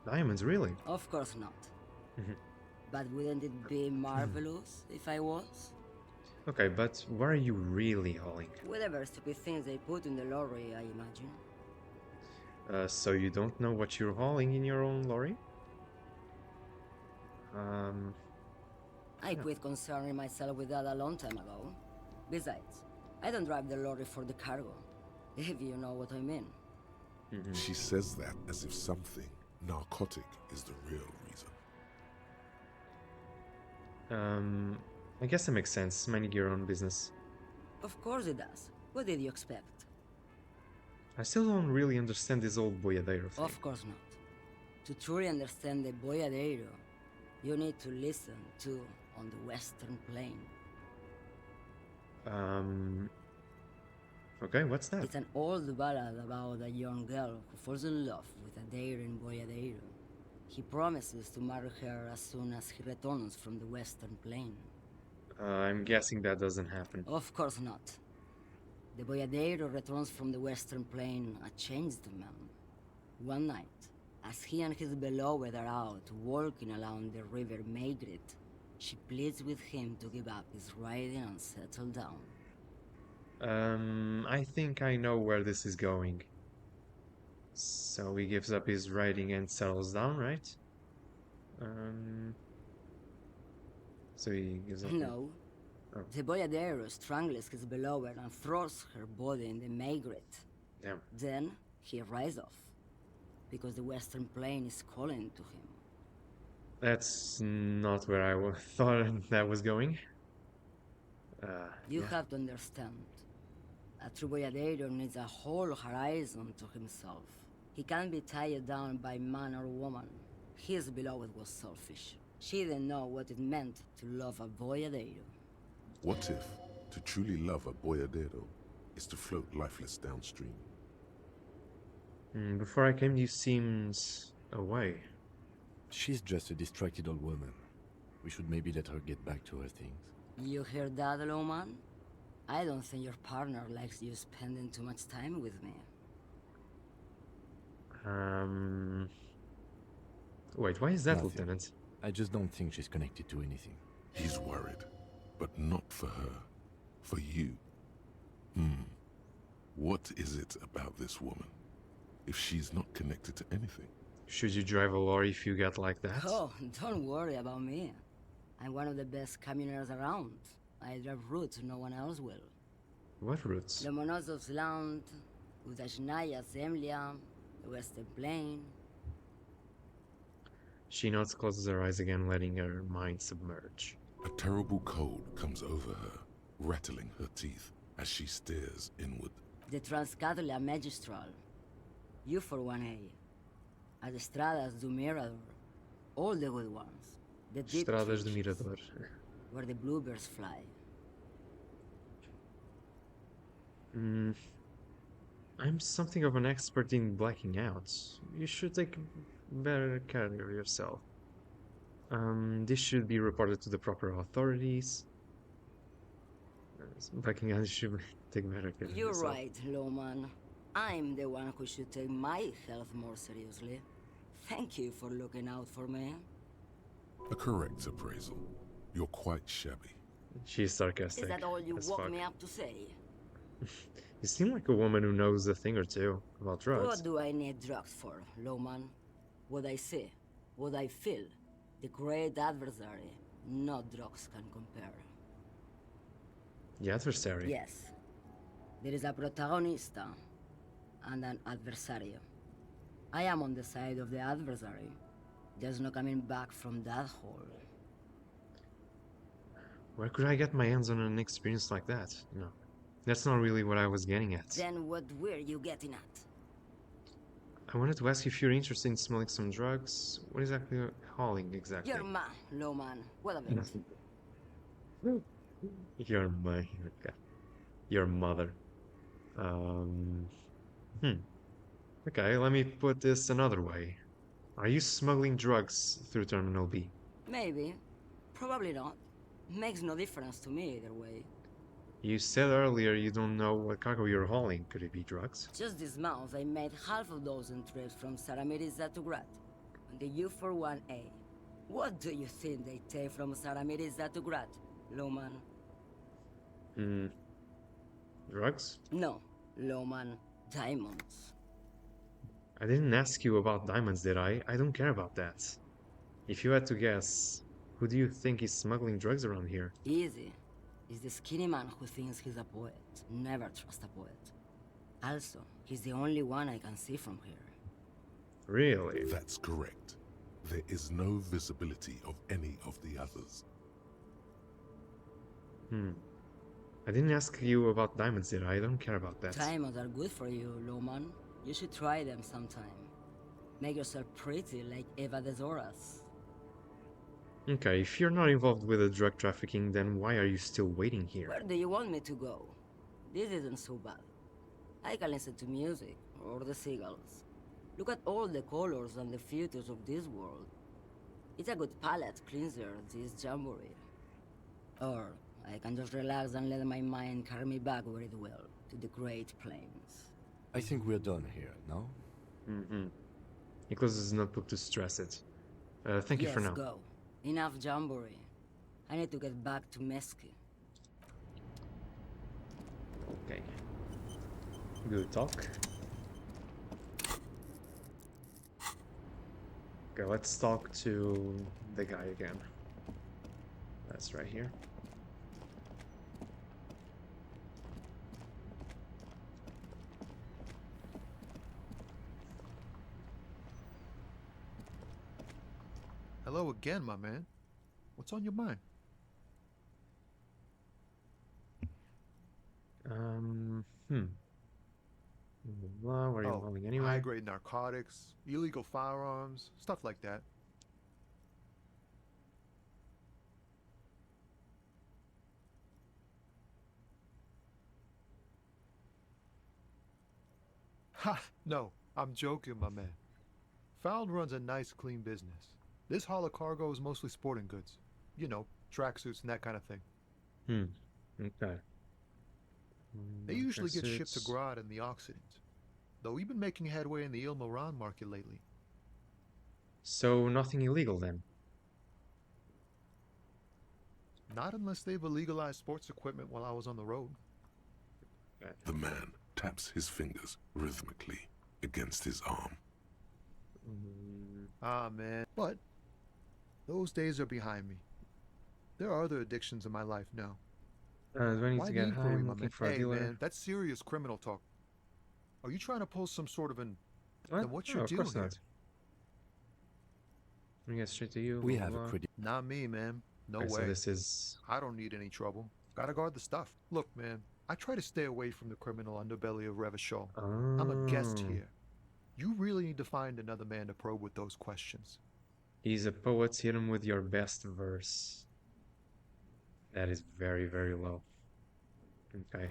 Diamonds, really? Of course not. But wouldn't it be marvelous if I was? Okay, but what are you really hauling? Whatever stupid things they put in the lorry, I imagine. So you don't know what you're hauling in your own lorry? I quit concerning myself with that a long time ago. Besides, I don't drive the lorry for the cargo, if you know what I mean. She says that as if something narcotic is the real reason. I guess that makes sense. Minding your own business. Of course it does. What did you expect? I still don't really understand this old Boyadero thing. Of course not. To truly understand the Boyadero, you need to listen to On the Western Plain. Okay, what's that? It's an old ballad about a young girl who falls in love with a daring Boyadero. He promises to marry her as soon as he returns from the Western Plain. I'm guessing that doesn't happen. Of course not. The Boyadero returns from the Western Plain a changed man. One night, as he and his beloved are out walking along the river Maigret, she pleads with him to give up his riding and settle down. I think I know where this is going. So he gives up his riding and settles down, right? So he gives up... No. Oh. The Boyadero strangles his beloved and throws her body in the Maigret. Damn. Then he rides off, because the Western Plain is calling to him. That's not where I thought that was going. You Yeah. have to understand. A true Boyadero needs a whole horizon to himself. He can't be tied down by man or woman. His beloved was selfish. She didn't know what it meant to love a Boyadero. What if to truly love a Boyadero is to float lifeless downstream? Before I came, you seemed away. She's just a distracted old woman. We should maybe let her get back to her things. You hear that, Lowman? I don't think your partner likes you spending too much time with me. Wait, why is that, Nothing. Lieutenant? I just don't think she's connected to anything. He's worried, but not for her. For you. What is it about this woman? If she's not connected to anything? Should you drive a lorry if you get like that? Oh, don't worry about me. I'm one of the best camioners around. I drive routes no one else will. What routes? Lomonosov's Land, Udashnaya Zemlya, the Western Plain. She nods, closes her eyes again, letting her mind submerge. A terrible cold comes over her, rattling her teeth as she stares inward. The Transcatolia Magistral. You for 1A. Autostradas do Mirador. All the good ones. The deep Estradas do trenches, Mirador. where the bluebirds fly. I'm something of an expert in blacking out. You should take better care of yourself. This should be reported to the proper authorities. Blacking out should take better care of You're yourself. right, Lowman. I'm the one who should take my health more seriously. Thank you for looking out for me. A correct appraisal. You're quite shabby. She's sarcastic. Is that all you as woke fuck. me up to say? You seem like a woman who knows a thing or two about drugs. What do I need drugs for, Lowman? What I see, what I feel, the great adversary, no drugs can compare. The adversary. Yes, there is a protagonista and an adversario. I am on the side of the adversary. There's no coming back from that hole. Where could I get my hands on an experience like that? No. That's not really what I was getting at. Then what were you getting at? I wanted to ask if you're interested in smelling some drugs. What exactly hauling exactly? You're man, Lowman. What of it? You're my... Okay. Your mother. Um, hmm. Okay, let me put this another way. Are you smuggling drugs through Terminal B? Maybe. Probably not. Makes no difference to me either way. You said earlier you don't know what cargo you're hauling. Could it be drugs? Just this month, I made half a dozen trips from Saramiriza to Grat on the U41A. What do you think they take from Saramiriza to Grat, Loman? Hmm. Drugs? No, Loman. Diamonds. I didn't ask you about diamonds, did I? I don't care about that. If you had to guess, who do you think is smuggling drugs around here? Easy. Is the skinny man who thinks he's a poet. Never trust a poet. Also, he's the only one I can see from here. Really? That's correct. There is no visibility of any of the others. I didn't ask you about diamonds, did I? I don't care about that. Diamonds are good for you, Loman. You should try them sometime. Make yourself pretty like Eva de Zoras. Okay, if you're not involved with the drug trafficking, then why are you still waiting here? Where do you want me to go? This isn't so bad. I can listen to music, or the seagulls. Look at all the colors and the features of this world. It's a good palate cleanser, this jamboree. Or I can just relax and let my mind carry me back where it will, to the Great Plains. I think we're done here, no? He closes his notebook to stress it. Thank you for now. Yes, go. Enough jamboree. I need to get back to Mesky. Okay. Good talk. Okay, let's talk to the guy again. That's right here. Hello again, my man. What's on your mind? Blah, what are you hauling anyway? High-grade narcotics, illegal firearms, stuff like that. Ha! No, I'm joking, my man. Found runs a nice, clean business. This haul of cargo is mostly sporting goods. You know, tracksuits and that kind of thing. Okay. They usually get shipped to Tracksuits. Grad in the Occident, though we've been making headway in the Ilmaran market lately. So nothing illegal then? Not unless they've illegalized sports equipment while I was on the road. The man taps his fingers rhythmically against his arm. Ah, man. But those days are behind me. There are other addictions in my life now. Do I need Why to the get inquiry, high? my Looking man? for a Hey, dealer? man, that's serious criminal talk. Are you trying to pull some sort of an... What? Then what's No, your of deal course here? not. Let me get straight to you. We blah, have a blah. pretty... Not me, man. No Okay, way. so this is... I don't need any trouble. Gotta guard the stuff. Look, man, I try to stay away from the criminal underbelly of Revachol. I'm a guest Oh. here. You really need to find another man to probe with those questions. He's a poet, hit him with your best verse. That is very, very low. Okay.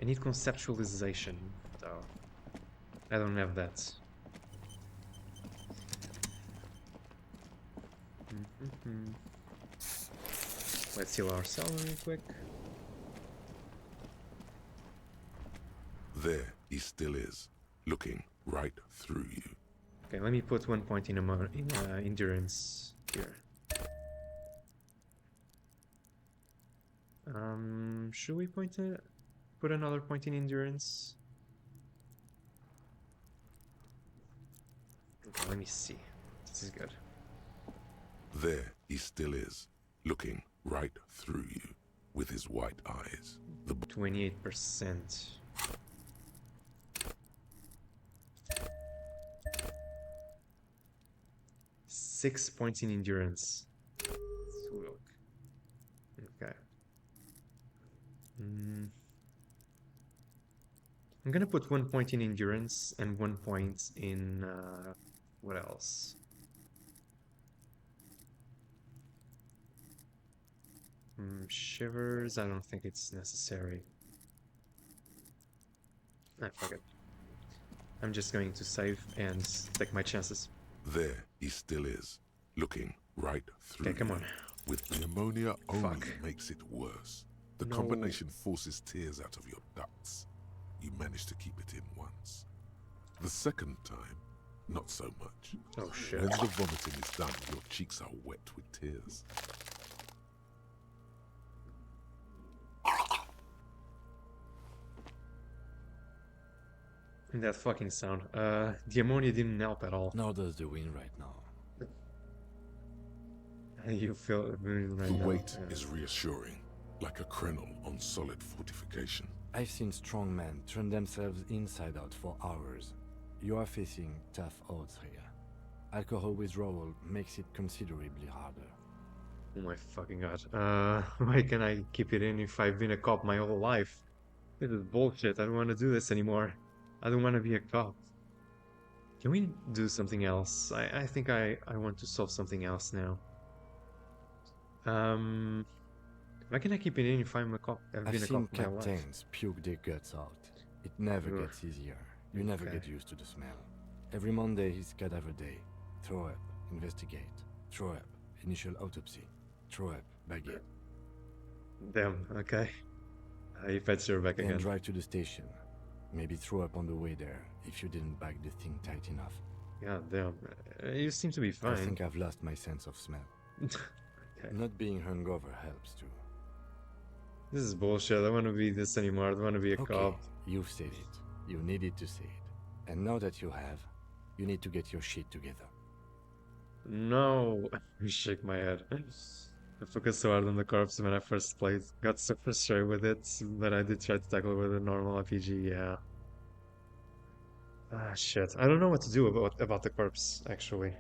I need conceptualization, though. I don't have that. Let's heal ourselves real quick. There he still is, looking right through you. Okay, let me put 1 point in endurance here. Should we put another point in endurance? Okay, let me see. This is good. There he still is, looking right through you with his white eyes. The 28%. Six points in endurance. Let's look. Okay. I'm gonna put 1 point in endurance and 1 point in what else? Shivers. I don't think it's necessary. Ah, fuck it. I'm just going to save and take my chances. There he still is, looking right through Okay, come on. With the ammonia only Fuck. makes it worse. The No. combination forces tears out of your ducts. You manage to keep it in once. The second time, not so much. Oh shit. When the vomiting is done, your cheeks are wet with tears. That fucking sound. The ammonia didn't help at all. Nor does the wind right now. You feel it right The now. weight Yeah. is reassuring, like a crenel on solid fortification. I've seen strong men turn themselves inside out for hours. You are facing tough odds here. Alcohol withdrawal makes it considerably harder. Oh my fucking god. Why can I keep it in if I've been a cop my whole life? This is bullshit. I don't want to do this anymore. I don't want to be a cop. Can we do something else? I think I want to solve something else now. Why can I keep it in if I'm a cop? I've I've been a seen cop my life. captains puke their guts out. It never Ugh. gets easier. You never Okay. get used to the smell. Every Monday is cadaver day. Throw up, investigate. Throw up, initial autopsy. Throw up, baguette. Damn, okay. If that's your back Then again. drive to the station. Maybe throw up on the way there if you didn't bag the thing tight enough. God damn. You seem to be fine. I think I've lost my sense of smell. Okay. Not being hungover helps too. This is bullshit. I don't want to be this anymore. I don't want to be a Okay, cop. you've said it. You needed to say it. And now that you have, you need to get your shit together. No. I shake my head. I focused so hard on the corpse when I first played. Got so frustrated with it, but I did try to tackle it with a normal RPG, yeah. Ah, shit. I don't know what to do about the corpse, actually.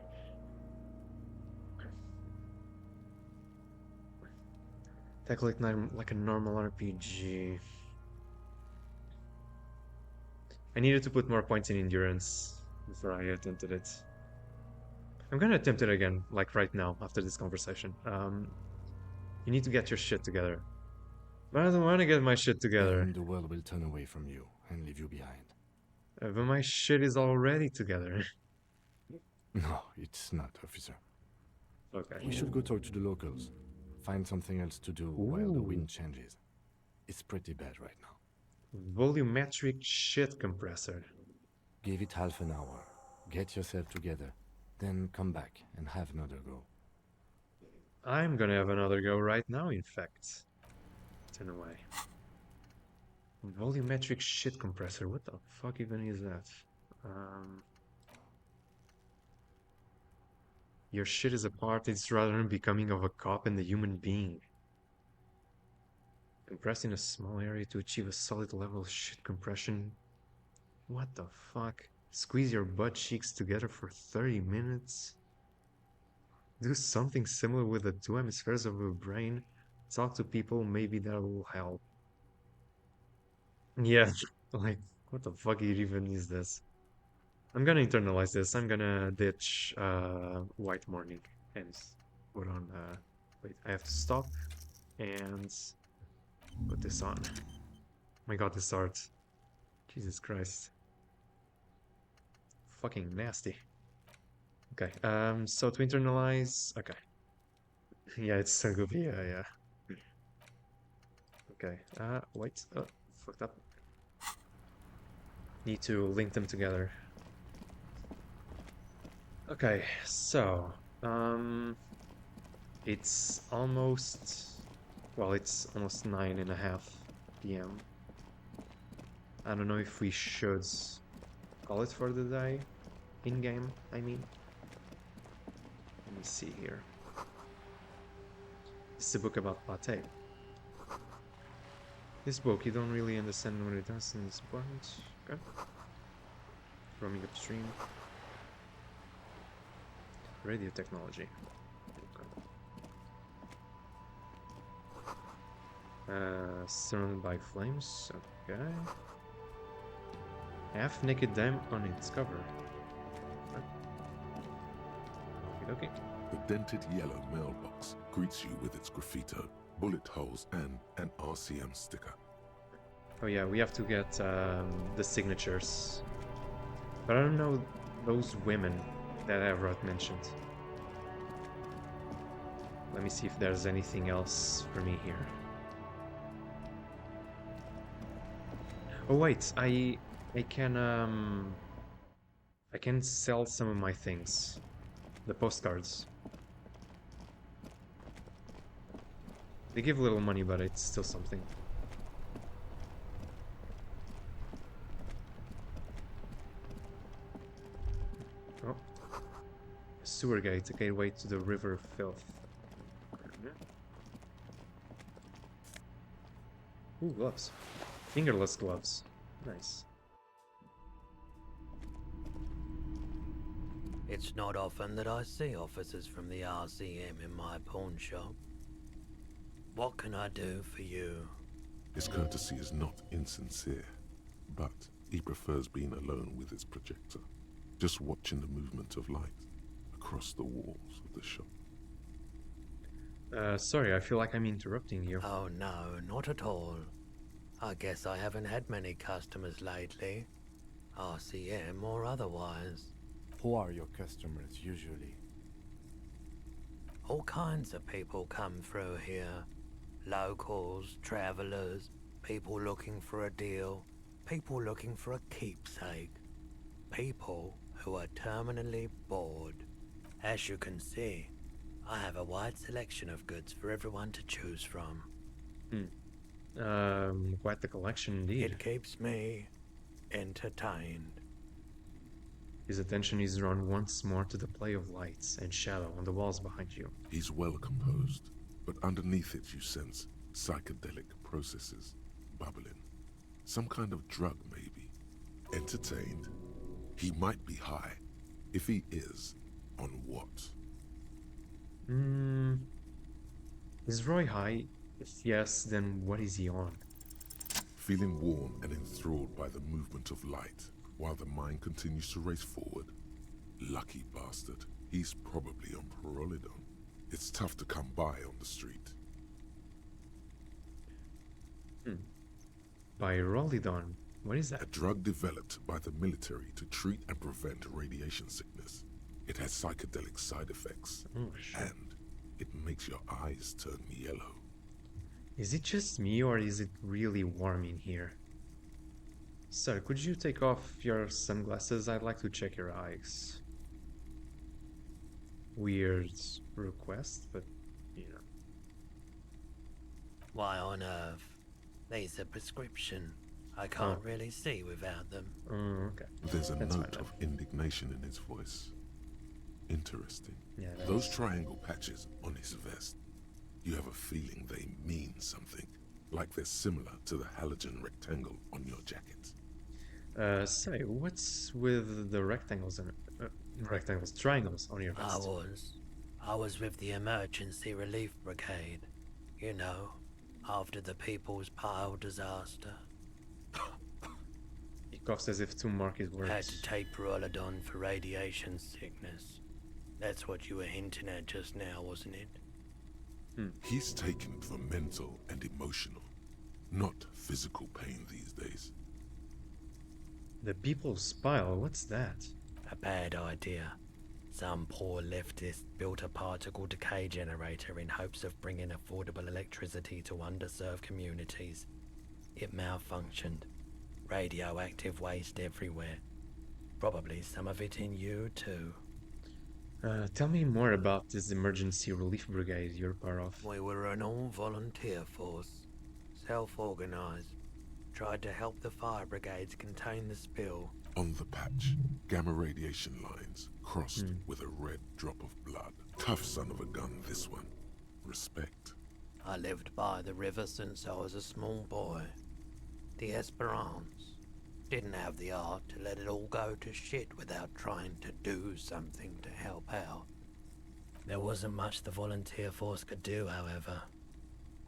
Tackle it like a normal RPG. I needed to put more points in endurance before I attempted it. I'm gonna attempt it again, like right now, after this conversation. You need to get your shit together. But I don't want to get my shit together. And the world will turn away from you and leave you behind. But my shit is already together. No, it's not, officer. Okay. We should go talk to the locals. Find something else to do while the wind changes. It's pretty bad right now. Volumetric shit compressor. Give it half an hour. Get yourself together. Then come back and have another go. I'm gonna have another go right now, in fact. Turn away. Volumetric shit compressor. What the fuck even is that? Your shit is a part, it's rather than becoming of a cop and a human being. Compressed in a small area to achieve a solid level of shit compression. What the fuck? Squeeze your butt cheeks together for 30 minutes? Do something similar with the two hemispheres of your brain. Talk to people, maybe that will help. Yeah, like, what the fuck even is this? I'm gonna internalize this. I'm gonna ditch White Morning and put on wait, I have to stop and put this on. My god, this art. Jesus Christ. Fucking nasty. Okay, so to internalize, okay. Yeah, it's so goofy, yeah. Okay, wait, fucked up. Need to link them together. Okay, so, it's almost, well, it's almost 9:30 p.m. I don't know if we should call it for the day, in-game, I mean. Let me see here. It's a book about pate. This book, you don't really understand what it does in this point. Okay. Roaming upstream. Radio technology. Okay. Surrounded by flames. Okay. Half-naked dam on its cover. Okay. The dented yellow mailbox greets you with its graffito, bullet holes, and an RCM sticker. Oh yeah, we have to get the signatures. But I don't know those women that Everett mentioned. Let me see if there's anything else for me here. Oh wait, I can sell some of my things. The postcards. They give little money, but it's still something. Oh. A sewer gate, a gateway to the river of filth. Ooh, gloves. Fingerless gloves. Nice. It's not often that I see officers from the RCM in my pawn shop. What can I do for you? His courtesy is not insincere, but he prefers being alone with his projector, just watching the movement of light across the walls of the shop. Sorry, I feel like I'm interrupting you. Oh no, not at all. I guess I haven't had many customers lately, RCM or otherwise. Who are your customers usually? All kinds of people come through here. Locals, travelers, people looking for a deal, people looking for a keepsake. People who are terminally bored. As you can see, I have a wide selection of goods for everyone to choose from. Quite the collection indeed. It keeps me entertained. His attention is drawn once more to the play of lights and shadow on the walls behind you. He's well composed, but underneath it you sense psychedelic processes bubbling. Some kind of drug, maybe. Entertained. He might be high. If he is, on what? Is Roy high? If yes, then what is he on? Feeling warm and enthralled by the movement of light, while the mind continues to race forward. Lucky bastard. He's probably on Pyrrolidon. It's tough to come by on the street. Pyrrolidon? What is that? A drug developed by the military to treat and prevent radiation sickness. It has psychedelic side effects. Oh, shit. And it makes your eyes turn yellow. Is it just me, or is it really warm in here? Sir, could you take off your sunglasses? I'd like to check your eyes. Weird request, but, you know. Why on earth? These are prescription. I can't really see without them. Oh, okay. There's a That's note fine, of indignation in his voice. Interesting. Yeah, Those triangle patches on his vest, you have a feeling they mean something, like they're similar to the halogen rectangle on your jacket. Say, what's with the rectangles and triangles on your vest? I was with the Emergency Relief Brigade. You know, after the People's Pile disaster. He coughs as if to mark his words. Had to take Pyrrolidon for radiation sickness. That's what you were hinting at just now, wasn't it? He's taken it for mental and emotional, not physical pain these days. The People's Pile, what's that? A bad idea. Some poor leftist built a particle decay generator in hopes of bringing affordable electricity to underserved communities. It malfunctioned. Radioactive waste everywhere. Probably some of it in you too. Tell me more about this emergency relief brigade you're part of. We were an all-volunteer force. Self-organized. Tried to help the fire brigades contain the spill. On the patch, gamma radiation lines crossed with a red drop of blood. Tough son of a gun, this one. Respect. I lived by the river since I was a small boy. The Esperance. Didn't have the art to let it all go to shit without trying to do something to help out. There wasn't much the volunteer force could do, however.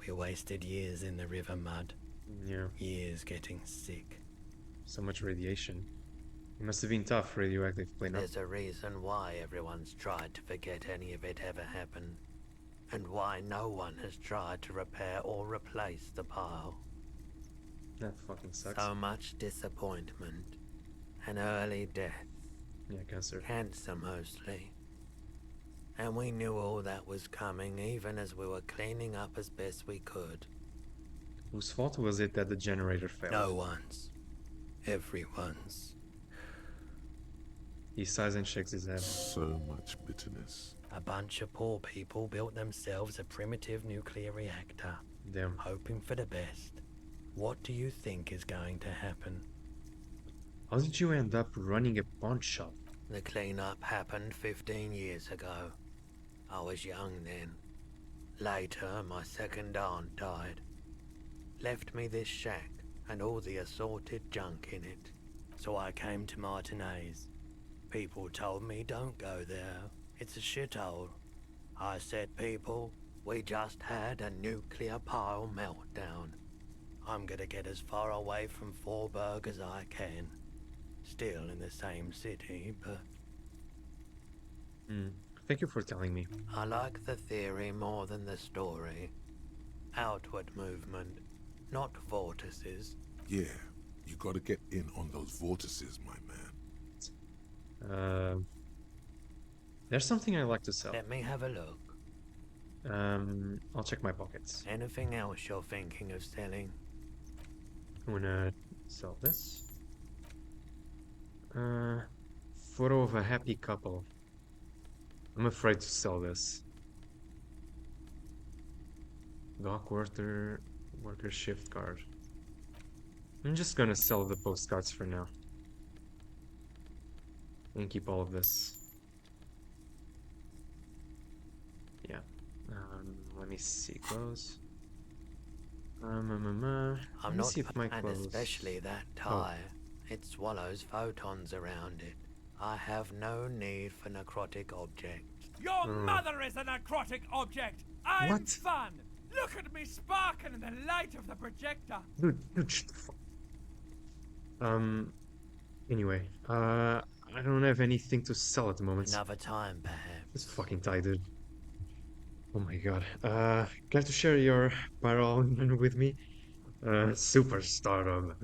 We wasted years in the river mud. Yeah. Years getting sick. So much radiation. It must have been tough, radioactive cleanup. There's a reason why everyone's tried to forget any of it ever happened. And why no one has tried to repair or replace the pile. That fucking sucks. So much disappointment. An early death. Yeah, cancer. Cancer mostly. And we knew all that was coming even as we were cleaning up as best we could. Whose fault was it that the generator failed? No one's. Everyone's. He sighs and shakes his head. So much bitterness. A bunch of poor people built themselves a primitive nuclear reactor. Damn. Hoping for the best. What do you think is going to happen? How did you end up running a pawn shop? The cleanup happened 15 years ago. I was young then. Later, my second aunt died. Left me this shack and all the assorted junk in it. So I came to Martinez. People told me don't go there. It's a shithole. I said, people, we just had a nuclear pile meltdown. I'm gonna get as far away from Forburg as I can. Still in the same city, but... Thank you for telling me. I like the theory more than the story. Outward movement, not vortices. Yeah, you gotta get in on those vortices, my man. There's something I like to sell. Let me have a look. I'll check my pockets. Anything else you're thinking of selling? I'm gonna sell this. Photo of a happy couple. I'm afraid to sell this. Dock worker shift card. I'm just gonna sell the postcards for now. And keep all of this. Yeah. Let me see clothes. I'm Let me not, see if my and clothes. especially that tie. It swallows photons around it. I have no need for necrotic objects. Your mother is a necrotic object! I'm What? fun! Look at me sparkle in the light of the projector! Dude, shut the fuck. Anyway, I don't have anything to sell at the moment. Another time, perhaps. It's fucking tight, dude. Oh my god. Care to share your parole with me? Superstardom.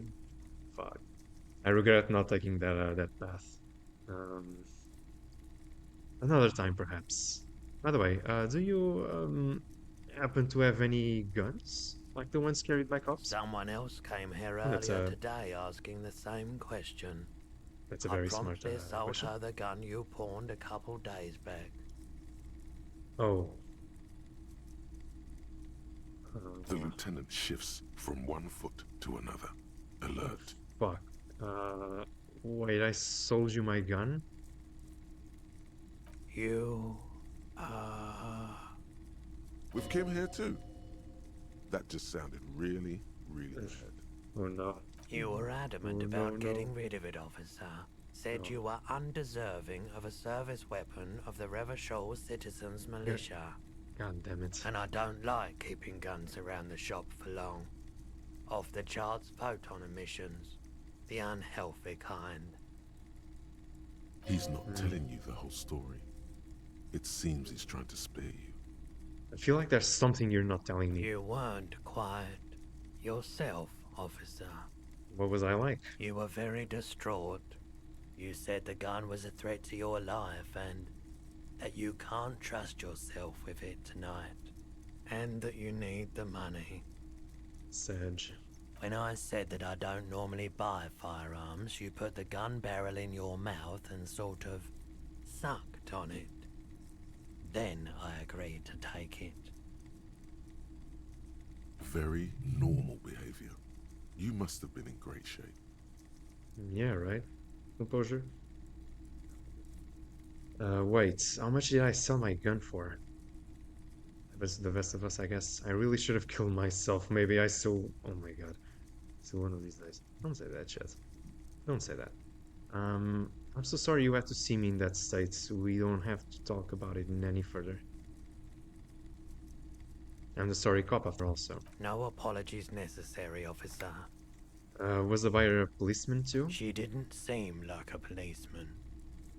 Fuck. I regret not taking that path. Another time, perhaps. By the way, do you happen to have any guns? Like the ones carried by cops? Someone else came here Oh, that's earlier a- today asking the same question. That's a very I smart promptly sold question. her the gun you pawned a couple days back. Oh. The lieutenant shifts from one foot to another. Alert. Fuck. Wait, I sold you my gun? You... With Kim here too. That just sounded really, really bad. Oh no. You were adamant Oh, about no, getting no. rid of it, officer. Said No. you were undeserving of a service weapon of the Revachol Citizens Militia. God damn it. And I don't like keeping guns around the shop for long. Off the charts photon emissions. The unhealthy kind. He's not telling you the whole story. It seems he's trying to spare you. I feel like there's something you're not telling me. You weren't quiet yourself, officer. What was I like? You were very distraught. You said the gun was a threat to your life and that you can't trust yourself with it tonight. And that you need the money. Sedge. When I said that I don't normally buy firearms, you put the gun barrel in your mouth and sort of sucked on it. Then I agreed to take it. Very normal behavior. You must have been in great shape. Yeah, right? Composure? Wait, how much did I sell my gun for? The best of us, I guess. I really should have killed myself. Maybe I still... Oh my god. Still one of these days. Don't say that shit. Don't say that. I'm so sorry you had to see me in that state. We don't have to talk about it any further. I'm the sorry cop after all, so. No apologies necessary, officer. Was the buyer a policeman too? She didn't seem like a policeman.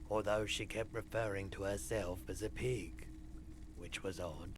Although she kept referring to herself as a pig. Which was odd.